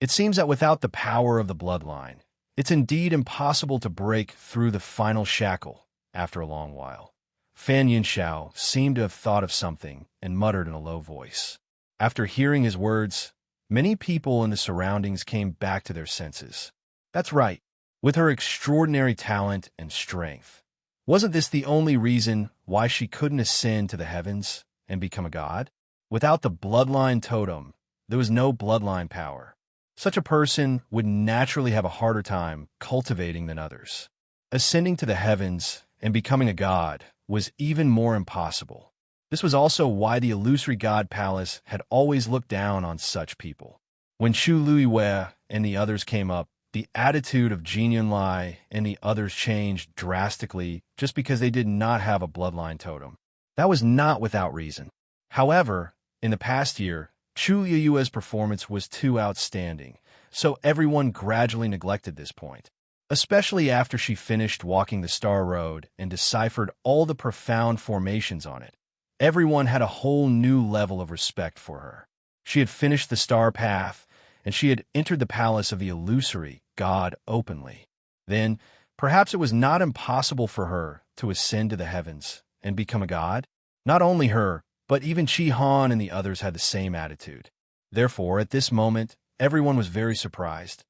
It seems that without the power of the bloodline, it's indeed impossible to break through the final shackle after a long while. Fan Yinshao seemed to have thought of something and muttered in a low voice. After hearing his words, many people in the surroundings came back to their senses. That's right. With her extraordinary talent and strength, wasn't this the only reason why she couldn't ascend to the heavens and become a god? Without the bloodline totem, there was no bloodline power. Such a person would naturally have a harder time cultivating than others. Ascending to the heavens and becoming a god was even more impossible. This was also why the illusory god palace had always looked down on such people. When Chu Luiyue and the others came up, the attitude of Jin Yunlai and the others changed drastically just because they did not have a bloodline totem. That was not without reason. However, in the past year, Chu Luiyue's performance was too outstanding, so everyone gradually neglected this point. Especially after she finished walking the Star Road and deciphered all the profound formations on it. Everyone had a whole new level of respect for her. She had finished the Star Path, and she had entered the palace of the illusory god openly. Then, perhaps it was not impossible for her to ascend to the heavens and become a god. Not only her, But even Chi Han and the others had the same attitude. Therefore, at this moment, everyone was very surprised.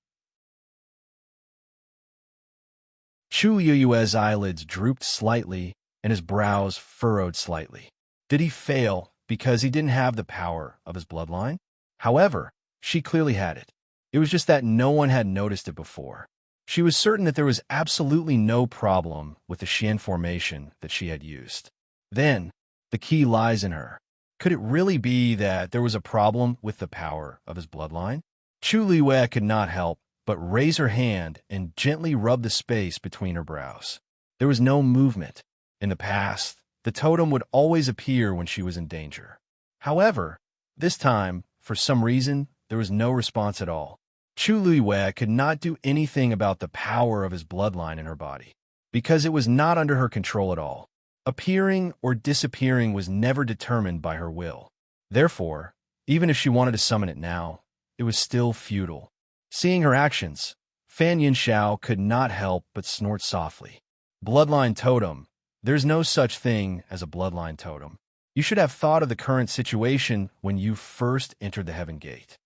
Chu Yue's eyelids drooped slightly and his brows furrowed slightly. Did he fail because he didn't have the power of his bloodline? However, she clearly had it. It was just that no one had noticed it before. She was certain that there was absolutely no problem with the Xian formation that she had used. Then, the key lies in her. Could it really be that there was a problem with the power of his bloodline? Chu Liyue could not help but raise her hand and gently rub the space between her brows. There was no movement. In the past, the totem would always appear when she was in danger. However, this time, for some reason, there was no response at all. Chu Liyue could not do anything about the power of his bloodline in her body, because it was not under her control at all. Appearing or disappearing was never determined by her will. Therefore, even if she wanted to summon it now, it was still futile. Seeing her actions, Fan Yinxiao could not help but snort softly. Bloodline totem. There's no such thing as a bloodline totem. You should have thought of the current situation when you first entered the Heaven Gate.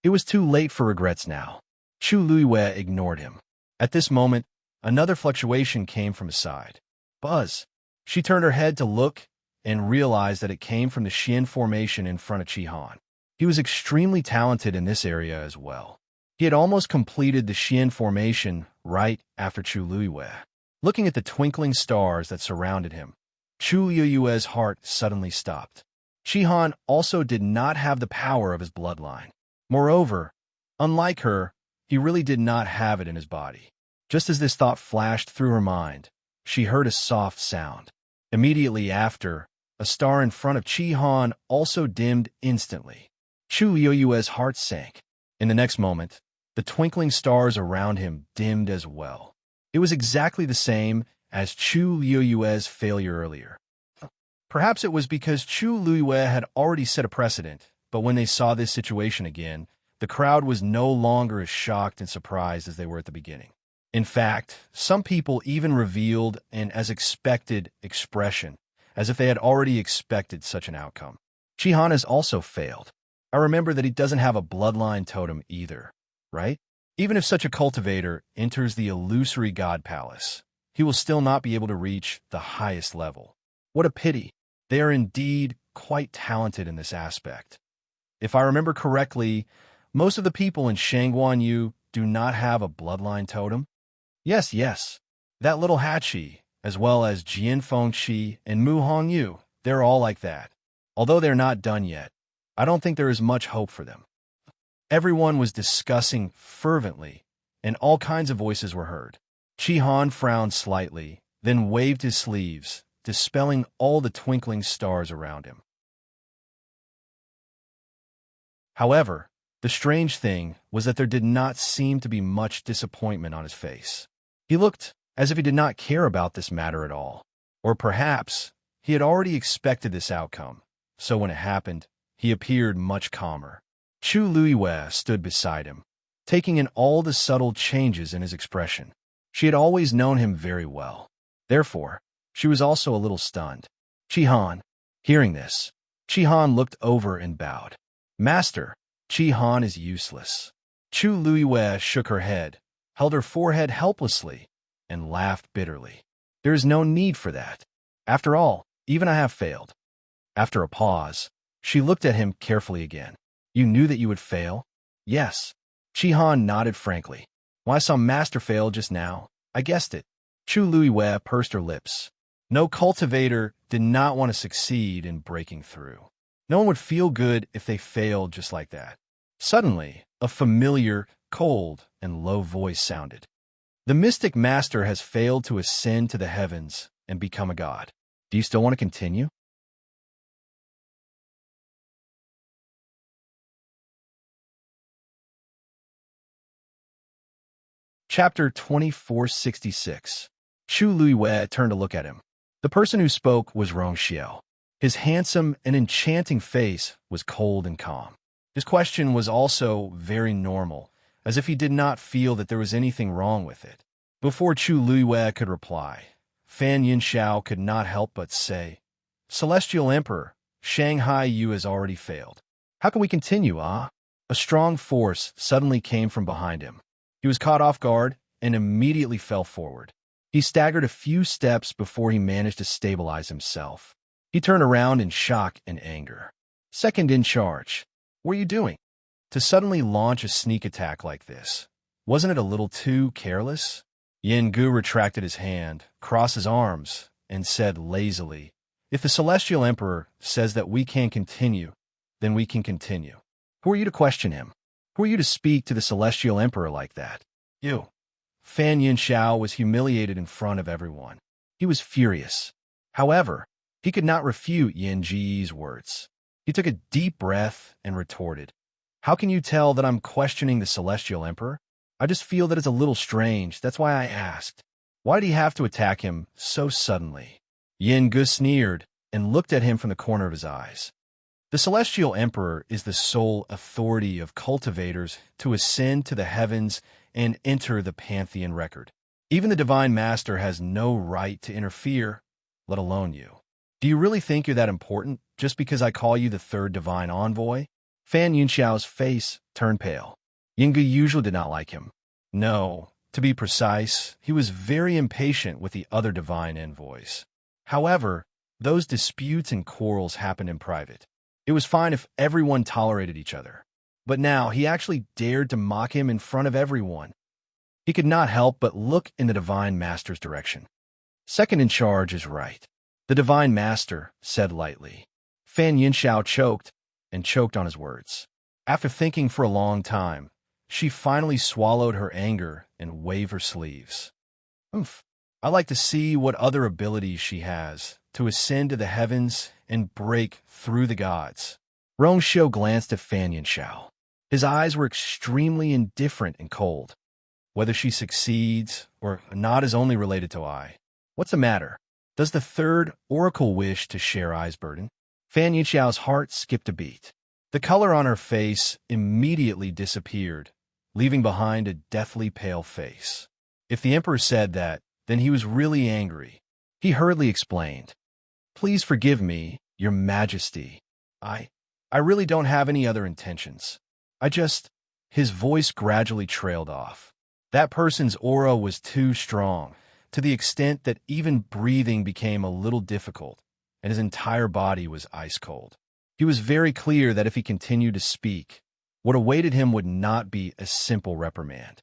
It was too late for regrets now. Chu Liyue ignored him. At this moment, another fluctuation came from his side. Buzz. She turned her head to look and realized that it came from the Xian formation in front of Chi Han. He was extremely talented in this area as well. He had almost completed the Xian formation right after Chu Liyue. Looking at the twinkling stars that surrounded him, Chu Liyue's heart suddenly stopped. Chi Han also did not have the power of his bloodline. Moreover, unlike her, he really did not have it in his body. Just as this thought flashed through her mind, she heard a soft sound. Immediately after, a star in front of Chi Han also dimmed instantly. Chu Liyue's heart sank. In the next moment, the twinkling stars around him dimmed as well. It was exactly the same as Chu Liyue's failure earlier. Perhaps it was because Chu Liyue had already set a precedent, but when they saw this situation again, the crowd was no longer as shocked and surprised as they were at the beginning. In fact, some people even revealed an as expected expression, as if they had already expected such an outcome. Chi Han has also failed. I remember that he doesn't have a bloodline totem either, right? Even if such a cultivator enters the illusory god palace, he will still not be able to reach the highest level. What a pity. They are indeed quite talented in this aspect. If I remember correctly, most of the people in Shangguan do not have a bloodline totem. Yes. That little Hachi, as well as Jian Fengqi and Mu Hongyu, they're all like that. Although they're not done yet, I don't think there is much hope for them. Everyone was discussing fervently, and all kinds of voices were heard. Chi Han frowned slightly, then waved his sleeves, dispelling all the twinkling stars around him. However, the strange thing was that there did not seem to be much disappointment on his face. He looked as if he did not care about this matter at all. Or perhaps he had already expected this outcome, so when it happened, he appeared much calmer. Chu Liyue stood beside him, taking in all the subtle changes in his expression. She had always known him very well. Therefore, she was also a little stunned. Chi Han. Hearing this, Chi Han looked over and bowed. Master, Chi Han is useless. Chu Liyue shook her head, held her forehead helplessly, and laughed bitterly. There is no need for that. After all, even I have failed. After a pause, she looked at him carefully again. You knew that you would fail? Yes. Chi Han nodded frankly. When I saw Master fail just now, I guessed it. Chu Liyue pursed her lips. No cultivator did not want to succeed in breaking through. No one would feel good if they failed just like that. Suddenly, a familiar, cold, and low voice sounded. The mystic master has failed to ascend to the heavens and become a god. Do you still want to continue? Chapter 2466. Chu Liyue turned to look at him. The person who spoke was Rong Xiao. His handsome and enchanting face was cold and calm. His question was also very normal, as if he did not feel that there was anything wrong with it. Before Chu Liyue could reply, Fan Yinxiao could not help but say, Celestial Emperor, Shanghai Yu has already failed. How can we continue, ah? A strong force suddenly came from behind him. He was caught off guard and immediately fell forward. He staggered a few steps before he managed to stabilize himself. He turned around in shock and anger. Second in charge, what are you doing? To suddenly launch a sneak attack like this, wasn't it a little too careless? Yin Gu retracted his hand, crossed his arms, and said lazily, if the Celestial Emperor says that we can continue, then we can continue. Who are you to question him? Who are you to speak to the Celestial Emperor like that? You. Fan Yinxiao was humiliated in front of everyone. He was furious. However, he could not refute Yin Ji's words. He took a deep breath and retorted, how can you tell that I'm questioning the Celestial Emperor? I just feel that it's a little strange, that's why I asked. Why did he have to attack him so suddenly? Yin Gu sneered and looked at him from the corner of his eyes. The Celestial Emperor is the sole authority of cultivators to ascend to the heavens and enter the Pantheon record. Even the Divine Master has no right to interfere, let alone you. Do you really think you're that important just because I call you the third Divine Envoy? Fan Yunxiao's face turned pale. Yinggu usually did not like him. No, to be precise, he was very impatient with the other Divine Envoys. However, those disputes and quarrels happened in private. It was fine if everyone tolerated each other. But now he actually dared to mock him in front of everyone. He could not help but look in the Divine Master's direction. Second in charge is right, the Divine Master said lightly. Fan Yinxiao choked on his words. After thinking for a long time, she finally swallowed her anger and waved her sleeves. I like to see what other abilities she has to ascend to the heavens and break through the gods. Rongxiu glanced at Fan Yinxiao. His eyes were extremely indifferent and cold. Whether she succeeds or not is only related to I. What's the matter? Does the third oracle wish to share I's burden? Fan Yinxiao's heart skipped a beat. The color on her face immediately disappeared, leaving behind a deathly pale face. If the Emperor said that, then he was really angry. He hurriedly explained, please forgive me, Your Majesty. I really don't have any other intentions. His voice gradually trailed off. That person's aura was too strong, to the extent that even breathing became a little difficult, and his entire body was ice cold. He was very clear that if he continued to speak, what awaited him would not be a simple reprimand.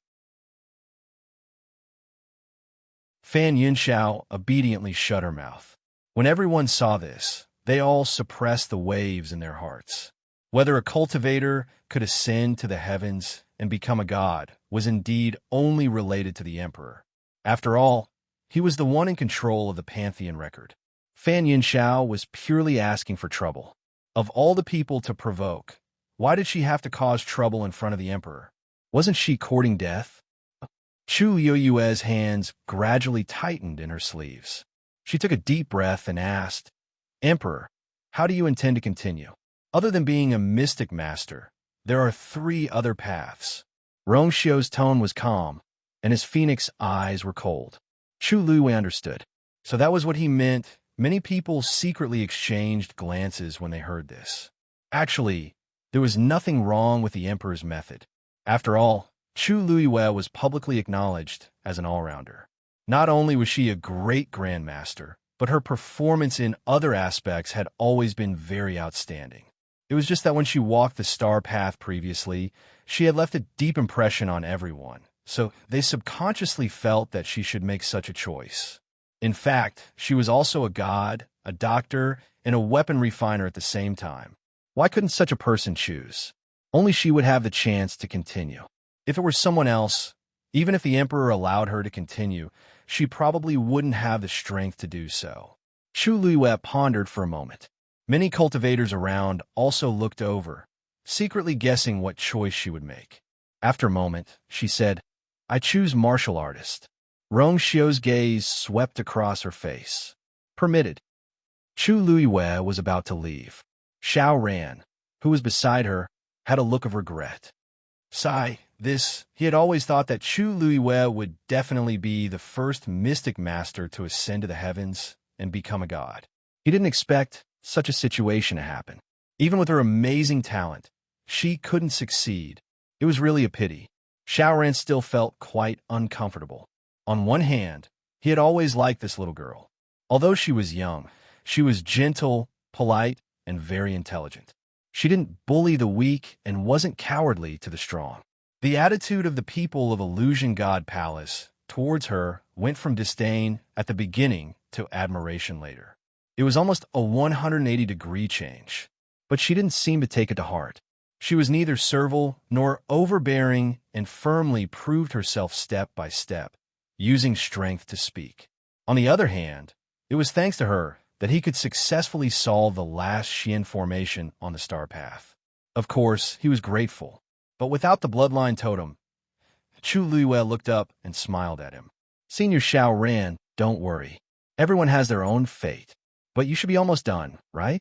Fan Yinxiao obediently shut her mouth. When everyone saw this, they all suppressed the waves in their hearts. Whether a cultivator could ascend to the heavens and become a god was indeed only related to the Emperor. After all, he was the one in control of the Pantheon record. Fan Yinxiao was purely asking for trouble. Of all the people to provoke, why did she have to cause trouble in front of the Emperor? Wasn't she courting death? Chu Yoyue's hands gradually tightened in her sleeves. She took a deep breath and asked, Emperor, how do you intend to continue? Other than being a mystic master, there are 3 other paths. Rongxiu's tone was calm, and his phoenix eyes were cold. Chu Luiwei understood. So that was what he meant. Many people secretly exchanged glances when they heard this. Actually, there was nothing wrong with the Emperor's method. After all, Chu Luiwei was publicly acknowledged as an all-rounder. Not only was she a great grandmaster, but her performance in other aspects had always been very outstanding. It was just that when she walked the star path previously, she had left a deep impression on everyone, so they subconsciously felt that she should make such a choice. In fact, she was also a god, a doctor, and a weapon refiner at the same time. Why couldn't such a person choose? Only she would have the chance to continue. If it were someone else, even if the Emperor allowed her to continue, she probably wouldn't have the strength to do so. Chu Luiwei pondered for a moment. Many cultivators around also looked over, secretly guessing what choice she would make. After a moment, she said, I choose martial artist. Rongxiu's gaze swept across her face. Permitted. Chu Luiwei was about to leave. Xiao Ran, who was beside her, had a look of regret. He had always thought that Chu Luiwei would definitely be the first mystic master to ascend to the heavens and become a god. He didn't expect such a situation to happen. Even with her amazing talent, she couldn't succeed. It was really a pity. Xiaoran still felt quite uncomfortable. On one hand, he had always liked this little girl. Although she was young, she was gentle, polite, and very intelligent. She didn't bully the weak and wasn't cowardly to the strong. The attitude of the people of Illusion God Palace towards her went from disdain at the beginning to admiration later. It was almost a 180-degree change, but she didn't seem to take it to heart. She was neither servile nor overbearing and firmly proved herself step by step, using strength to speak. On the other hand, it was thanks to her that he could successfully solve the last Xian formation on the star path. Of course, he was grateful, but without the bloodline totem, Chu Luiyue looked up and smiled at him. Senior Xiaoran, don't worry. Everyone has their own fate, but you should be almost done, right?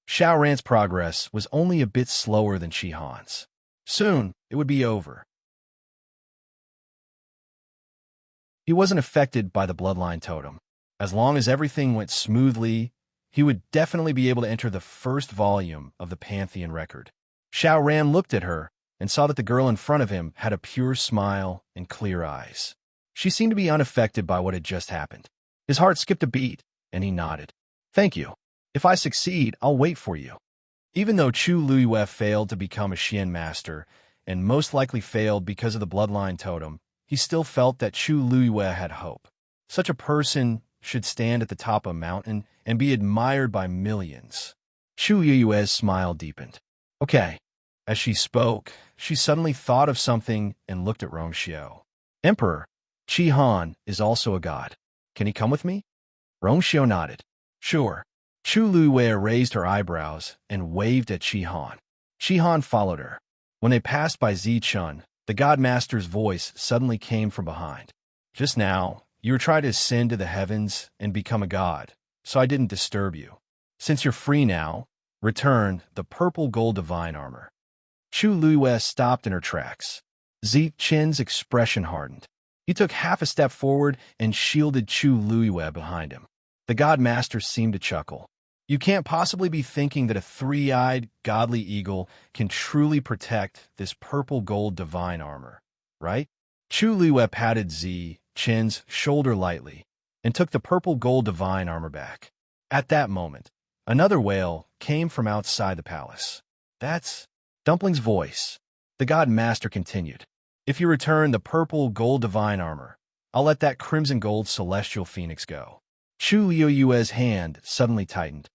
Xiaoran's progress was only a bit slower than Shihan's. Soon, it would be over. He wasn't affected by the bloodline totem. As long as everything went smoothly, he would definitely be able to enter the first volume of the Pantheon record. Xiaoran looked at her and saw that the girl in front of him had a pure smile and clear eyes. She seemed to be unaffected by what had just happened. His heart skipped a beat, and he nodded. Thank you. If I succeed, I'll wait for you. Even though Chu Luiyue failed to become a Xian master, and most likely failed because of the bloodline totem, he still felt that Chu Luiyue had hope. Such a person should stand at the top of a mountain and be admired by millions. Chu Luiyue's smile deepened. Okay. As she spoke, she suddenly thought of something and looked at Rongxiu. Emperor, Qi Han is also a god. Can he come with me? Rongxiu nodded. Sure. Chu Luiyue raised her eyebrows and waved at Qi Han. Qi Han followed her. When they passed by Zichun, the God Master's voice suddenly came from behind. Just now, you were trying to ascend to the heavens and become a god, so I didn't disturb you. Since you're free now, return the purple gold divine armor. Chu Luiyue stopped in her tracks. Zichun's expression hardened. He took half a step forward and shielded Chu Luiyue behind him. The God Master seemed to chuckle. You can't possibly be thinking that a three-eyed, godly eagle can truly protect this purple gold divine armor, right? Chu Luiyue patted Zichun's shoulder lightly and took the purple gold divine armor back. At that moment, another wail came from outside the palace. That's Dumpling's voice. The God Master continued. If you return the purple gold divine armor, I'll let that crimson gold celestial phoenix go. Chu Luiyue's hand suddenly tightened.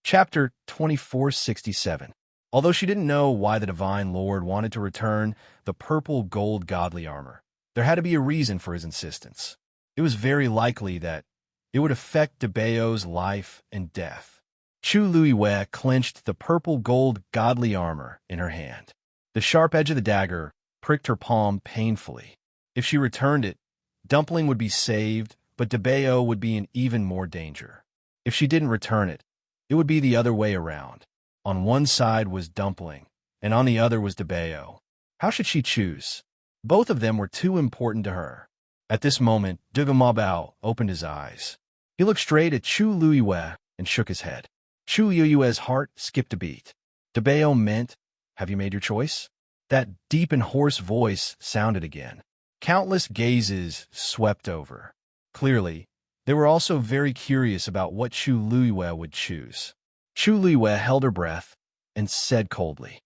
Chapter 2467. Although she didn't know why the Divine Lord wanted to return the purple gold godly armor, there had to be a reason for his insistence. It was very likely that it would affect Debao's life and death. Chu Luiyue clenched the purple gold godly armor in her hand. The sharp edge of the dagger pricked her palm painfully. If she returned it, Dumpling would be saved, but Debao would be in even more danger. If she didn't return it, it would be the other way around. On one side was Dumpling, and on the other was Debao. How should she choose? Both of them were too important to her. At this moment, Dugumabao opened his eyes. He looked straight at Chu Luiyue and shook his head. Chu Luiyue's heart skipped a beat. Debao meant, have you made your choice? That deep and hoarse voice sounded again. Countless gazes swept over. Clearly, they were also very curious about what Chu Luiyue would choose. Chu Luiyue held her breath and said coldly,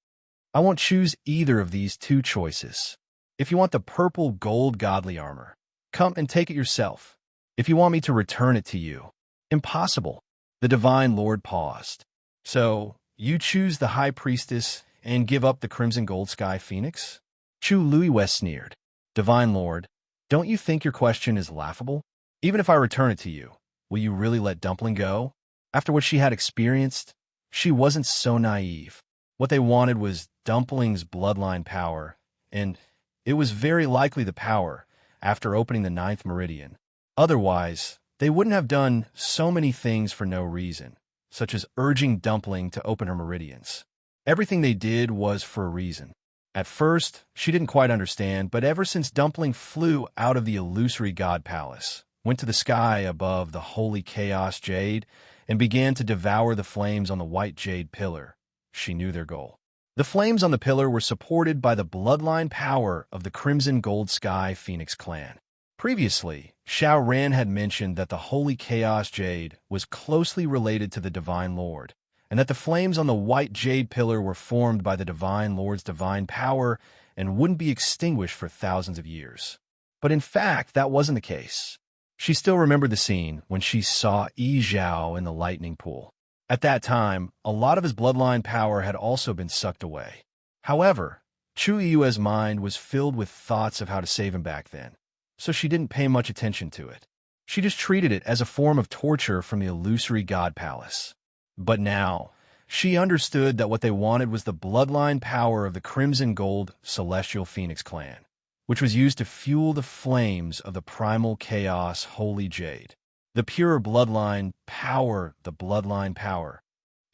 I won't choose either of these two choices. If you want the purple gold godly armor, come and take it yourself. If you want me to return it to you, impossible. The Divine Lord paused. So, you choose the High Priestess and give up the Crimson Gold Sky Phoenix? Chu Luiyue sneered. Divine Lord, don't you think your question is laughable? Even if I return it to you, will you really let Dumpling go? After what she had experienced, she wasn't so naive. What they wanted was Dumpling's bloodline power, and it was very likely the power after opening the 9th meridian. Otherwise, they wouldn't have done so many things for no reason, such as urging Dumpling to open her meridians. Everything they did was for a reason. At first, she didn't quite understand, but ever since Dumpling flew out of the illusory god palace, went to the sky above the holy chaos jade, and began to devour the flames on the white jade pillar, she knew their goal. The flames on the pillar were supported by the bloodline power of the Crimson Gold Sky Phoenix clan. Previously, Xiao Ran had mentioned that the Holy Chaos Jade was closely related to the Divine Lord, and that the flames on the white jade pillar were formed by the Divine Lord's divine power and wouldn't be extinguished for thousands of years. But in fact, that wasn't the case. She still remembered the scene when she saw Yi Zhao in the lightning pool. At that time, a lot of his bloodline power had also been sucked away. However, Chu Yue's mind was filled with thoughts of how to save him back then, so she didn't pay much attention to it. She just treated it as a form of torture from the illusory god palace. But now, she understood that what they wanted was the bloodline power of the Crimson Gold Celestial Phoenix clan, which was used to fuel the flames of the primal chaos Holy Jade. The pure bloodline power, the bloodline power.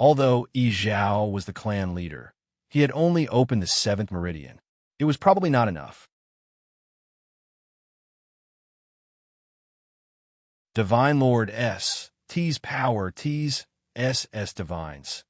Although Yi Zhao was the clan leader, he had only opened the 7th meridian. It was probably not enough. Divine Lord S. T's power, T's SS divines.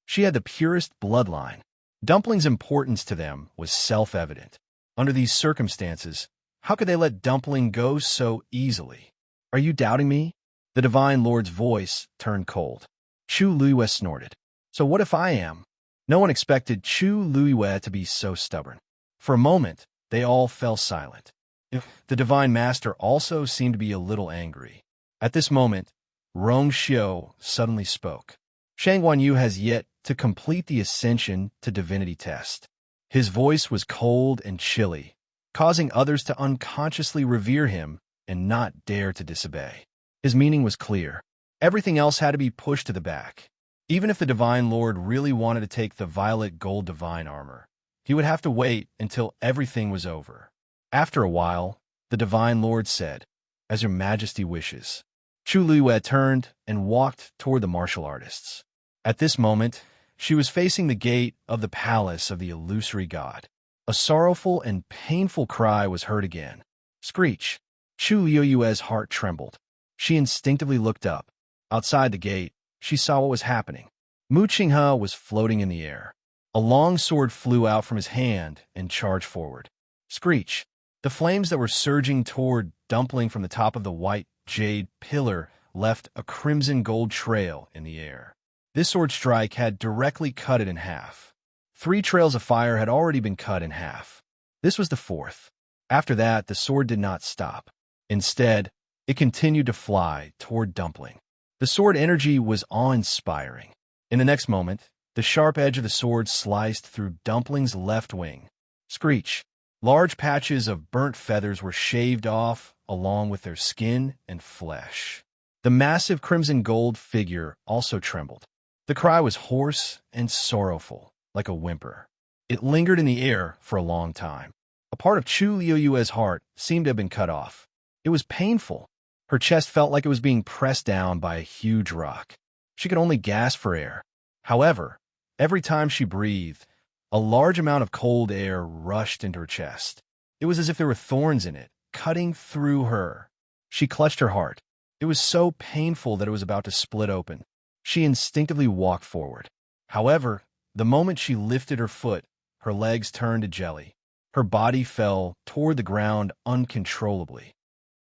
She had the purest bloodline. Dumpling's importance to them was self-evident. Under these circumstances, how could they let Dumpling go so easily? Are you doubting me? The Divine Lord's voice turned cold. Chu Luiyue snorted. So what if I am? No one expected Chu Luiyue to be so stubborn. For a moment, they all fell silent. The Divine Master also seemed to be a little angry. At this moment, Rong Xiu suddenly spoke. Shang Guanyu has yet to complete the Ascension to Divinity test. His voice was cold and chilly, causing others to unconsciously revere him and not dare to disobey. His meaning was clear. Everything else had to be pushed to the back. Even if the Divine Lord really wanted to take the violet gold divine armor, he would have to wait until everything was over. After a while, the Divine Lord said, "As your majesty wishes." Chu Luiyue turned and walked toward the martial artists. At this moment, she was facing the gate of the palace of the illusory god. A sorrowful and painful cry was heard again. Screech! Chu Luiyue's heart trembled. She instinctively looked up. Outside the gate, she saw what was happening. Mu Qinghe was floating in the air. A long sword flew out from his hand and charged forward. Screech! The flames that were surging toward Dumpling from the top of the white jade pillar left a crimson gold trail in the air. This sword strike had directly cut it in half. 3 trails of fire had already been cut in half. This was the 4th. After that, the sword did not stop. Instead, it continued to fly toward Dumpling. The sword energy was awe-inspiring. In the next moment, the sharp edge of the sword sliced through Dumpling's left wing. Screech! Large patches of burnt feathers were shaved off along with their skin and flesh. The massive crimson gold figure also trembled. The cry was hoarse and sorrowful, like a whimper. It lingered in the air for a long time. A part of Chu Luiyue's heart seemed to have been cut off. It was painful. Her chest felt like it was being pressed down by a huge rock. She could only gasp for air. However, every time she breathed, a large amount of cold air rushed into her chest. It was as if there were thorns in it, cutting through her. She clutched her heart. It was so painful that it was about to split open. She instinctively walked forward. However, the moment she lifted her foot, her legs turned to jelly. Her body fell toward the ground uncontrollably.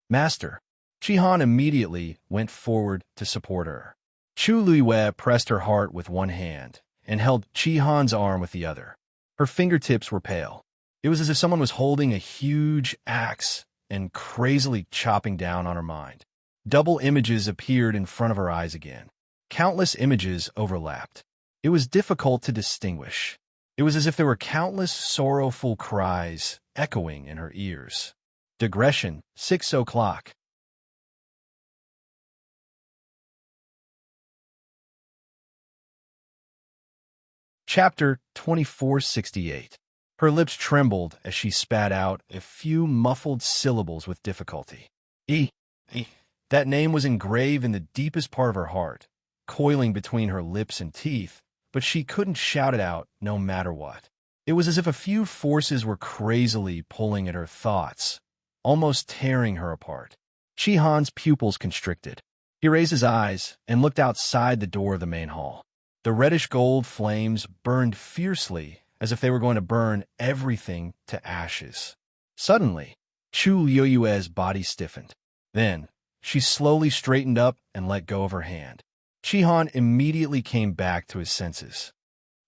Master! Chi-Han immediately went forward to support her. Chu Luiyue pressed her heart with one hand and held Chi-Han's arm with the other. Her fingertips were pale. It was as if someone was holding a huge axe and crazily chopping down on her mind. Double images appeared in front of her eyes again. Countless images overlapped. It was difficult to distinguish. It was as if there were countless sorrowful cries echoing in her ears. Digression, 6 o'clock. Chapter 2468. Her lips trembled as she spat out a few muffled syllables with difficulty. E. That name was engraved in the deepest part of her heart, coiling between her lips and teeth, but she couldn't shout it out no matter what. It was as if a few forces were crazily pulling at her thoughts, almost tearing her apart. Shihan's pupils constricted. He raised his eyes and looked outside the door of the main hall. The reddish-gold flames burned fiercely, as if they were going to burn everything to ashes. Suddenly, Chu Liyue's body stiffened. Then, she slowly straightened up and let go of her hand. Shihan immediately came back to his senses.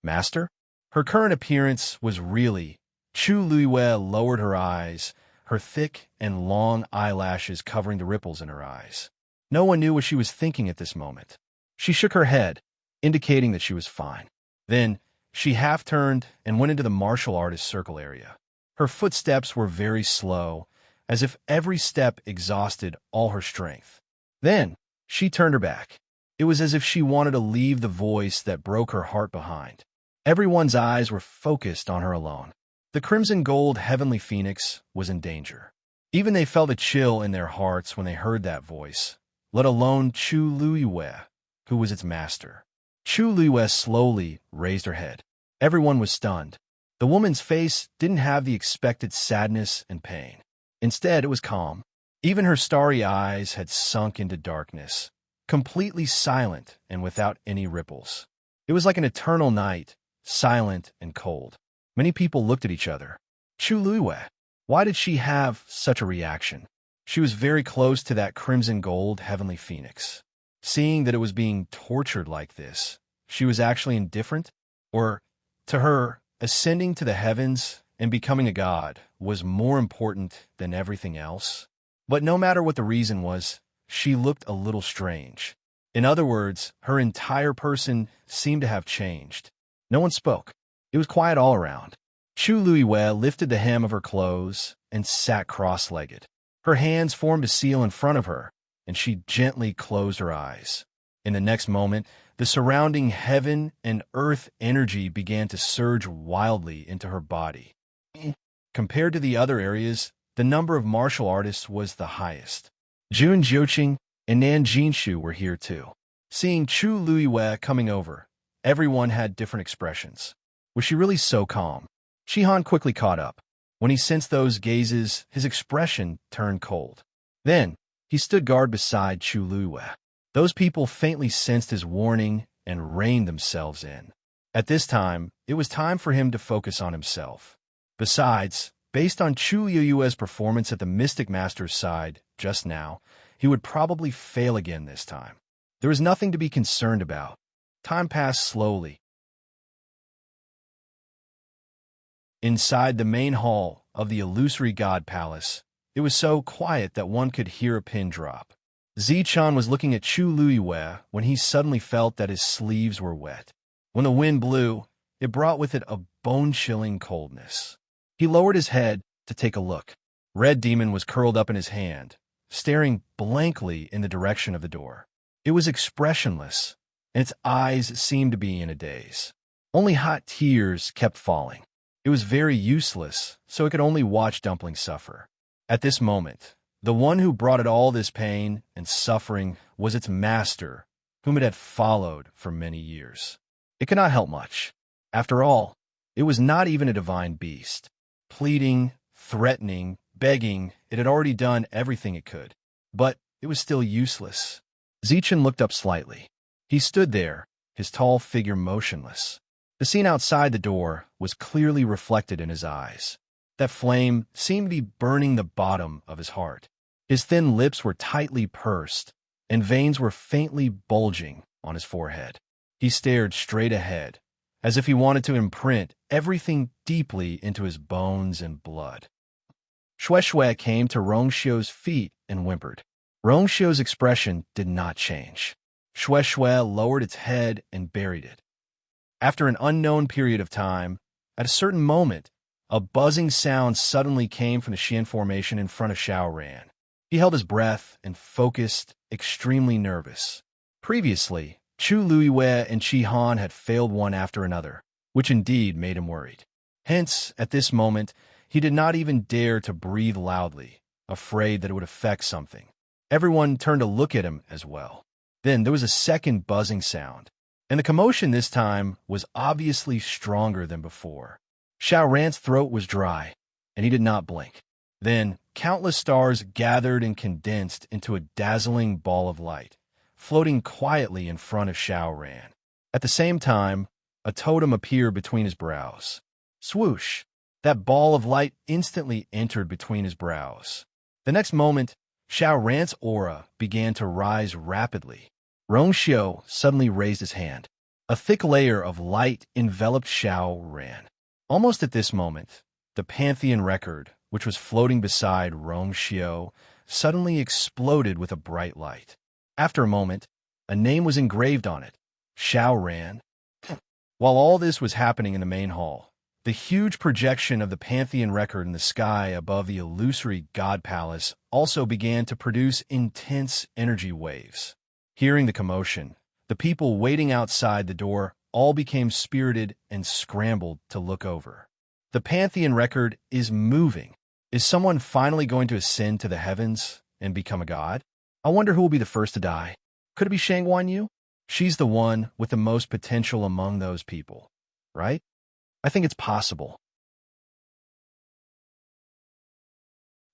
Master? Her current appearance was really. Chu Liyue lowered her eyes, her thick and long eyelashes covering the ripples in her eyes. No one knew what she was thinking at this moment. She shook her head, indicating that she was fine. Then, she half-turned and went into the martial artist circle area. Her footsteps were very slow, as if every step exhausted all her strength. Then, she turned her back. It was as if she wanted to leave the voice that broke her heart behind. Everyone's eyes were focused on her alone. The crimson gold heavenly phoenix was in danger. Even they felt a chill in their hearts when they heard that voice, let alone Chu Liyue, who was its master. Chu Liyue slowly raised her head. Everyone was stunned. The woman's face didn't have the expected sadness and pain. Instead, it was calm. Even her starry eyes had sunk into darkness, completely silent and without any ripples. It was like an eternal night, silent and cold. Many people looked at each other. Chu Liyue, why did she have such a reaction? She was very close to that crimson gold heavenly phoenix. Seeing that it was being tortured like this, she was actually indifferent? Or, to her, ascending to the heavens and becoming a god was more important than everything else? But no matter what the reason was, she looked a little strange. In other words, her entire person seemed to have changed. No one spoke. It was quiet all around. Chu Liyue lifted the hem of her clothes and sat cross-legged. Her hands formed a seal in front of her, and she gently closed her eyes. In the next moment, the surrounding heaven and earth energy began to surge wildly into her body. Compared to the other areas, the number of martial artists was the highest. Jun Jiuqing and Nan Jinshu were here too. Seeing Chu Liyue coming over, everyone had different expressions. Was she really so calm? Shihan quickly caught up. When he sensed those gazes, his expression turned cold. Then, he stood guard beside Chu Liyue. Those people faintly sensed his warning and reined themselves in. At this time, it was time for him to focus on himself. Besides, based on Chu Liyue's performance at the Mystic Master's side just now, he would probably fail again this time. There was nothing to be concerned about. Time passed slowly. Inside the main hall of the illusory god palace, it was so quiet that one could hear a pin drop. Zichan was looking at Chu Liyue when he suddenly felt that his sleeves were wet. When the wind blew, it brought with it a bone-chilling coldness. He lowered his head to take a look. Red Demon was curled up in his hand, staring blankly in the direction of the door. It was expressionless, and its eyes seemed to be in a daze. Only hot tears kept falling. It was very useless, so it could only watch Dumpling suffer. At this moment, the one who brought it all this pain and suffering was its master, whom it had followed for many years. It could not help much. After all, it was not even a divine beast. Pleading, threatening, begging, it had already done everything it could. But it was still useless. Zichan looked up slightly. He stood there, his tall figure motionless. The scene outside the door was clearly reflected in his eyes. That flame seemed to be burning the bottom of his heart. His thin lips were tightly pursed, and veins were faintly bulging on his forehead. He stared straight ahead, as if he wanted to imprint everything deeply into his bones and blood. Shui came to Rongxiu's feet and whimpered. Rongxiu's expression did not change. Shui lowered its head and buried it. After an unknown period of time, at a certain moment, a buzzing sound suddenly came from the Xian formation in front of Xiaoran. He held his breath and focused, extremely nervous. Previously, Chu Liyue and Qi Han had failed one after another, which indeed made him worried. Hence, at this moment, he did not even dare to breathe loudly, afraid that it would affect something. Everyone turned to look at him as well. Then there was a second buzzing sound, and the commotion this time was obviously stronger than before. Xiao Ran's throat was dry, and he did not blink. Then, countless stars gathered and condensed into a dazzling ball of light, floating quietly in front of Xiao Ran. At the same time, a totem appeared between his brows. Swoosh! That ball of light instantly entered between his brows. The next moment, Xiao Ran's aura began to rise rapidly. Rongxiu suddenly raised his hand. A thick layer of light enveloped Xiao Ran. Almost at this moment, the Pantheon record, which was floating beside Rongxiu, suddenly exploded with a bright light. After a moment, a name was engraved on it, Xiao Ran. While all this was happening in the main hall, the huge projection of the Pantheon record in the sky above the illusory God Palace also began to produce intense energy waves. Hearing the commotion, the people waiting outside the door all became spirited and scrambled to look over. The Pantheon record is moving. Is someone finally going to ascend to the heavens and become a god? I wonder who will be the first to die. Could it be Shang Wanyu? She's the one with the most potential among those people, right? I think it's possible.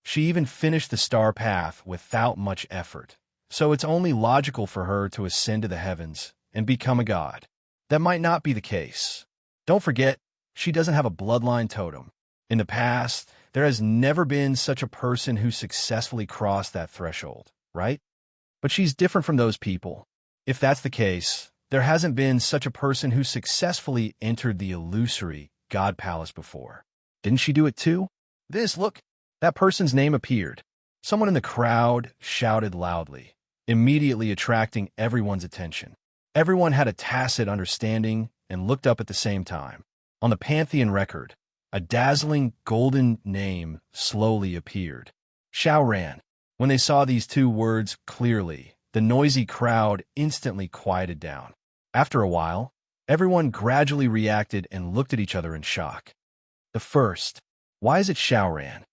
She even finished the star path without much effort, so it's only logical for her to ascend to the heavens and become a god. That might not be the case. Don't forget, she doesn't have a bloodline totem. In the past, there has never been such a person who successfully crossed that threshold, right? But she's different from those people. If that's the case, there hasn't been such a person who successfully entered the illusory God Palace before. Didn't she do it too? Look, that person's name appeared. Someone in the crowd shouted loudly, immediately attracting everyone's attention. Everyone had a tacit understanding and looked up at the same time. On the Pantheon record, a dazzling golden name slowly appeared. Xiao Ran. When they saw these two words clearly, the noisy crowd instantly quieted down. After a while, everyone gradually reacted and looked at each other in shock. The first, why is it Xiao Ran?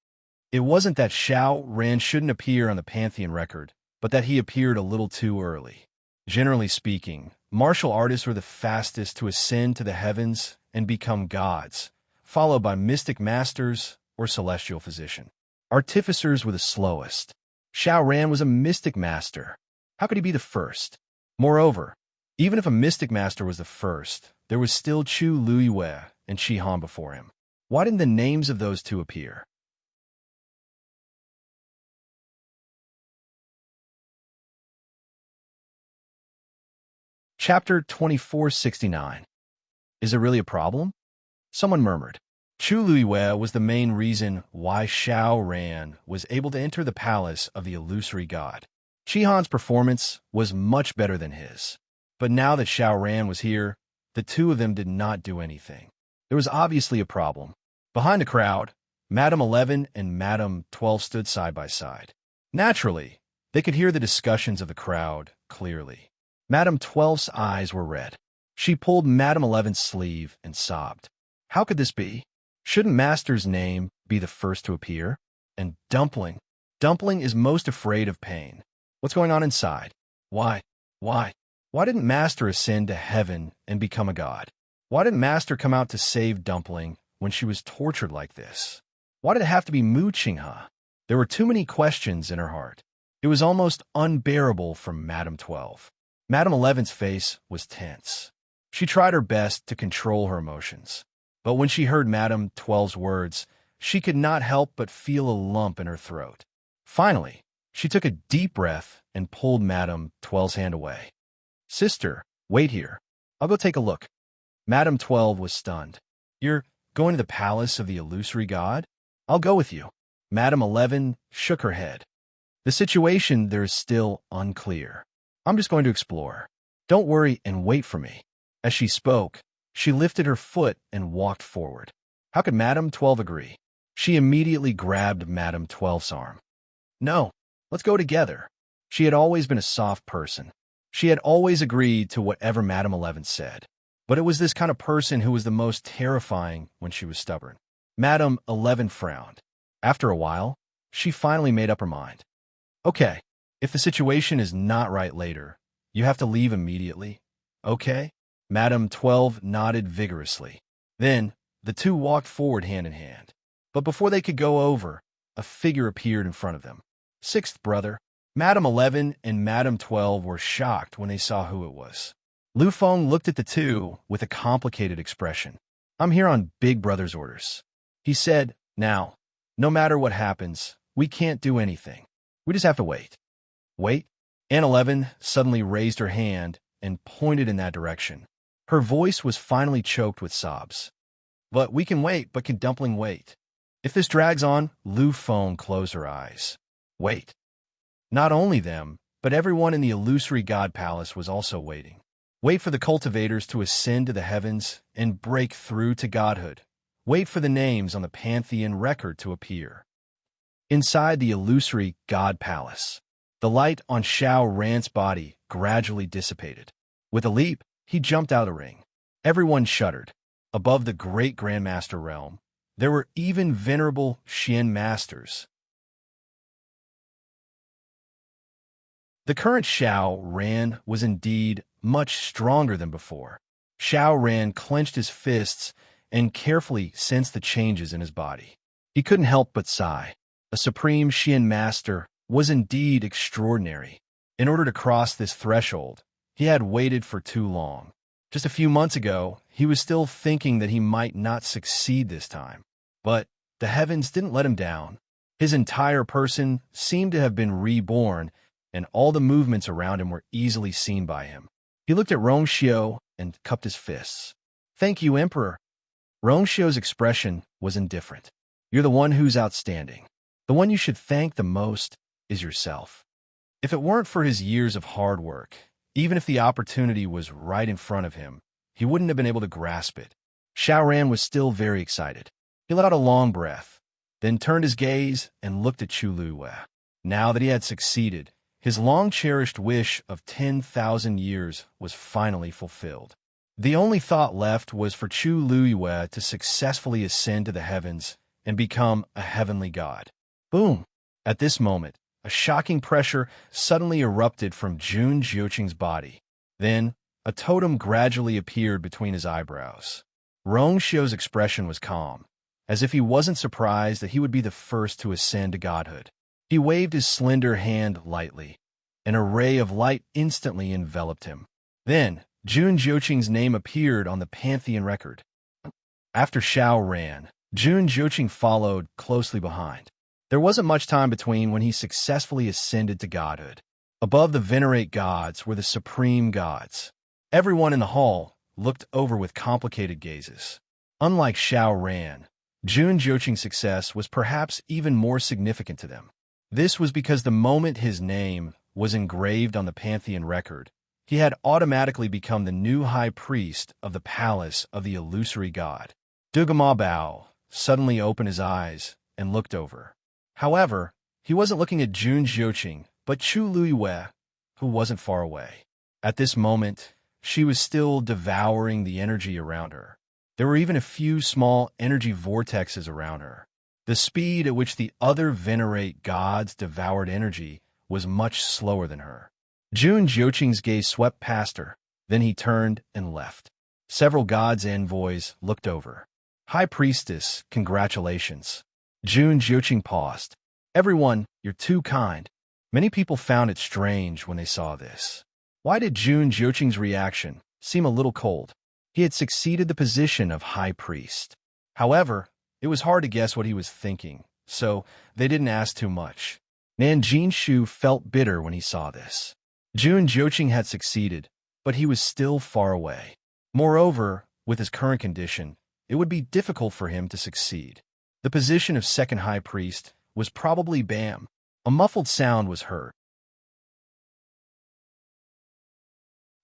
It wasn't that Xiao Ran shouldn't appear on the Pantheon record, but that he appeared a little too early. Generally speaking, martial artists were the fastest to ascend to the heavens and become gods, followed by mystic masters or celestial physician. Artificers were the slowest. Xiao Ran was a mystic master. How could he be the first? Moreover, even if a mystic master was the first, there was still Chu Luiyue and Shi Han before him. Why didn't the names of those two appear? Chapter 2469. Is it really a problem? Someone murmured. Chu Luiyue was the main reason why Xiao Ran was able to enter the palace of the illusory god. Shi Han's performance was much better than his. But now that Xiao Ran was here, the two of them did not do anything. There was obviously a problem. Behind the crowd, Madame 11 and Madame 12 stood side by side. Naturally, they could hear the discussions of the crowd clearly. Madame 12's eyes were red. She pulled Madame 11's sleeve and sobbed. How could this be? Shouldn't Master's name be the first to appear? And Dumpling is most afraid of pain. What's going on inside? Why didn't Master ascend to heaven and become a god? Why didn't Master come out to save Dumpling when she was tortured like this? Why did it have to be Mu Qinghe? There were too many questions in her heart. It was almost unbearable for Madame 12. Madame 11's face was tense. She tried her best to control her emotions. But when she heard Madame 12's words, she could not help but feel a lump in her throat. Finally, she took a deep breath and pulled Madame 12's hand away. Sister, wait here. I'll go take a look. Madame 12 was stunned. You're going to the palace of the illusory god? I'll go with you. Madame 11 shook her head. The situation there is still unclear. I'm just going to explore. Don't worry and wait for me. As she spoke, she lifted her foot and walked forward. How could Madame 12 agree? She immediately grabbed Madame 12's arm. No, let's go together. She had always been a soft person. She had always agreed to whatever Madame 11 said. But it was this kind of person who was the most terrifying when she was stubborn. Madame 11 frowned. After a while, she finally made up her mind. Okay, if the situation is not right later, you have to leave immediately. Okay? Madame 12 nodded vigorously. Then, The two walked forward hand in hand. But before they could go over, a figure appeared in front of them. Sixth brother, Madame 11 and Madame 12 were shocked when they saw who it was. Lu Feng looked at the two with a complicated expression. "I'm here on Big Brother's orders," he said. "Now, no matter what happens, we can't do anything. We just have to wait." "Wait?" Aunt 11 suddenly raised her hand and pointed in that direction. Her voice was finally choked with sobs. "But we can wait, but can Dumpling wait? If this drags on," Lu Feng closed her eyes. "Wait." Not only them, but everyone in the illusory god palace was also waiting. Wait for the cultivators to ascend to the heavens and break through to godhood. Wait for the names on the pantheon record to appear. Inside the illusory god palace, the light on Xiao Ran's body gradually dissipated. With a leap, he jumped out of the ring. Everyone shuddered. Above the great Grandmaster realm, there were even venerable Xian masters. The current Xiao Ran was indeed much stronger than before. Xiao Ran clenched his fists and carefully sensed the changes in his body. He couldn't help but sigh. A supreme Xian master was indeed extraordinary. In order to cross this threshold, he had waited for too long. Just a few months ago, he was still thinking that he might not succeed this time. But the heavens didn't let him down. His entire person seemed to have been reborn, and all the movements around him were easily seen by him. He looked at Rongxiu and cupped his fists. "Thank you, Emperor." Rongxiu's expression was indifferent. "You're the one who's outstanding. The one you should thank the most is yourself." If it weren't for his years of hard work, even if the opportunity was right in front of him, he wouldn't have been able to grasp it. Xiao Ran was still very excited. He let out a long breath, then turned his gaze and looked at Chu Luiyue. Now that he had succeeded, his long-cherished wish of 10,000 years was finally fulfilled. The only thought left was for Chu Luiyue to successfully ascend to the heavens and become a heavenly god. Boom! At this moment, a shocking pressure suddenly erupted from Jun Jiuqing's body. Then, a totem gradually appeared between his eyebrows. Rongxiu's expression was calm, as if he wasn't surprised that he would be the first to ascend to godhood. He waved his slender hand lightly. An array of light instantly enveloped him. Then, Jun Jiuqing's name appeared on the pantheon record. After Xiao Ran, Jun Jiuqing followed closely behind. There wasn't much time between when he successfully ascended to godhood. Above the venerate gods were the supreme gods. Everyone in the hall looked over with complicated gazes. Unlike Xiao Ran, Jun Jiuqing's success was perhaps even more significant to them. This was because the moment his name was engraved on the pantheon record, he had automatically become the new high priest of the palace of the illusory god. Dugama Bao suddenly opened his eyes and looked over. However, he wasn't looking at Jun Jiuqing, but Chu Luiyue, who wasn't far away. At this moment, she was still devouring the energy around her. There were even a few small energy vortexes around her. The speed at which the other venerate gods devoured energy was much slower than her. Jun Jiuqing's gaze swept past her, then he turned and left. Several gods' envoys looked over. "High Priestess, congratulations." Jun Jiuqing paused. "Everyone, you're too kind." Many people found it strange when they saw this. Why did Jun Jiuqing's reaction seem a little cold? He had succeeded the position of High Priest. However, it was hard to guess what he was thinking, so they didn't ask too much. Nanjing Shu felt bitter when he saw this. Jun Jiuqing had succeeded, but he was still far away. Moreover, with his current condition, it would be difficult for him to succeed. The position of second high priest was probably Bam. A muffled sound was heard.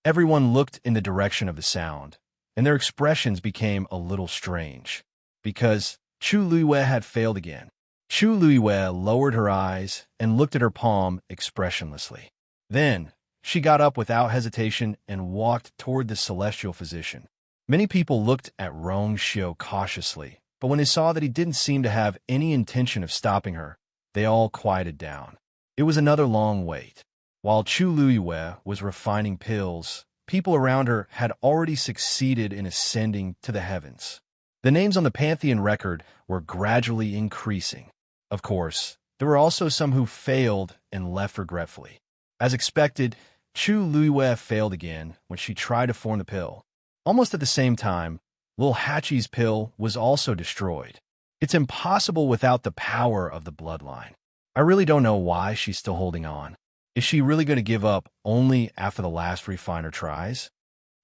Everyone looked in the direction of the sound, and their expressions became a little strange, because Chu Luiyue had failed again. Chu Luiyue lowered her eyes and looked at her palm expressionlessly. Then, she got up without hesitation and walked toward the celestial physician. Many people looked at Rongxiu cautiously, but when they saw that he didn't seem to have any intention of stopping her, they all quieted down. It was another long wait. While Chu Luiyue was refining pills, people around her had already succeeded in ascending to the heavens. The names on the Pantheon record were gradually increasing. Of course, there were also some who failed and left regretfully. As expected, Chu Luiwe failed again when she tried to form the pill. Almost at the same time, Lil Hachi's pill was also destroyed. It's impossible without the power of the bloodline. I really don't know why she's still holding on. Is she really going to give up only after the last refiner tries?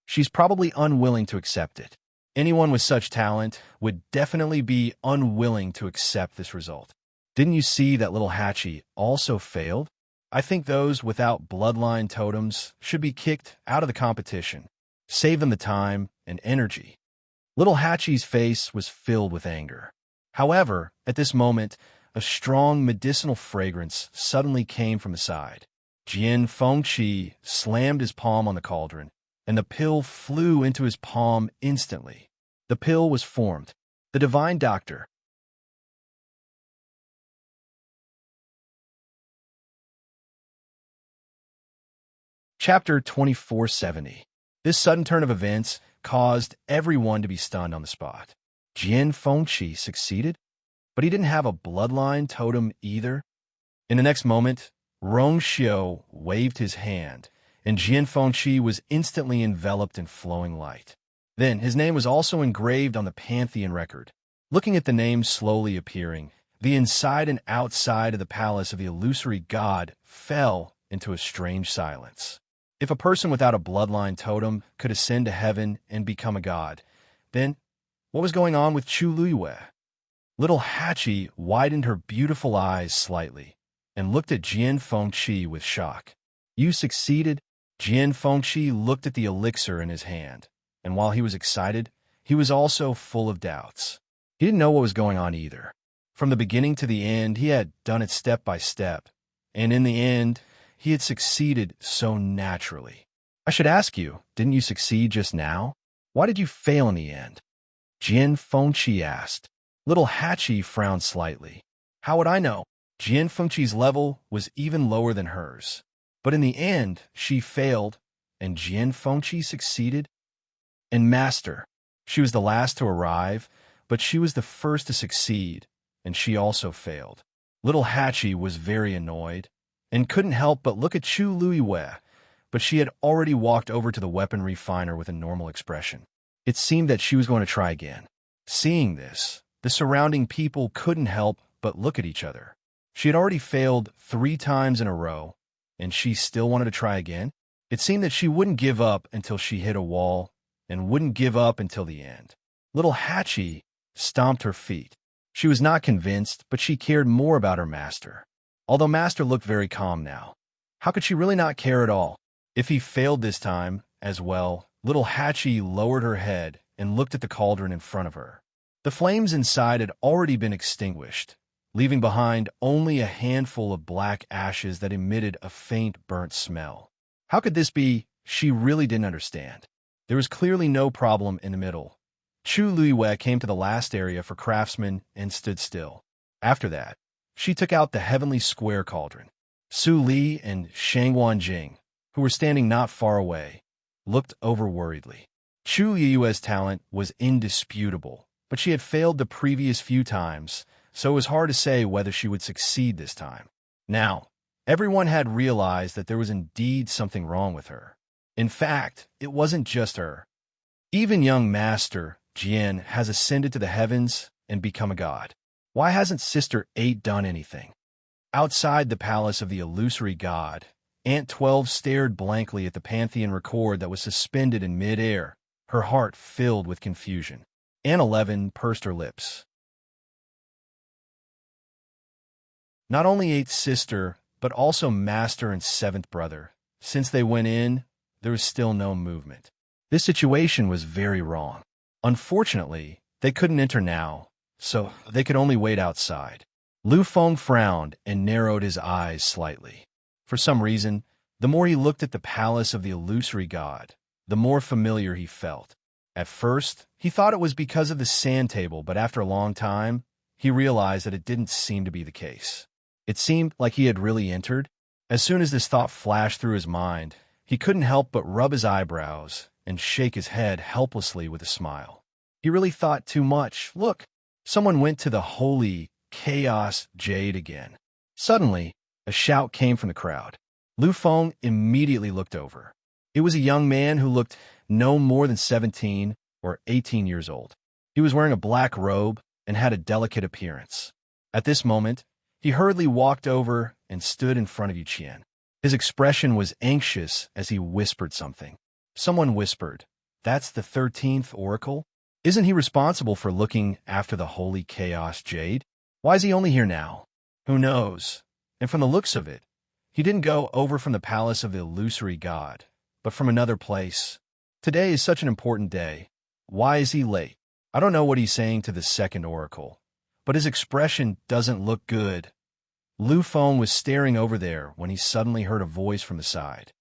She's probably unwilling to accept it. Anyone with such talent would definitely be unwilling to accept this result. Didn't you see that little Hachi also failed? I think those without bloodline totems should be kicked out of the competition. Save them the time and energy. Little Hachi's face was filled with anger. However, at this moment, a strong medicinal fragrance suddenly came from the side. Jian Fengqi slammed his palm on the cauldron, and the pill flew into his palm instantly. The pill was formed. The Divine Doctor. Chapter 2470. This sudden turn of events caused everyone to be stunned on the spot. Jian Fengqi succeeded, but he didn't have a bloodline totem either. In the next moment, Rong Xiu waved his hand, and Jian Fengqi was instantly enveloped in flowing light. Then his name was also engraved on the Pantheon record. Looking at the name slowly appearing, the inside and outside of the palace of the illusory god fell into a strange silence. If a person without a bloodline totem could ascend to heaven and become a god, then what was going on with Chu Luiwe? Little Hachi widened her beautiful eyes slightly and looked at Jian Fengqi with shock. You succeeded? Jian Fengqi looked at the elixir in his hand, and while he was excited, he was also full of doubts. He didn't know what was going on either. From the beginning to the end, he had done it step by step, and in the end, he had succeeded so naturally. I should ask you, didn't you succeed just now? Why did you fail in the end? Jian Fengqi asked. Little Hachi frowned slightly. How would I know? Jian Fengqi's level was even lower than hers. But in the end, she failed, and Jian Fengqi succeeded. And Master, she was the last to arrive, but she was the first to succeed, and she also failed. Little Hachi was very annoyed, and couldn't help but look at Chu Luiwe, but she had already walked over to the weapon refiner with a normal expression. It seemed that she was going to try again. Seeing this, the surrounding people couldn't help but look at each other. She had already failed 3 times in a row, and she still wanted to try again. It seemed that she wouldn't give up until she hit a wall, and wouldn't give up until the end. Little Hachi stomped her feet. She was not convinced, but she cared more about her master. Although Master looked very calm now. How could she really not care at all? If he failed this time, as well, little Hachi lowered her head and looked at the cauldron in front of her. The flames inside had already been extinguished, leaving behind only a handful of black ashes that emitted a faint burnt smell. How could this be? She really didn't understand. There was clearly no problem in the middle. Chu Luiwe came to the last area for craftsmen and stood still. After that, she took out the heavenly square cauldron. Su Li and Shangwan Jing, who were standing not far away, looked over worriedly. Chu Yue's talent was indisputable, but she had failed the previous few times, so it was hard to say whether she would succeed this time. Now, everyone had realized that there was indeed something wrong with her. In fact, it wasn't just her. Even young Master Jian has ascended to the heavens and become a god. Why hasn't Sister 8 done anything? Outside the palace of the illusory god, Aunt 12 stared blankly at the Pantheon record that was suspended in mid-air, her heart filled with confusion. Aunt 11 pursed her lips. Not only 8th sister, but also Master and 7th brother. Since they went in, there was still no movement. This situation was very wrong. Unfortunately, they couldn't enter now, so they could only wait outside. Lu Feng frowned and narrowed his eyes slightly. For some reason, the more he looked at the palace of the illusory god, the more familiar he felt. At first, he thought it was because of the sand table, but after a long time, he realized that it didn't seem to be the case. It seemed like he had really entered. As soon as this thought flashed through his mind, he couldn't help but rub his eyebrows and shake his head helplessly with a smile. He really thought too much. Look, someone went to the holy chaos jade again. Suddenly, a shout came from the crowd. Lu Feng immediately looked over. It was a young man who looked no more than 17 or 18 years old. He was wearing a black robe and had a delicate appearance. At this moment, he hurriedly walked over and stood in front of Yu Qian. His expression was anxious as he whispered something. Someone whispered, "That's the 13th oracle? Isn't he responsible for looking after the holy chaos jade? Why is he only here now? Who knows?" And from the looks of it, he didn't go over from the palace of the illusory god, but from another place. Today is such an important day. Why is he late? I don't know what he's saying to the second oracle, but his expression doesn't look good. Lu Feng was staring over there when he suddenly heard a voice from the side.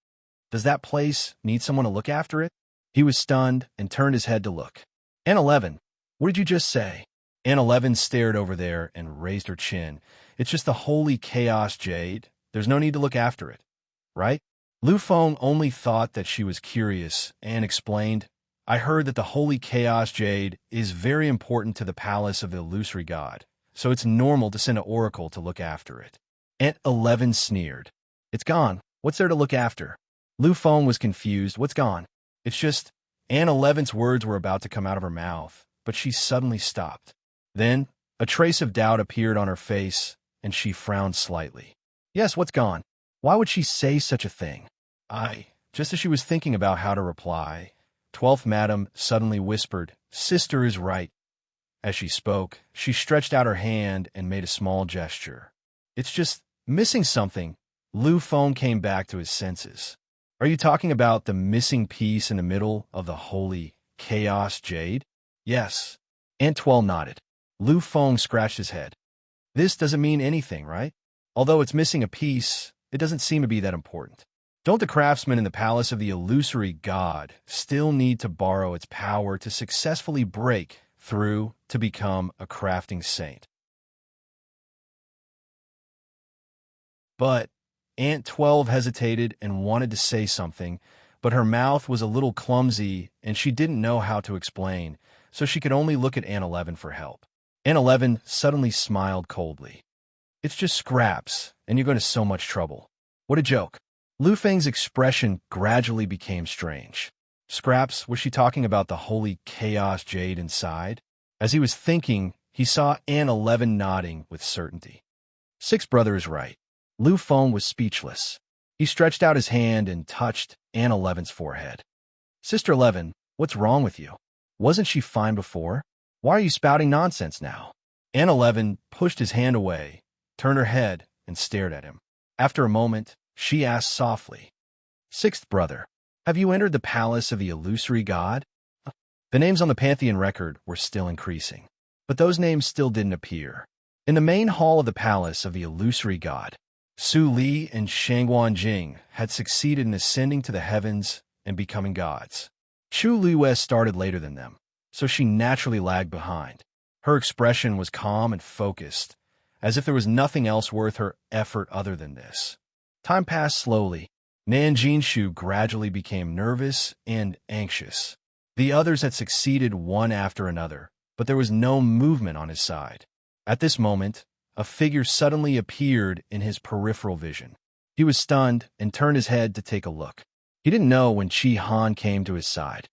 Does that place need someone to look after it? He was stunned and turned his head to look. Anne 11, what did you just say? Anne 11 stared over there and raised her chin. It's just the holy chaos jade. There's no need to look after it, right? Lu Feng only thought that she was curious and explained, I heard that the holy chaos jade is very important to the palace of the illusory god, so it's normal to send an oracle to look after it. Aunt 11 sneered. It's gone. What's there to look after? Lu Feng was confused. What's gone? It's just, Aunt 11's words were about to come out of her mouth, but she suddenly stopped. Then, a trace of doubt appeared on her face, and she frowned slightly. Yes, what's gone? Why would she say such a thing? Just as she was thinking about how to reply, 12th Madam suddenly whispered, Sister is right. As she spoke, she stretched out her hand and made a small gesture. It's just missing something. Lu Feng came back to his senses. Are you talking about the missing piece in the middle of the holy chaos jade? Yes. Aunt 12 nodded. Lu Feng scratched his head. This doesn't mean anything, right? Although it's missing a piece, it doesn't seem to be that important. Don't the craftsmen in the palace of the illusory god still need to borrow its power to successfully break through to become a crafting saint? But Aunt 12 hesitated and wanted to say something, but her mouth was a little clumsy and she didn't know how to explain, so she could only look at Aunt 11 for help. Aunt 11 suddenly smiled coldly. It's just scraps, and you're going to so much trouble. What a joke. Lu Feng's expression gradually became strange. Scraps, was she talking about the holy chaos jade inside? As he was thinking, he saw Aunt 11 nodding with certainty. Sixth brother is right. Lu Feng was speechless. He stretched out his hand and touched Aunt 11's forehead. Sister 11, what's wrong with you? Wasn't she fine before? Why are you spouting nonsense now? Aunt 11 pushed his hand away, turned her head, and stared at him. After a moment, she asked softly, Sixth brother, have you entered the palace of the illusory god? The names on the Pantheon record were still increasing, but those names still didn't appear. In the main hall of the palace of the illusory god, Su Li and Shangguan Jing had succeeded in ascending to the heavens and becoming gods. Chu Luiwei started later than them, so she naturally lagged behind. Her expression was calm and focused, as if there was nothing else worth her effort other than this. Time passed slowly. Nan Jinshu gradually became nervous and anxious. The others had succeeded one after another, but there was no movement on his side. At this moment, a figure suddenly appeared in his peripheral vision. He was stunned and turned his head to take a look. He didn't know when Chi Han came to his side.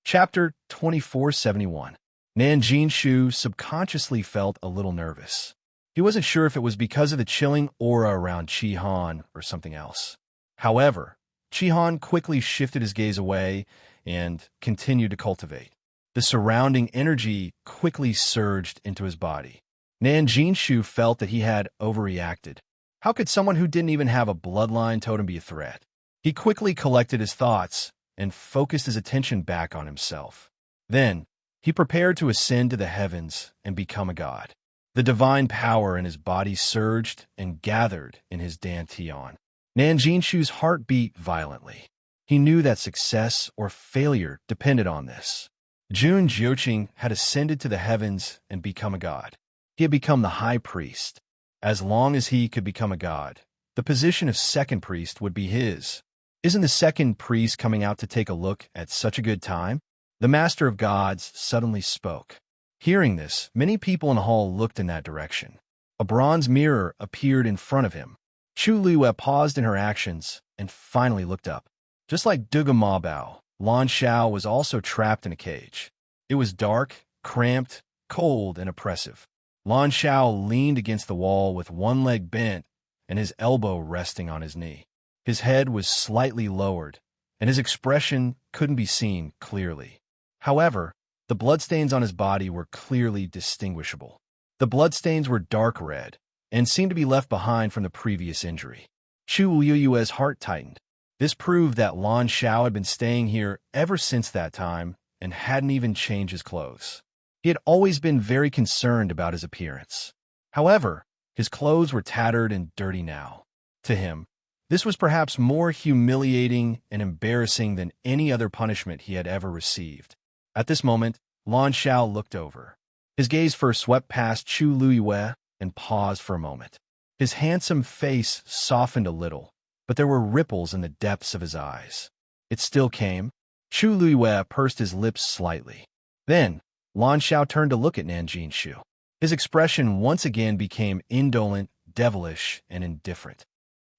Chapter 2471. Nan Jinshu subconsciously felt a little nervous. He wasn't sure if it was because of the chilling aura around Chi Han or something else. However, Chi Han quickly shifted his gaze away and continued to cultivate. The surrounding energy quickly surged into his body. Nan Jinshu felt that he had overreacted. How could someone who didn't even have a bloodline totem be a threat? He quickly collected his thoughts and focused his attention back on himself. Then, he prepared to ascend to the heavens and become a god. The divine power in his body surged and gathered in his dantian. Nan Jinshu's heart beat violently. He knew that success or failure depended on this. Jun Jiuqing had ascended to the heavens and become a god. He had become the high priest. As long as he could become a god, The position of second priest would be his. Isn't the second priest coming out to take a look at such a good time? The Master of Gods suddenly spoke. Hearing this, many people in the hall looked in that direction. A bronze mirror appeared in front of him. Chu Liyue paused in her actions and finally looked up. Just like Duga Mabao, Lan Xiao was also trapped in a cage. It was dark, cramped, cold, and oppressive. Lan Xiao leaned against the wall with one leg bent and his elbow resting on his knee. His head was slightly lowered, and his expression couldn't be seen clearly. However, the bloodstains on his body were clearly distinguishable. The bloodstains were dark red and seemed to be left behind from the previous injury. Chu Liyue's heart tightened. This proved that Lan Xiao had been staying here ever since that time and hadn't even changed his clothes. He had always been very concerned about his appearance. However, his clothes were tattered and dirty now. To him, this was perhaps more humiliating and embarrassing than any other punishment he had ever received. At this moment, Lan Xiao looked over. His gaze first swept past Chu Liyue and paused for a moment. His handsome face softened a little, but there were ripples in the depths of his eyes. It still came. Chu Liyue pursed his lips slightly. Then, Lan Xiao turned to look at Nanjinshu. His expression once again became indolent, devilish, and indifferent.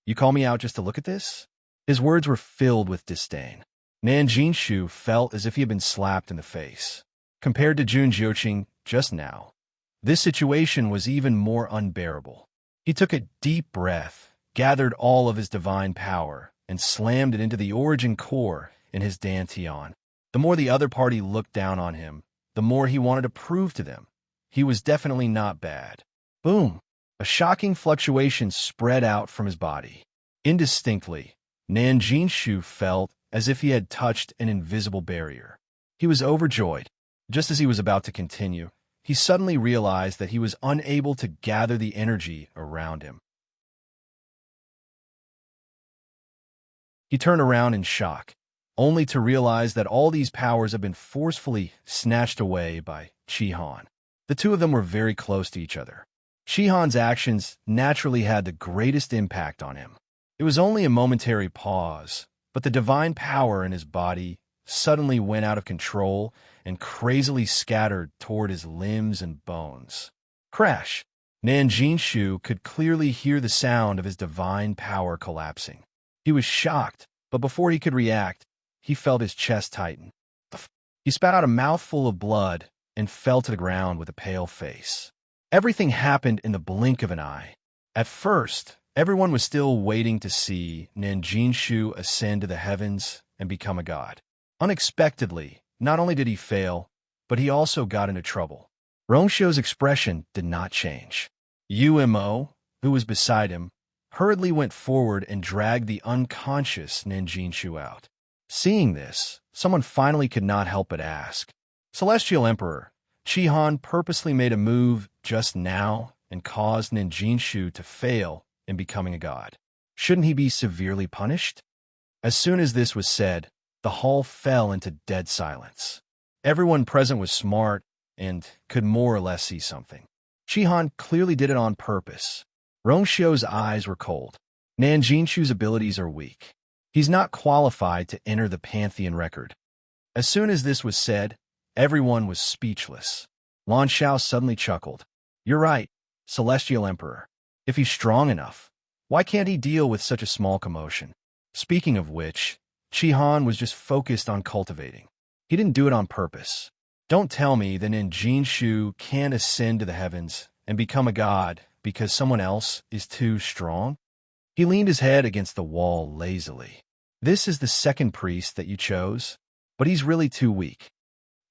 "You call me out just to look at this?" His words were filled with disdain. Nanjinshu felt as if he had been slapped in the face. Compared to Jun Jiuqing just now, this situation was even more unbearable. He took a deep breath, gathered all of his divine power, and slammed it into the origin core in his dantian. The more the other party looked down on him, the more he wanted to prove to them he was definitely not bad. Boom! A shocking fluctuation spread out from his body. Indistinctly, Nanjinshu felt as if he had touched an invisible barrier. He was overjoyed. Just as he was about to continue, he suddenly realized that he was unable to gather the energy around him. He turned around in shock, only to realize that all these powers had been forcefully snatched away by Qihan. The two of them were very close to each other. Qihan's actions naturally had the greatest impact on him. It was only a momentary pause, but the divine power in his body suddenly went out of control and crazily scattered toward his limbs and bones. Crash! Nanjinshu could clearly hear the sound of his divine power collapsing. He was shocked, but before he could react, he felt his chest tighten. He spat out a mouthful of blood and fell to the ground with a pale face. Everything happened in the blink of an eye. At first, everyone was still waiting to see Nanjinshu ascend to the heavens and become a god. Unexpectedly, not only did he fail, but he also got into trouble. Rongshou's expression did not change. Umo, who was beside him, hurriedly went forward and dragged the unconscious Nanjinshu out. Seeing this, someone finally could not help but ask. Celestial Emperor, Qihan purposely made a move just now and caused Nanjinshu to fail in becoming a god. Shouldn't he be severely punished? As soon as this was said, the hall fell into dead silence. Everyone present was smart and could more or less see something. Qihan clearly did it on purpose. Rongshou's eyes were cold. Nanjinshu's abilities are weak. He's not qualified to enter the Pantheon record. As soon as this was said, everyone was speechless. Lan Xiao suddenly chuckled. "You're right, Celestial Emperor. If he's strong enough, why can't he deal with such a small commotion?" Speaking of which, Qihan was just focused on cultivating. He didn't do it on purpose. Don't tell me that Nanjinshu can't ascend to the heavens and become a god because someone else is too strong? He leaned his head against the wall lazily. "This is the second priest that you chose, but he's really too weak."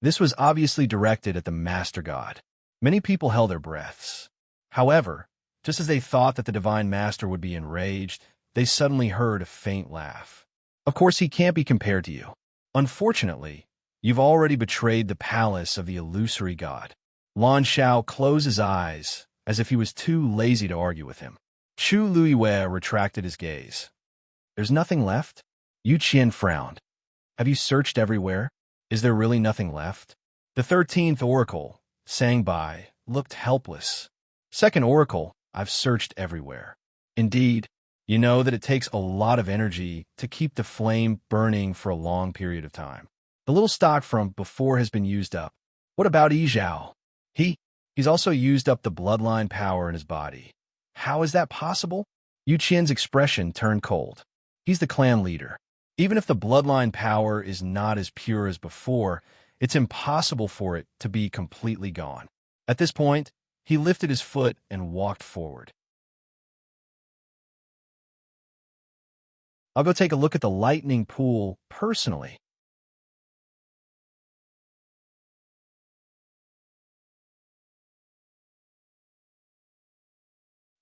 This was obviously directed at the Master God. Many people held their breaths. However, just as they thought that the Divine Master would be enraged, they suddenly heard a faint laugh. "Of course he can't be compared to you. Unfortunately, you've already betrayed the palace of the illusory god." Lan Xiao closed his eyes as if he was too lazy to argue with him. Chu Liyue retracted his gaze. "There's nothing left?" Yu Qian frowned. "Have you searched everywhere? Is there really nothing left?" The 13th oracle, Sang Bai, looked helpless. "Second oracle, I've searched everywhere." "Indeed, You know that it takes a lot of energy to keep the flame burning for a long period of time. The little stock from before has been used up. What about Yi Zhao? He's also used up the bloodline power in his body. How is that possible? Yu Qian's expression turned cold. He's the clan leader. Even if the bloodline power is not as pure as before, it's impossible for it to be completely gone. At this point, he lifted his foot and walked forward. I'll go take a look at the lightning pool personally.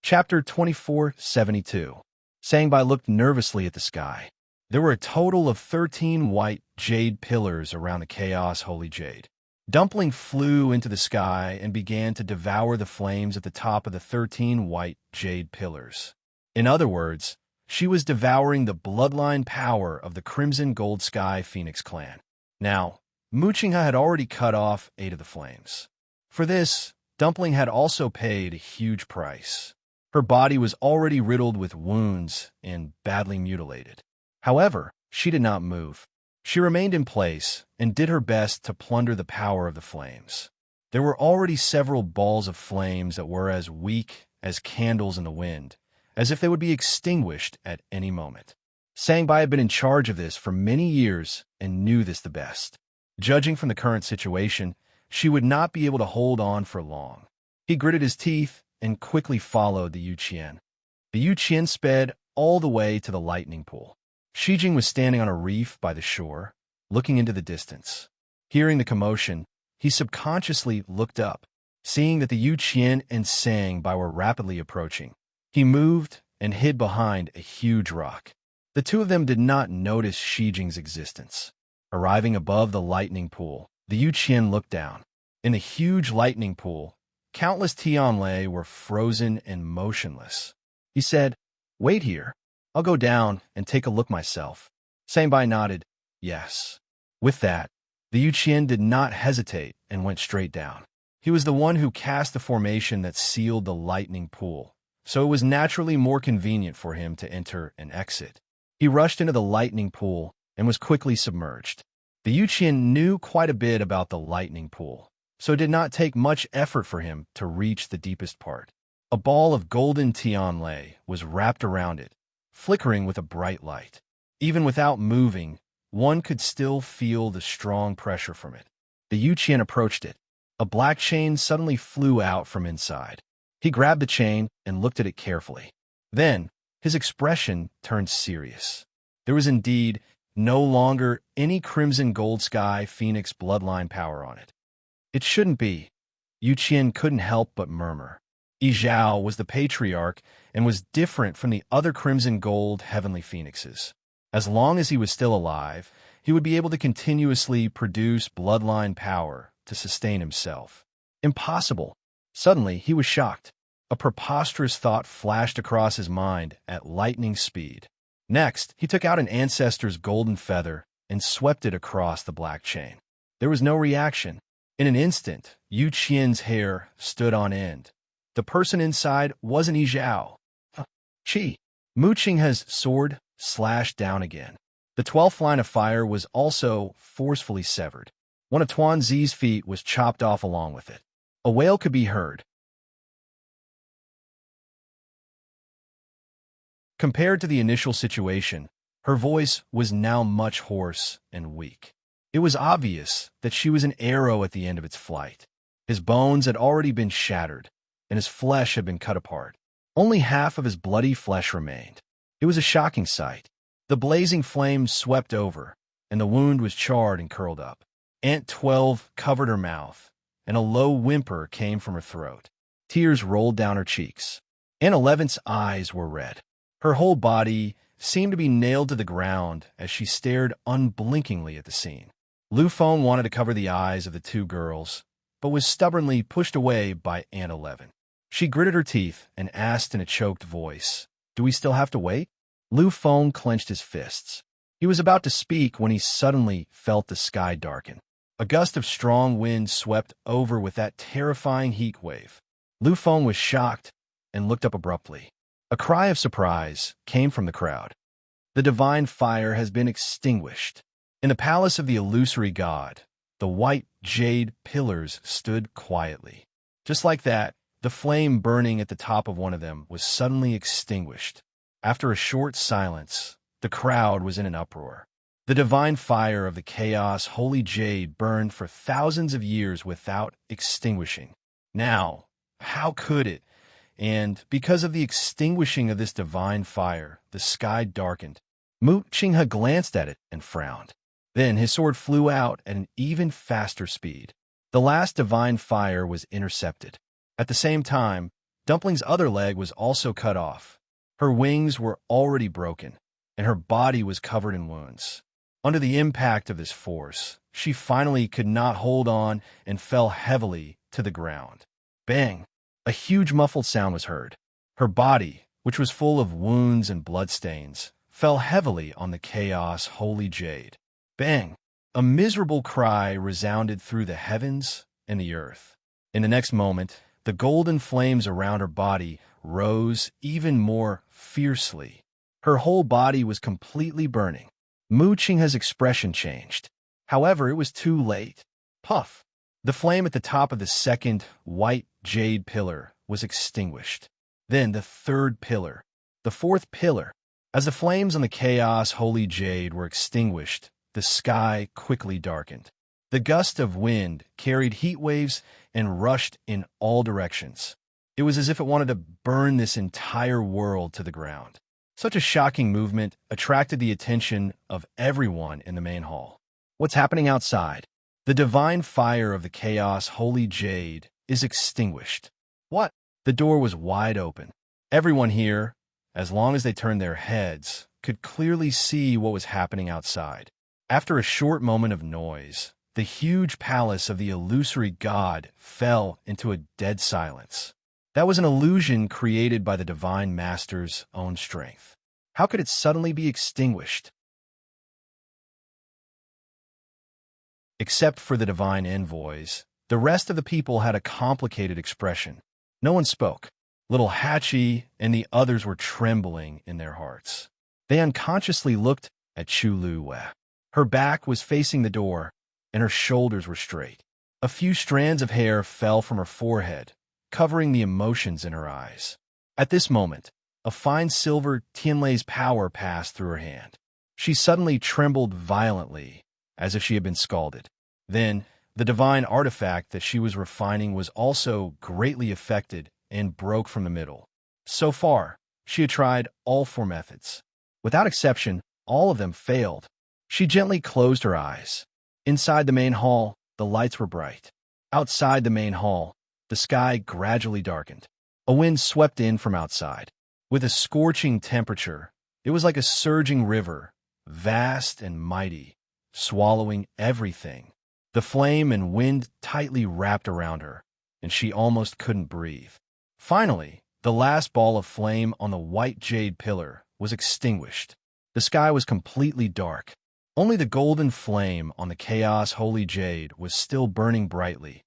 Chapter 2472. Sangbai looked nervously at the sky. There were a total of 13 white jade pillars around the Chaos Holy Jade. Dumpling flew into the sky and began to devour the flames at the top of the 13 white jade pillars. In other words, she was devouring the bloodline power of the Crimson Gold Sky Phoenix clan. Now, Mu Qinghe had already cut off 8 of the flames. For this, Dumpling had also paid a huge price. Her body was already riddled with wounds and badly mutilated. However, she did not move. She remained in place and did her best to plunder the power of the flames. There were already several balls of flames that were as weak as candles in the wind, as if they would be extinguished at any moment. Sangbai had been in charge of this for many years and knew this the best. Judging from the current situation, she would not be able to hold on for long. He gritted his teeth and quickly followed the Yu Qian. The Yu Qian sped all the way to the lightning pool. Shijing was standing on a reef by the shore, looking into the distance. Hearing the commotion, he subconsciously looked up, seeing that the Yu Qian and Sangbai were rapidly approaching. He moved and hid behind a huge rock. The two of them did not notice Shijing's existence. Arriving above the lightning pool, the Yu Qian looked down. In the huge lightning pool, countless Tianlei were frozen and motionless. He said, "Wait here. I'll go down and take a look myself." Sangbai nodded, yes. With that, the Yu Qian did not hesitate and went straight down. He was the one who cast the formation that sealed the lightning pool, so it was naturally more convenient for him to enter and exit. He rushed into the lightning pool and was quickly submerged. The Yu Qian knew quite a bit about the lightning pool, so it did not take much effort for him to reach the deepest part. A ball of golden Tianlei was wrapped around it, flickering with a bright light. Even without moving, one could still feel the strong pressure from it. The Yu Qian approached it. A black chain suddenly flew out from inside. He grabbed the chain and looked at it carefully. Then, his expression turned serious. There was indeed no longer any Crimson Gold Sky Phoenix bloodline power on it. It shouldn't be. Yu Qian couldn't help but murmur. Yi Zhao was the patriarch and was different from the other Crimson Gold Heavenly Phoenixes. As long as he was still alive, he would be able to continuously produce bloodline power to sustain himself. Impossible. Suddenly, he was shocked. A preposterous thought flashed across his mind at lightning speed. Next, he took out an ancestor's golden feather and swept it across the black chain. There was no reaction. In an instant, Yu Qian's hair stood on end. The person inside wasn't Yi Zhao. Mu Qinghe's sword slashed down again. The 12th line of fire was also forcefully severed. One of Tuan Zi's feet was chopped off along with it. A wail could be heard. Compared to the initial situation, her voice was now much hoarse and weak. It was obvious that she was an arrow at the end of its flight. His bones had already been shattered, and his flesh had been cut apart. Only half of his bloody flesh remained. It was a shocking sight. The blazing flames swept over, and the wound was charred and curled up. Ant 12 covered her mouth, and a low whimper came from her throat. Tears rolled down her cheeks. Ant 11's eyes were red. Her whole body seemed to be nailed to the ground as she stared unblinkingly at the scene. Lu Feng wanted to cover the eyes of the two girls, but was stubbornly pushed away by Ant 11. She gritted her teeth and asked in a choked voice, "Do we still have to wait?" Lu Feng clenched his fists. He was about to speak when he suddenly felt the sky darken. A gust of strong wind swept over with that terrifying heat wave. Lu Feng was shocked and looked up abruptly. A cry of surprise came from the crowd. The divine fire has been extinguished. In the palace of the illusory god, the white jade pillars stood quietly. Just like that, the flame burning at the top of one of them was suddenly extinguished. After a short silence, the crowd was in an uproar. The divine fire of the chaos holy jade burned for thousands of years without extinguishing. Now, how could it? And because of the extinguishing of this divine fire, the sky darkened. Mu Qinghe glanced at it and frowned. Then his sword flew out at an even faster speed. The last divine fire was intercepted. At the same time, Dumpling's other leg was also cut off. Her wings were already broken, and her body was covered in wounds. Under the impact of this force, she finally could not hold on and fell heavily to the ground. Bang! A huge muffled sound was heard. Her body, which was full of wounds and bloodstains, fell heavily on the chaos holy jade. Bang! A miserable cry resounded through the heavens and the earth. In the next moment, the golden flames around her body rose even more fiercely. Her whole body was completely burning. Mu Qinghe's expression changed. However, it was too late. Puff! The flame at the top of the second white jade pillar was extinguished. Then the third pillar, the fourth pillar. As the flames on the chaos holy jade were extinguished, the sky quickly darkened. The gust of wind carried heat waves and rushed in all directions. It was as if it wanted to burn this entire world to the ground. Such a shocking movement attracted the attention of everyone in the main hall. What's happening outside? The divine fire of the chaos holy jade is extinguished. What? The door was wide open. Everyone here, as long as they turned their heads, could clearly see what was happening outside. After a short moment of noise, the huge palace of the illusory god fell into a dead silence. That was an illusion created by the divine master's own strength. How could it suddenly be extinguished? Except for the divine envoys, the rest of the people had a complicated expression. No one spoke. Little Hachi and the others were trembling in their hearts. They unconsciously looked at Chu Luiwei. Her back was facing the door, and her shoulders were straight. A few strands of hair fell from her forehead, covering the emotions in her eyes. At this moment, a fine silver Tianlei's power passed through her hand. She suddenly trembled violently, as if she had been scalded. Then, the divine artifact that she was refining was also greatly affected and broke from the middle. So far, she had tried all 4 methods. Without exception, all of them failed. She gently closed her eyes. Inside the main hall, the lights were bright. Outside the main hall, the sky gradually darkened. A wind swept in from outside. With a scorching temperature, it was like a surging river, vast and mighty, swallowing everything. The flame and wind tightly wrapped around her, and she almost couldn't breathe. Finally, the last ball of flame on the white jade pillar was extinguished. The sky was completely dark. Only the golden flame on the chaos holy jade was still burning brightly,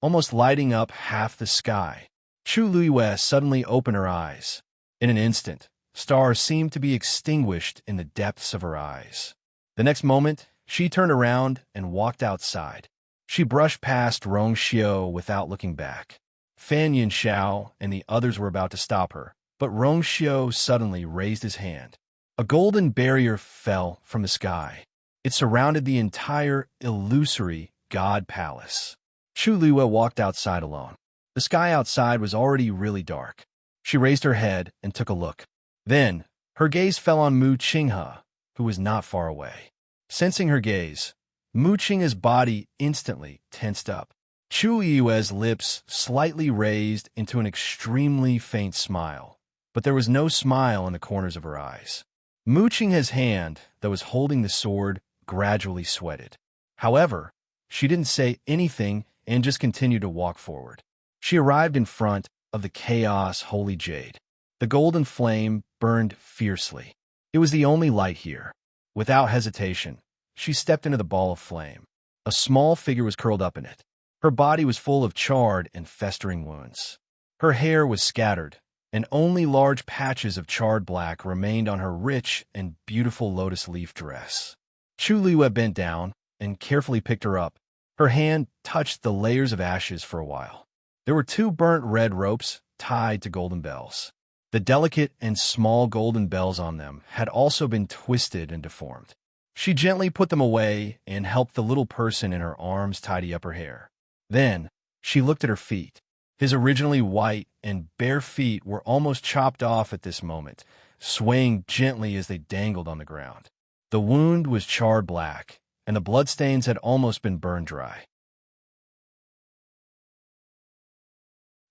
almost lighting up half the sky. Chu Luiwei suddenly opened her eyes. In an instant, stars seemed to be extinguished in the depths of her eyes. The next moment, she turned around and walked outside. She brushed past Rongxiu without looking back. Fan Yinxiao and the others were about to stop her, but Rongxiu suddenly raised his hand. A golden barrier fell from the sky. It surrounded the entire illusory god palace. Chu Luiwei walked outside alone. The sky outside was already really dark. She raised her head and took a look. Then, her gaze fell on Mu Qinghe, who was not far away. Sensing her gaze, Mu Qinghe's body instantly tensed up. Chu Luiwei's lips slightly raised into an extremely faint smile, but there was no smile in the corners of her eyes. Mu Qinghe's hand that was holding the sword gradually sweated. However, she didn't say anything and just continued to walk forward. She arrived in front of the chaos holy jade. The golden flame burned fiercely. It was the only light here. Without hesitation, she stepped into the ball of flame. A small figure was curled up in it. Her body was full of charred and festering wounds. Her hair was scattered, and only large patches of charred black remained on her rich and beautiful lotus leaf dress. Chu Liwe bent down and carefully picked her up. Her hand touched the layers of ashes for a while. There were 2 burnt red ropes tied to golden bells. The delicate and small golden bells on them had also been twisted and deformed. She gently put them away and helped the little person in her arms tidy up her hair. Then, she looked at her feet. His originally white and bare feet were almost chopped off at this moment, swaying gently as they dangled on the ground. The wound was charred black, and the bloodstains had almost been burned dry.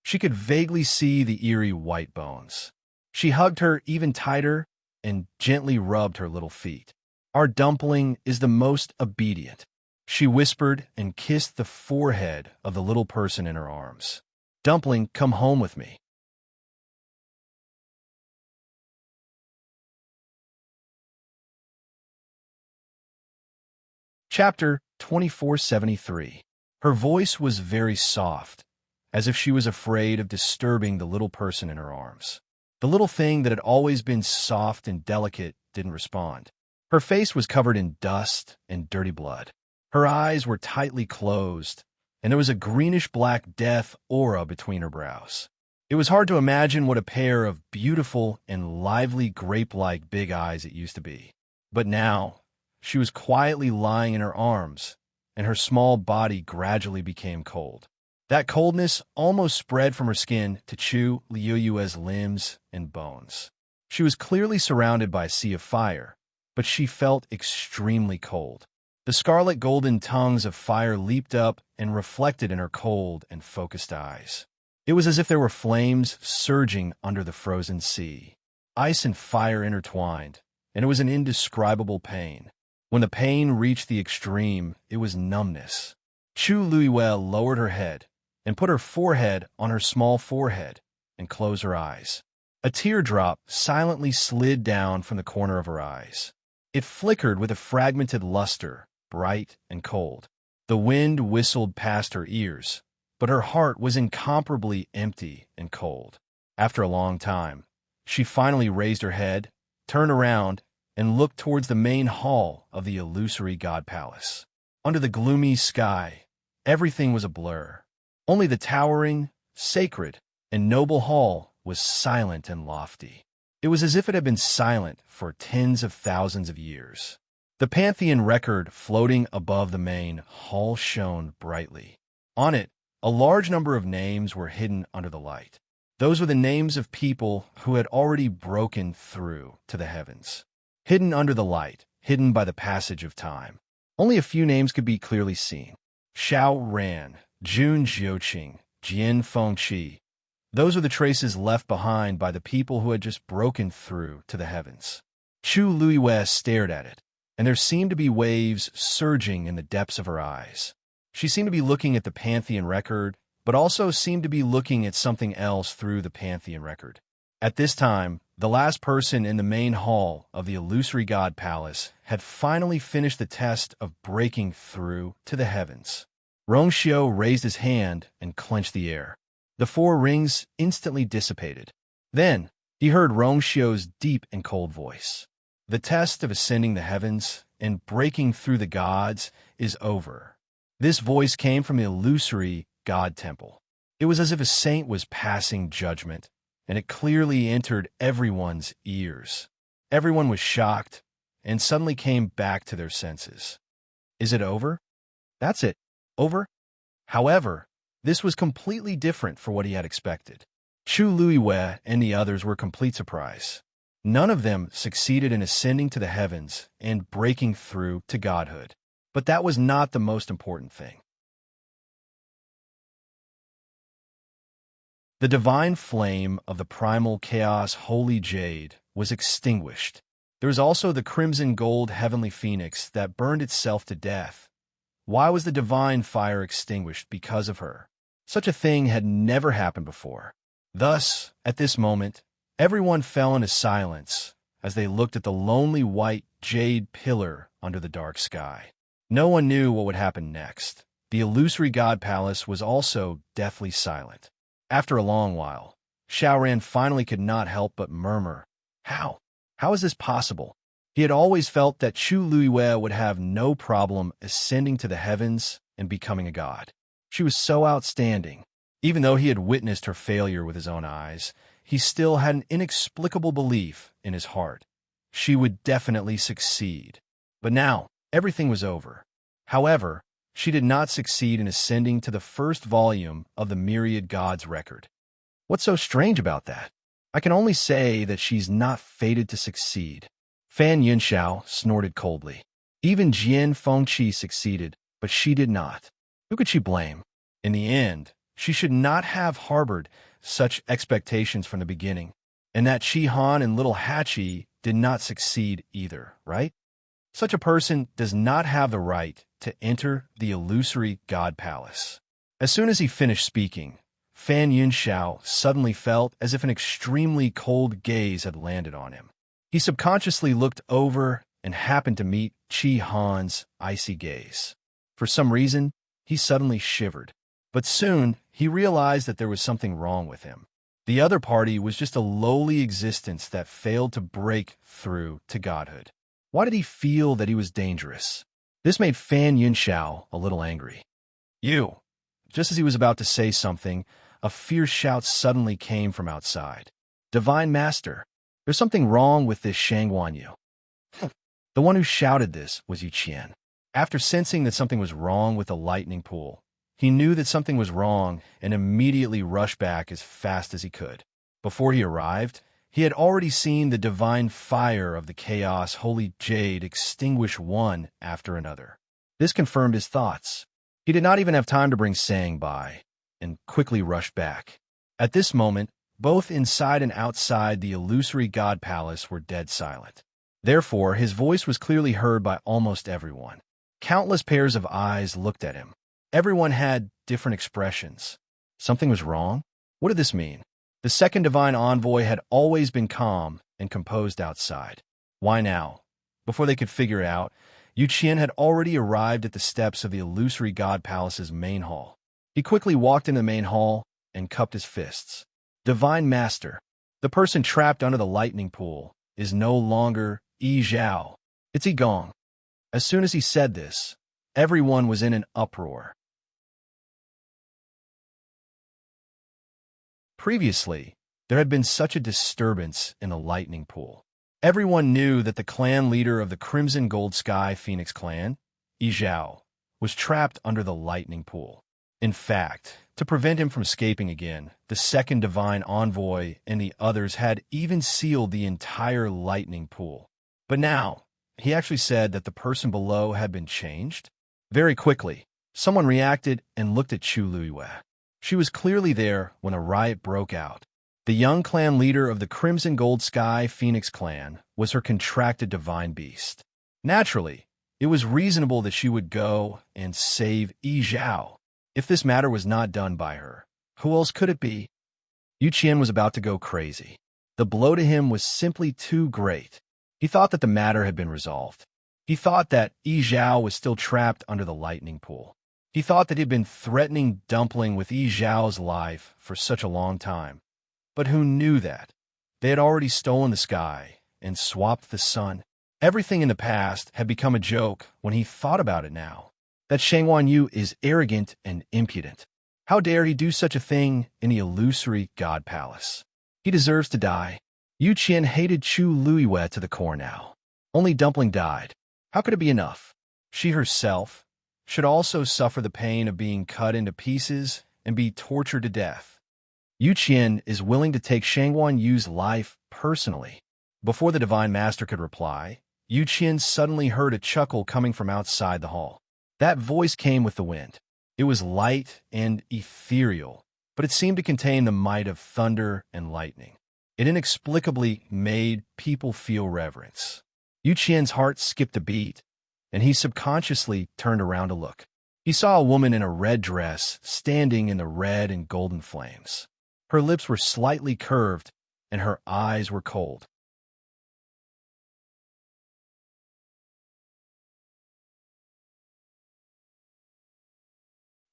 She could vaguely see the eerie white bones. She hugged her even tighter and gently rubbed her little feet. "Our dumpling is the most obedient," she whispered and kissed the forehead of the little person in her arms. "Dumpling, come home with me." Chapter 2473. Her voice was very soft, as if she was afraid of disturbing the little person in her arms. The little thing that had always been soft and delicate didn't respond. Her face was covered in dust and dirty blood. Her eyes were tightly closed, and there was a greenish-black death aura between her brows. It was hard to imagine what a pair of beautiful and lively grape-like big eyes it used to be. But now, she was quietly lying in her arms, and her small body gradually became cold. That coldness almost spread from her skin to Chu Liuyue's limbs and bones. She was clearly surrounded by a sea of fire, but she felt extremely cold. The scarlet golden tongues of fire leaped up and reflected in her cold and focused eyes. It was as if there were flames surging under the frozen sea. Ice and fire intertwined, and it was an indescribable pain. When the pain reached the extreme, it was numbness. Chu Liuyue lowered her head and put her forehead on her small forehead and closed her eyes. A teardrop silently slid down from the corner of her eyes. It flickered with a fragmented luster, bright and cold. The wind whistled past her ears, but her heart was incomparably empty and cold. After a long time, she finally raised her head, turned around, and looked towards the main hall of the illusory god palace. Under the gloomy sky, everything was a blur. Only the towering, sacred, and noble hall was silent and lofty. It was as if it had been silent for tens of thousands of years. The Pantheon record floating above the main hall shone brightly. On it, a large number of names were hidden under the light. Those were the names of people who had already broken through to the heavens. Hidden under the light, hidden by the passage of time. Only a few names could be clearly seen. Xiao Ran, Jun Jiuqing, Jian Fengqi. Those were the traces left behind by the people who had just broken through to the heavens. Chu Liuyue stared at it, and there seemed to be waves surging in the depths of her eyes. She seemed to be looking at the Pantheon record, but also seemed to be looking at something else through the Pantheon record. At this time, the last person in the main hall of the illusory god palace had finally finished the test of breaking through to the heavens. Rongxiu raised his hand and clenched the air. The 4 rings instantly dissipated. Then, he heard Rongxiu's deep and cold voice. "The test of ascending the heavens and breaking through the gods is over." This voice came from the illusory god temple. It was as if a saint was passing judgment, and it clearly entered everyone's ears. Everyone was shocked and suddenly came back to their senses. Is it over? That's it. Over? However, this was completely different from what he had expected. Chu Liuyue and the others were complete surprise. None of them succeeded in ascending to the heavens and breaking through to godhood. But that was not the most important thing. The divine flame of the primal chaos holy jade was extinguished. There was also the crimson gold heavenly phoenix that burned itself to death. Why was the divine fire extinguished because of her? Such a thing had never happened before. Thus, at this moment, everyone fell into silence as they looked at the lonely white jade pillar under the dark sky. No one knew what would happen next. The illusory god palace was also deathly silent. After a long while, Xiaoran finally could not help but murmur, How? How is this possible? He had always felt that Chu Luiwei would have no problem ascending to the heavens and becoming a god. She was so outstanding. Even though he had witnessed her failure with his own eyes, he still had an inexplicable belief in his heart. She would definitely succeed. But now, everything was over. However, she did not succeed in ascending to the first volume of the Myriad Gods record. What's so strange about that? I can only say that she's not fated to succeed. Fan Yunxiao snorted coldly. Even Jian Fengqi succeeded, but she did not. Who could she blame? In the end, she should not have harbored such expectations from the beginning, and that Chi Han and Little Hachi did not succeed either, right? Such a person does not have the right to enter the illusory God Palace. As soon as he finished speaking, Fan Yunxiao suddenly felt as if an extremely cold gaze had landed on him. He subconsciously looked over and happened to meet Chi Han's icy gaze. For some reason, he suddenly shivered. But soon, he realized that there was something wrong with him. The other party was just a lowly existence that failed to break through to godhood. Why did he feel that he was dangerous? This made Fan Yunxiao a little angry. You! Just as he was about to say something, a fierce shout suddenly came from outside. Divine Master, there's something wrong with this Shangguan Yu. The one who shouted this was Yu Qian. After sensing that something was wrong with the lightning pool, he knew that something was wrong and immediately rushed back as fast as he could. Before he arrived, he had already seen the divine fire of the chaos holy jade extinguish one after another. This confirmed his thoughts. He did not even have time to bring Sang by, and quickly rushed back. At this moment, both inside and outside the illusory god palace were dead silent. Therefore, his voice was clearly heard by almost everyone. Countless pairs of eyes looked at him. Everyone had different expressions. Something was wrong? What did this mean? The second divine envoy had always been calm and composed outside. Why now? Before they could figure it out, Yu Qian had already arrived at the steps of the illusory god palace's main hall. He quickly walked into the main hall and cupped his fists. Divine Master, the person trapped under the lightning pool, is no longer Yi Zhao. It's Yi Gong. As soon as he said this, everyone was in an uproar. Previously, there had been such a disturbance in the lightning pool. Everyone knew that the clan leader of the Crimson Gold Sky Phoenix clan, Yi Zhao, was trapped under the lightning pool. In fact, to prevent him from escaping again, the second divine envoy and the others had even sealed the entire lightning pool. But now, he actually said that the person below had been changed. Very quickly, someone reacted and looked at Chu Luiwei. She was clearly there when a riot broke out. The young clan leader of the Crimson Gold Sky Phoenix clan was her contracted divine beast. Naturally, it was reasonable that she would go and save Yi Zhao. If this matter was not done by her, who else could it be? Yu Qian was about to go crazy. The blow to him was simply too great. He thought that the matter had been resolved. He thought that Yi Zhao was still trapped under the lightning pool. He thought that he had been threatening Dumpling with Yi Zhao's life for such a long time. But who knew that? They had already stolen the sky and swapped the sun. Everything in the past had become a joke when he thought about it now. That Shangguan Yu is arrogant and impudent. How dare he do such a thing in the illusory god palace? He deserves to die. Yu Qian hated Chu Luiwei to the core now. Only Dumpling died. How could it be enough? She herself should also suffer the pain of being cut into pieces and be tortured to death. Yu Qian is willing to take Shangguan Yu's life personally. Before the Divine Master could reply, Yu Qian suddenly heard a chuckle coming from outside the hall. That voice came with the wind. It was light and ethereal, but it seemed to contain the might of thunder and lightning. It inexplicably made people feel reverence. Yu Qian's heart skipped a beat, and he subconsciously turned around to look. He saw a woman in a red dress standing in the red and golden flames. Her lips were slightly curved, and her eyes were cold.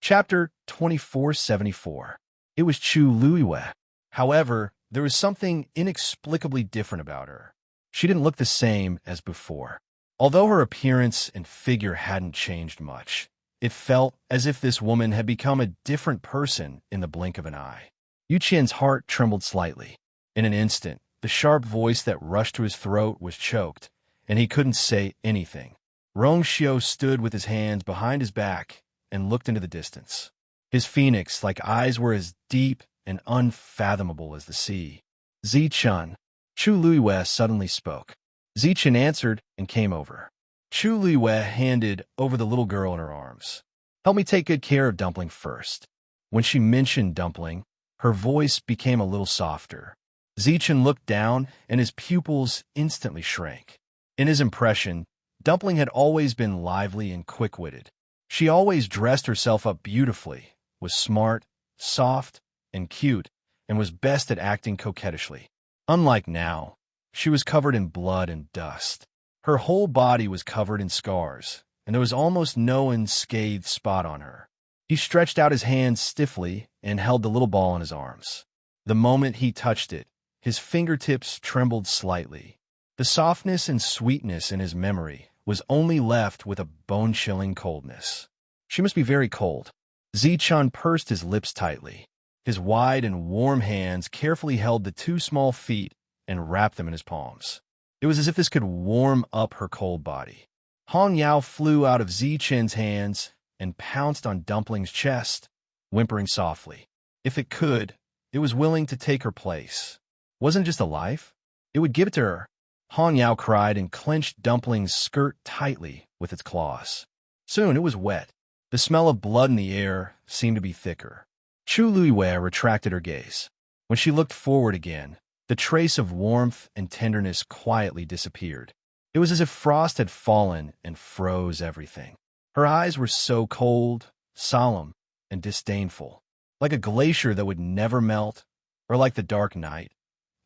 Chapter 2474. It was Chu Luiwei. However, there was something inexplicably different about her. She didn't look the same as before. Although her appearance and figure hadn't changed much, it felt as if this woman had become a different person in the blink of an eye. Yu Qian's heart trembled slightly. In an instant, the sharp voice that rushed to his throat was choked, and he couldn't say anything. Rong Xiao stood with his hands behind his back and looked into the distance. His phoenix-like eyes were as deep and unfathomable as the sea. Zichun. Chu Luiyue suddenly spoke. Zichun answered and came over. Chu Luiyue handed over the little girl in her arms. Help me take good care of Dumpling first. When she mentioned Dumpling, her voice became a little softer. Zichun looked down, and his pupils instantly shrank. In his impression, Dumpling had always been lively and quick-witted. She always dressed herself up beautifully, was smart, soft, and cute, and was best at acting coquettishly. Unlike now, she was covered in blood and dust. Her whole body was covered in scars, and there was almost no unscathed spot on her. He stretched out his hands stiffly and held the little ball in his arms. The moment he touched it, his fingertips trembled slightly. The softness and sweetness in his memory was only left with a bone-chilling coldness. She must be very cold. Zichun pursed his lips tightly. His wide and warm hands carefully held the two small feet and wrapped them in his palms. It was as if this could warm up her cold body. Hong Yao flew out of Zichun's hands and pounced on Dumpling's chest, whimpering softly. If it could, it was willing to take her place. Wasn't it just a life? It would give it to her. Hong Yao cried and clenched Dumpling's skirt tightly with its claws. Soon it was wet. The smell of blood in the air seemed to be thicker. Chu Luiyue retracted her gaze. When she looked forward again, the trace of warmth and tenderness quietly disappeared. It was as if frost had fallen and froze everything. Her eyes were so cold, solemn, and disdainful, like a glacier that would never melt, or like the dark night,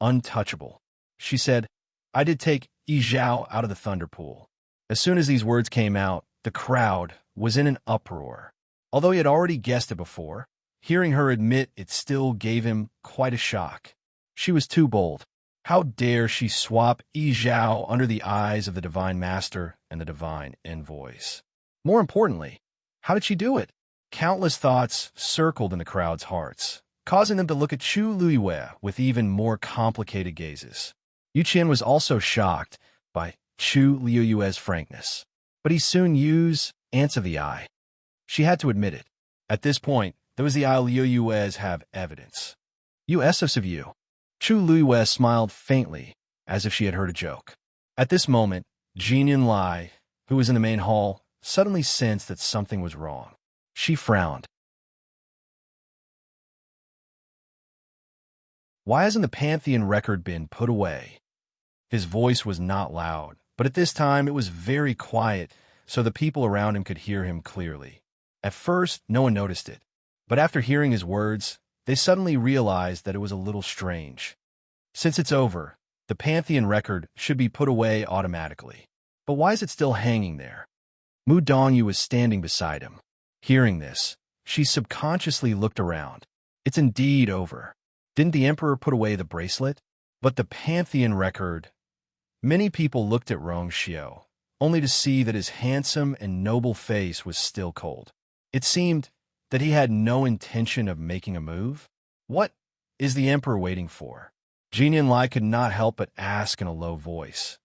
untouchable. She said, I did take Yi Zhao out of the thunder pool. As soon as these words came out, the crowd was in an uproar. Although he had already guessed it before, hearing her admit it still gave him quite a shock. She was too bold. How dare she swap Yi Zhao under the eyes of the Divine Master and the Divine Envoys? More importantly, how did she do it? Countless thoughts circled in the crowd's hearts, causing them to look at Chu Luiyue with even more complicated gazes. Yu Qian was also shocked by Chu Luiyue's frankness, but he soon used ants of the eye. She had to admit it. At this point, there was the eye Luiyue's have evidence. You Essos of you. Chu Luiyue smiled faintly, as if she had heard a joke. At this moment, Jinian Lai, who was in the main hall, suddenly sensed that something was wrong. She frowned. Why hasn't the Pantheon record been put away? His voice was not loud, but at this time it was very quiet, so the people around him could hear him clearly. At first, no one noticed it, but after hearing his words, they suddenly realized that it was a little strange. Since it's over, the Pantheon record should be put away automatically. But why is it still hanging there? Mu Dongyu was standing beside him. Hearing this, she subconsciously looked around. It's indeed over. Didn't the Emperor put away the bracelet? But the Pantheon record... Many people looked at Rong Xiao, only to see that his handsome and noble face was still cold. It seemed that he had no intention of making a move. What is the Emperor waiting for? Jinian Lai could not help but ask in a low voice.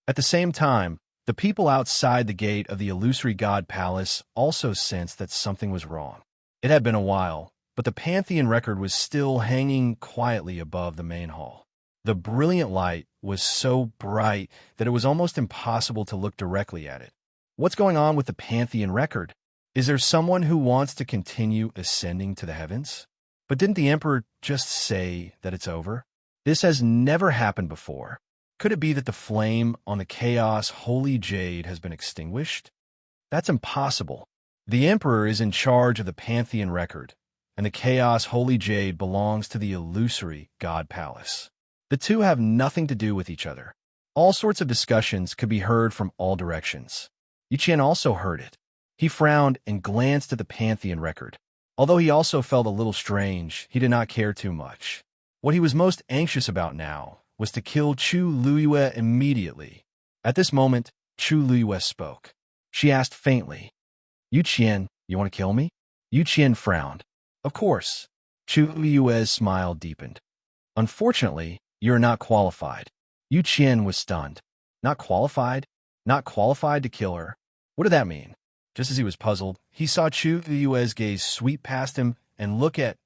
At the same time, the people outside the gate of the illusory god palace also sensed that something was wrong. It had been a while, but the Pantheon record was still hanging quietly above the main hall. The brilliant light was so bright that it was almost impossible to look directly at it. What's going on with the Pantheon record? Is there someone who wants to continue ascending to the heavens? But didn't the Emperor just say that it's over? This has never happened before. Could it be that the flame on the Chaos Holy Jade has been extinguished? That's impossible. The Emperor is in charge of the Pantheon record, and the Chaos Holy Jade belongs to the illusory God Palace. The two have nothing to do with each other. All sorts of discussions could be heard from all directions. Yu Qian also heard it. He frowned and glanced at the Pantheon record. Although he also felt a little strange, he did not care too much. What he was most anxious about now was to kill Chu Luiyue immediately. At this moment, Chu Luiyue spoke. She asked faintly, "Yu Qian, you want to kill me?" Yu Qian frowned. "Of course." Chu Luiyue's smile deepened. "Unfortunately, you are not qualified." Yu Qian was stunned. Not qualified? Not qualified to kill her? What did that mean? Just as he was puzzled, he saw Chu Luiyue's gaze sweep past him and look at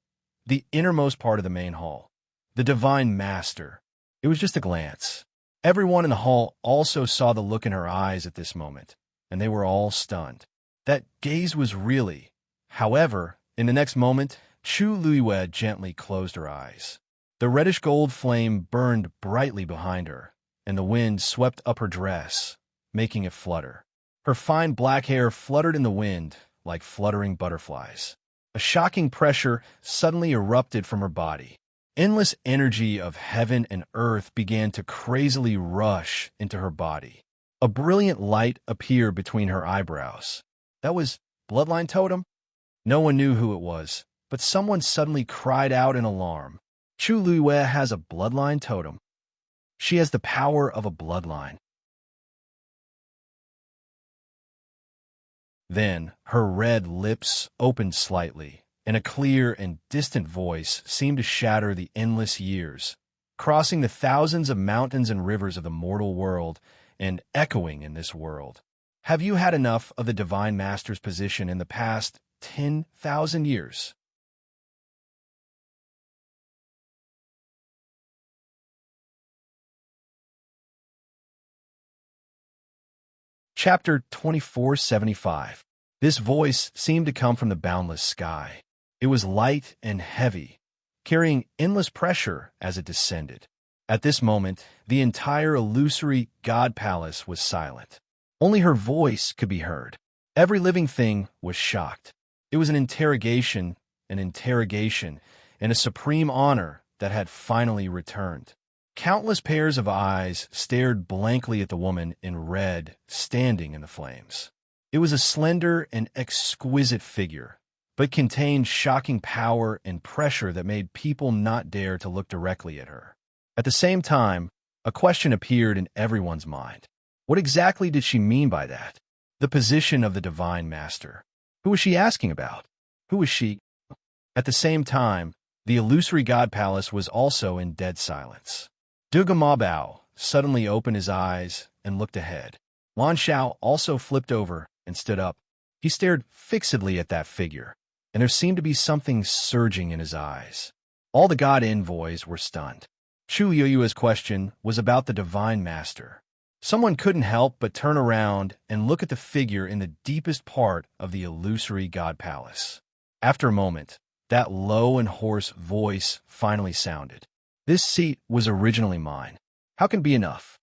the innermost part of the main hall. The Divine Master. It was just a glance. Everyone in the hall also saw the look in her eyes at this moment, and they were all stunned. That gaze was really. However, in the next moment, Chu Luiyue gently closed her eyes. The reddish-gold flame burned brightly behind her, and the wind swept up her dress, making it flutter. Her fine black hair fluttered in the wind like fluttering butterflies. A shocking pressure suddenly erupted from her body. Endless energy of heaven and earth began to crazily rush into her body. A brilliant light appeared between her eyebrows. That was Bloodline Totem? No one knew who it was, but someone suddenly cried out in alarm. Chu Luiyue has a Bloodline Totem. She has the power of a bloodline. Then her red lips opened slightly, and a clear and distant voice seemed to shatter the endless years, crossing the thousands of mountains and rivers of the mortal world and echoing in this world. Have you had enough of the Divine Master's position in the past 10,000 years? Chapter 2475. This voice seemed to come from the boundless sky. It was light and heavy, carrying endless pressure as it descended. At this moment, the entire illusory God Palace was silent. Only her voice could be heard. Every living thing was shocked. It was an interrogation, and a supreme honor that had finally returned. Countless pairs of eyes stared blankly at the woman in red, standing in the flames. It was a slender and exquisite figure, but contained shocking power and pressure that made people not dare to look directly at her. At the same time, a question appeared in everyone's mind. What exactly did she mean by that? The position of the Divine Master. Who was she asking about? Who was she? At the same time, the illusory God Palace was also in dead silence. Duga Mabao suddenly opened his eyes and looked ahead. Lan Xiao also flipped over and stood up. He stared fixedly at that figure, and there seemed to be something surging in his eyes. All the God envoys were stunned. Chu Luiyue's question was about the Divine Master. Someone couldn't help but turn around and look at the figure in the deepest part of the illusory God Palace. After a moment, that low and hoarse voice finally sounded. "This seat was originally mine. How can it be enough?"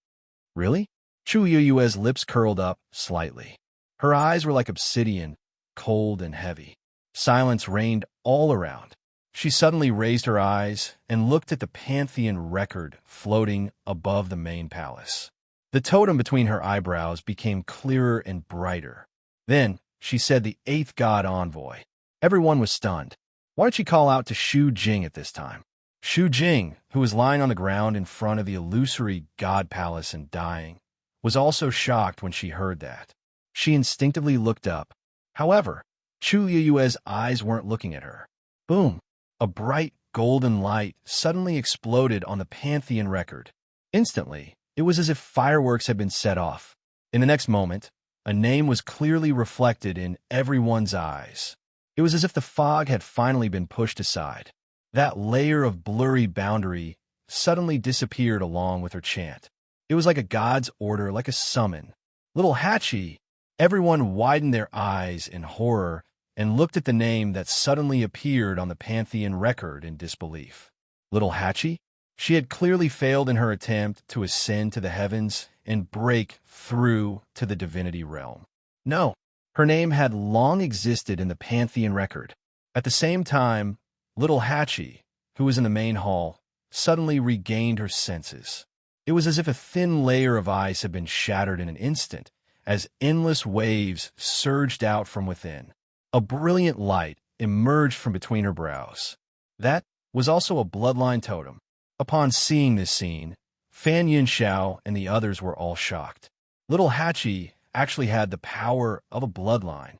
"Really?" Chu Luiyue's lips curled up slightly. Her eyes were like obsidian, cold and heavy. Silence reigned all around. She suddenly raised her eyes and looked at the Pantheon record floating above the main palace. The totem between her eyebrows became clearer and brighter. Then she said the eighth god envoy. Everyone was stunned. Why did she call out to Shu Jing at this time? Shu Jing, who was lying on the ground in front of the illusory God Palace and dying, was also shocked when she heard that. She instinctively looked up. However, Chu Luiyue's eyes weren't looking at her. Boom! A bright golden light suddenly exploded on the Pantheon record. Instantly, it was as if fireworks had been set off. In the next moment, a name was clearly reflected in everyone's eyes. It was as if the fog had finally been pushed aside. That layer of blurry boundary suddenly disappeared along with her chant. It was like a god's order, like a summon. Little Hachi! Everyone widened their eyes in horror and looked at the name that suddenly appeared on the Pantheon record in disbelief. Little Hachi? She had clearly failed in her attempt to ascend to the heavens and break through to the divinity realm. No, her name had long existed in the Pantheon record. At the same time, Little Hachi, who was in the main hall, suddenly regained her senses. It was as if a thin layer of ice had been shattered in an instant, as endless waves surged out from within. A brilliant light emerged from between her brows. That was also a bloodline totem. Upon seeing this scene, Fan Yinxiao and the others were all shocked. Little Hachi actually had the power of a bloodline.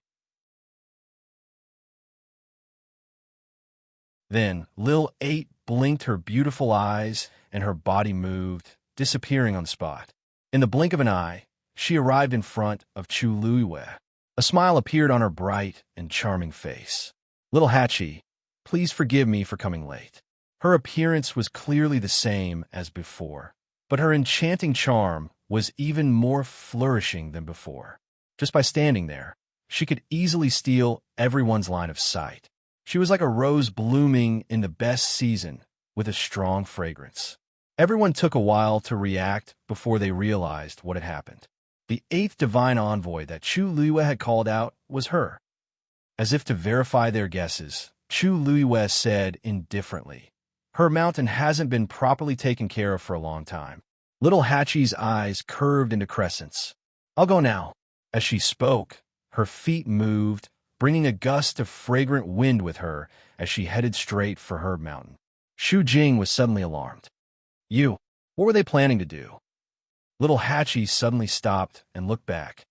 Then Lil 8 blinked her beautiful eyes and her body moved, disappearing on the spot. In the blink of an eye, she arrived in front of Chu Luiwei. A smile appeared on her bright and charming face. Little Hachi, please forgive me for coming late. Her appearance was clearly the same as before, but her enchanting charm was even more flourishing than before. Just by standing there, she could easily steal everyone's line of sight. She was like a rose blooming in the best season with a strong fragrance. Everyone took a while to react before they realized what had happened. The 8th divine envoy that Chu Luiwei had called out was her. As if to verify their guesses, Chu Luiwei said indifferently, "Her mountain hasn't been properly taken care of for a long time." Little Hachi's eyes curved into crescents. "I'll go now." As she spoke, her feet moved, bringing a gust of fragrant wind with her as she headed straight for her mountain. Shu Jing was suddenly alarmed. What were they planning to do?" Little Hachi suddenly stopped and looked back.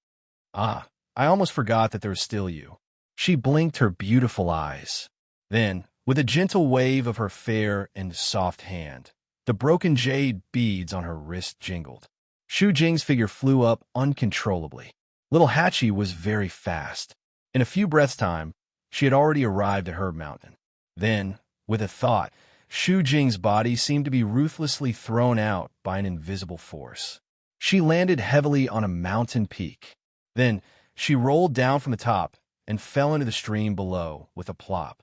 "Ah, I almost forgot that there was still you." She blinked her beautiful eyes. Then, with a gentle wave of her fair and soft hand, the broken jade beads on her wrist jingled. Shu Jing's figure flew up uncontrollably. Little Hachi was very fast. In a few breaths' time, she had already arrived at her mountain. Then, with a thought, Shu Jing's body seemed to be ruthlessly thrown out by an invisible force. She landed heavily on a mountain peak. Then, she rolled down from the top and fell into the stream below with a plop.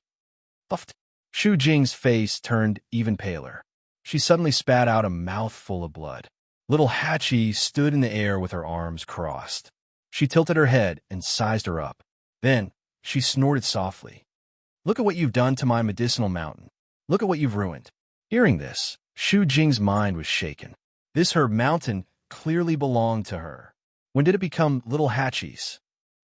Puffed. Shu Jing's face turned even paler. She suddenly spat out a mouthful of blood. Little Hachi stood in the air with her arms crossed. She tilted her head and sized her up. Then, she snorted softly. "Look at what you've done to my medicinal mountain. Look at what you've ruined." Hearing this, Shu Jing's mind was shaken. This her mountain clearly belonged to her. When did it become Little Hachi's?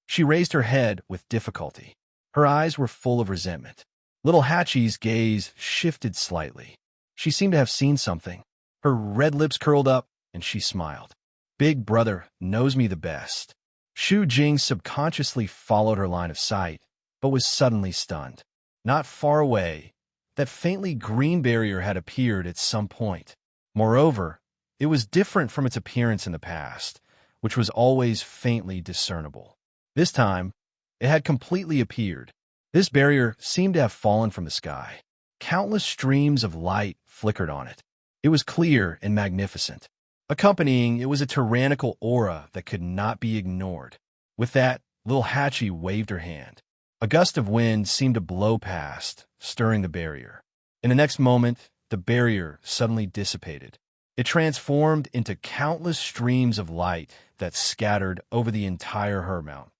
She raised her head with difficulty. Her eyes were full of resentment. Little Hachi's gaze shifted slightly. She seemed to have seen something. Her red lips curled up, and she smiled. "Big brother knows me the best." Shu Jing subconsciously followed her line of sight, but was suddenly stunned. Not far away, that faintly green barrier had appeared at some point. Moreover, it was different from its appearance in the past, which was always faintly discernible. This time, it had completely appeared. This barrier seemed to have fallen from the sky. Countless streams of light flickered on it. It was clear and magnificent. Accompanying it was a tyrannical aura that could not be ignored. With that, Little Hachi waved her hand. A gust of wind seemed to blow past, stirring the barrier. In the next moment, the barrier suddenly dissipated. It transformed into countless streams of light that scattered over the entire Hermount.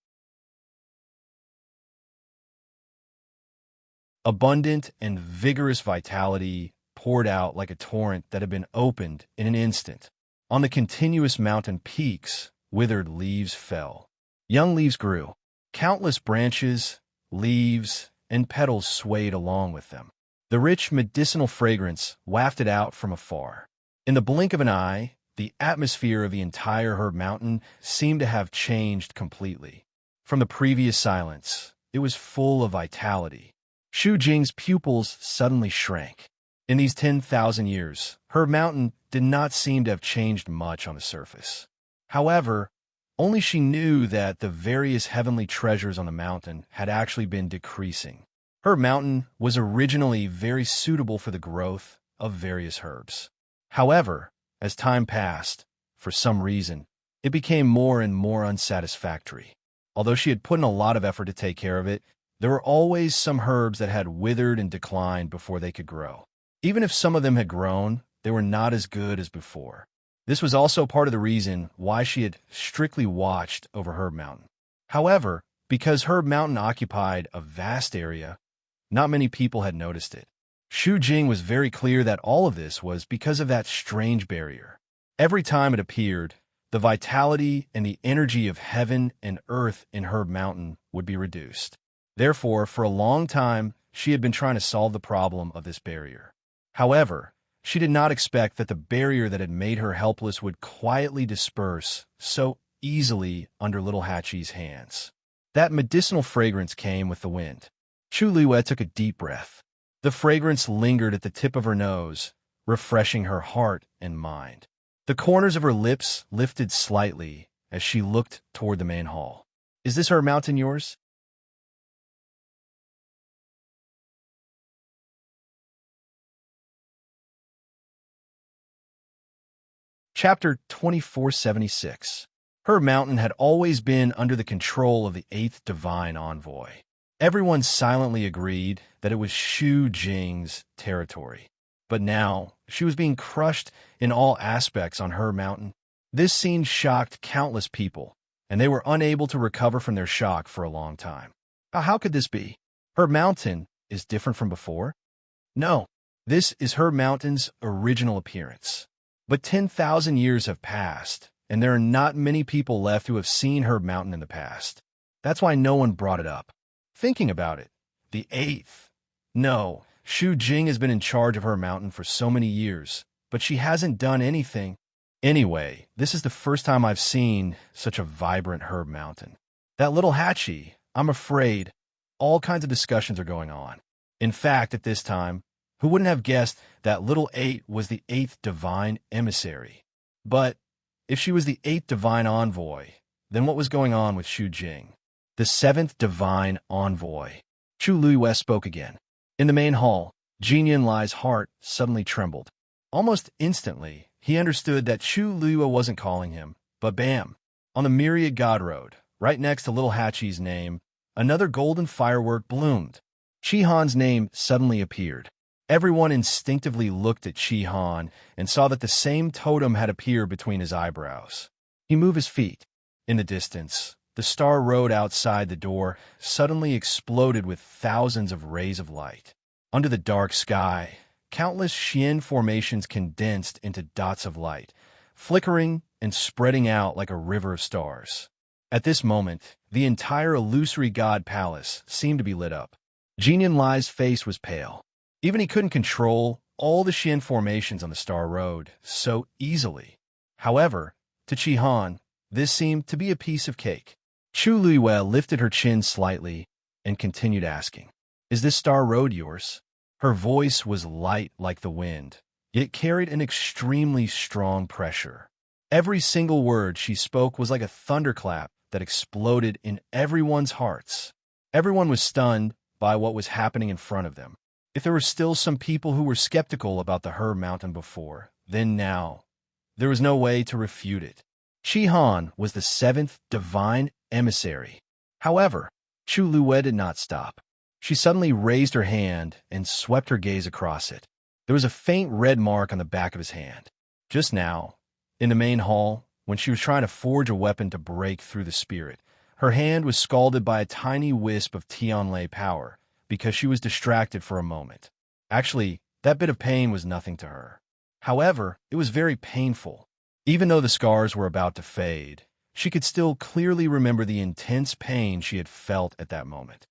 Abundant and vigorous vitality poured out like a torrent that had been opened in an instant. On the continuous mountain peaks, withered leaves fell. Young leaves grew. Countless branches, leaves, and petals swayed along with them. The rich medicinal fragrance wafted out from afar. In the blink of an eye, the atmosphere of the entire herb mountain seemed to have changed completely. From the previous silence, it was full of vitality. Shu Jing's pupils suddenly shrank. In these 10,000 years, her mountain did not seem to have changed much on the surface. However, only she knew that the various heavenly treasures on the mountain had actually been decreasing. Her mountain was originally very suitable for the growth of various herbs. However, as time passed, for some reason, it became more and more unsatisfactory. Although she had put in a lot of effort to take care of it, there were always some herbs that had withered and declined before they could grow. Even if some of them had grown, they were not as good as before. This was also part of the reason why she had strictly watched over Herb Mountain. However, because Herb Mountain occupied a vast area, not many people had noticed it. Shu Jing was very clear that all of this was because of that strange barrier. Every time it appeared, the vitality and the energy of heaven and earth in Herb Mountain would be reduced. Therefore, for a long time, she had been trying to solve the problem of this barrier. However, she did not expect that the barrier that had made her helpless would quietly disperse so easily under little Hachi's hands. That medicinal fragrance came with the wind. Chu Liyue took a deep breath. The fragrance lingered at the tip of her nose, refreshing her heart and mind. The corners of her lips lifted slightly as she looked toward the main hall. "Is this her mountain yours?" Chapter 2476. Her mountain had always been under the control of the 8th Divine Envoy. Everyone silently agreed that it was Xu Jing's territory. But now, she was being crushed in all aspects on her mountain. This scene shocked countless people, and they were unable to recover from their shock for a long time. How could this be? Her mountain is different from before? No, this is her mountain's original appearance. But 10,000 years have passed, and there are not many people left who have seen her mountain in the past. That's why no one brought it up. Thinking about it, the 8th. No, Xu Jing has been in charge of her mountain for so many years, but she hasn't done anything. Anyway, this is the first time I've seen such a vibrant herb mountain. That little Hachi, I'm afraid, all kinds of discussions are going on. In fact, at this time, who wouldn't have guessed that little 8 was the 8th divine emissary? But if she was the 8th divine envoy, then what was going on with Xu Jing? The 7th divine envoy. Chu Liyue spoke again. In the main hall, Jin Yinlai's heart suddenly trembled. Almost instantly, he understood that Chu Liyue wasn't calling him, but bam! On the Myriad God Road, right next to little Hachi's name, another golden firework bloomed. Chi Han's name suddenly appeared. Everyone instinctively looked at Chi Han and saw that the same totem had appeared between his eyebrows. He moved his feet. In the distance, the star road outside the door suddenly exploded with thousands of rays of light. Under the dark sky, countless Xian formations condensed into dots of light, flickering and spreading out like a river of stars. At this moment, the entire illusory god palace seemed to be lit up. Jin Yinlai's face was pale. Even he couldn't control all the Xian formations on the Star Road so easily. However, to Chi Han, this seemed to be a piece of cake. Chu Liyue lifted her chin slightly and continued asking, "Is this Star Road yours?" Her voice was light like the wind, yet carried an extremely strong pressure. Every single word she spoke was like a thunderclap that exploded in everyone's hearts. Everyone was stunned by what was happening in front of them. If there were still some people who were skeptical about the Her Mountain before, then now, there was no way to refute it. Chi Han was the 7th divine emissary. However, Chu Liyue did not stop. She suddenly raised her hand and swept her gaze across it. There was a faint red mark on the back of his hand. Just now, in the main hall, when she was trying to forge a weapon to break through the spirit, her hand was scalded by a tiny wisp of Tianlei power, because she was distracted for a moment. Actually, that bit of pain was nothing to her. However, it was very painful. Even though the scars were about to fade, she could still clearly remember the intense pain she had felt at that moment.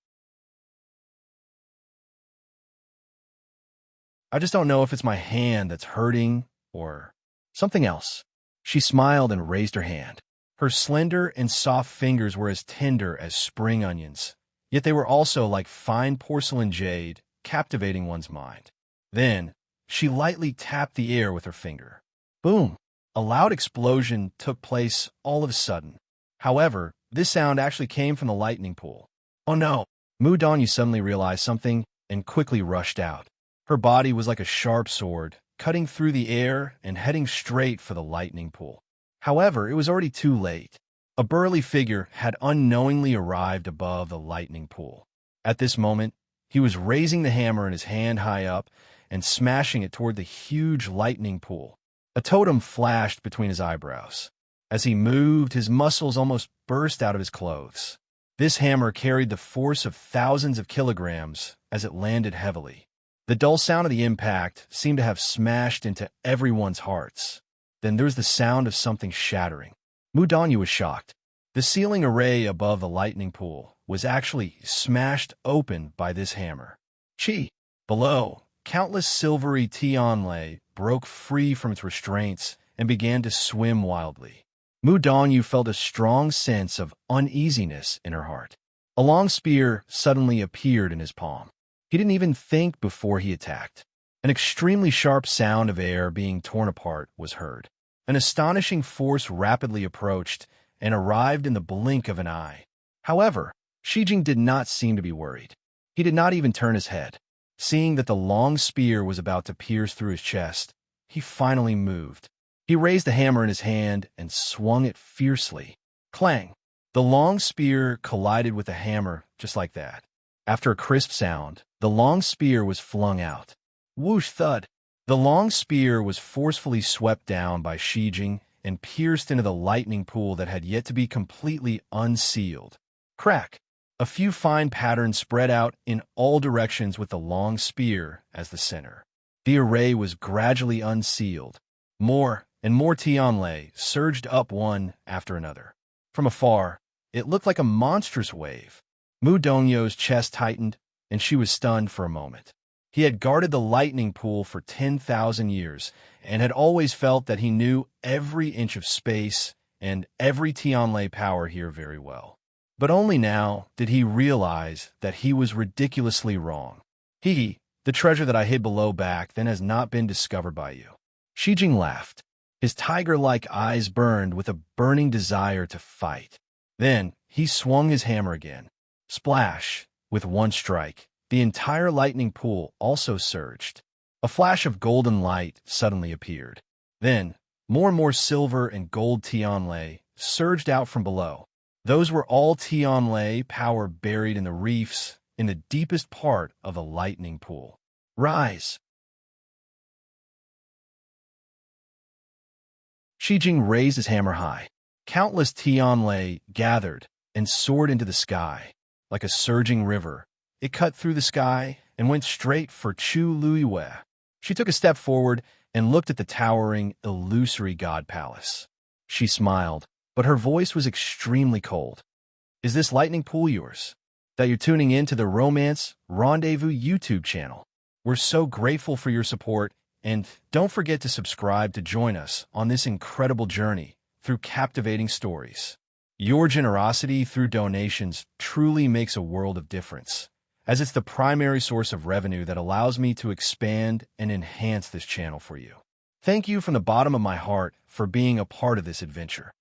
"I just don't know if it's my hand that's hurting or something else." She smiled and raised her hand. Her slender and soft fingers were as tender as spring onions, yet they were also like fine porcelain jade, captivating one's mind. Then, she lightly tapped the air with her finger. Boom! A loud explosion took place all of a sudden. However, this sound actually came from the lightning pool. Oh no! Mu Danyu suddenly realized something and quickly rushed out. Her body was like a sharp sword, cutting through the air and heading straight for the lightning pool. However, it was already too late. A burly figure had unknowingly arrived above the lightning pool. At this moment, he was raising the hammer in his hand high up and smashing it toward the huge lightning pool. A totem flashed between his eyebrows. As he moved, his muscles almost burst out of his clothes. This hammer carried the force of thousands of kilograms as it landed heavily. The dull sound of the impact seemed to have smashed into everyone's hearts. Then there was the sound of something shattering. Mu Danyu was shocked. The ceiling array above the lightning pool was actually smashed open by this hammer. Chi. Below, countless silvery Tianlei broke free from its restraints and began to swim wildly. Mu Dongyu felt a strong sense of uneasiness in her heart. A long spear suddenly appeared in his palm. He didn't even think before he attacked. An extremely sharp sound of air being torn apart was heard. An astonishing force rapidly approached and arrived in the blink of an eye. However, Shijing did not seem to be worried. He did not even turn his head. Seeing that the long spear was about to pierce through his chest, he finally moved. He raised the hammer in his hand and swung it fiercely. Clang! The long spear collided with the hammer just like that. After a crisp sound, the long spear was flung out. Whoosh thud! The long spear was forcefully swept down by Shijing and pierced into the lightning pool that had yet to be completely unsealed. Crack! A few fine patterns spread out in all directions with the long spear as the center. The array was gradually unsealed. More and more Tianlei surged up one after another. From afar, it looked like a monstrous wave. Mu Dongyu's chest tightened, and she was stunned for a moment. He had guarded the lightning pool for 10,000 years and had always felt that he knew every inch of space and every Tianlei power here very well. But only now did he realize that he was ridiculously wrong. The treasure that I hid below back then has not been discovered by you. Shijing laughed. His tiger-like eyes burned with a burning desire to fight. Then he swung his hammer again. Splash! With one strike, the entire lightning pool also surged. A flash of golden light suddenly appeared. Then, more and more silver and gold Tianlei surged out from below. Those were all Tianlei power buried in the reefs in the deepest part of the lightning pool. Rise! Shijing raised his hammer high. Countless Tianlei gathered and soared into the sky. Like a surging river, it cut through the sky and went straight for Chu Luiyue. She took a step forward and looked at the towering, illusory god palace. She smiled, but her voice was extremely cold. Is this lightning pool yours? That you're tuning in to the Romance Rendezvous YouTube channel. We're so grateful for your support, and don't forget to subscribe to join us on this incredible journey through captivating stories. Your generosity through donations truly makes a world of difference, as it's the primary source of revenue that allows me to expand and enhance this channel for you. Thank you from the bottom of my heart for being a part of this adventure.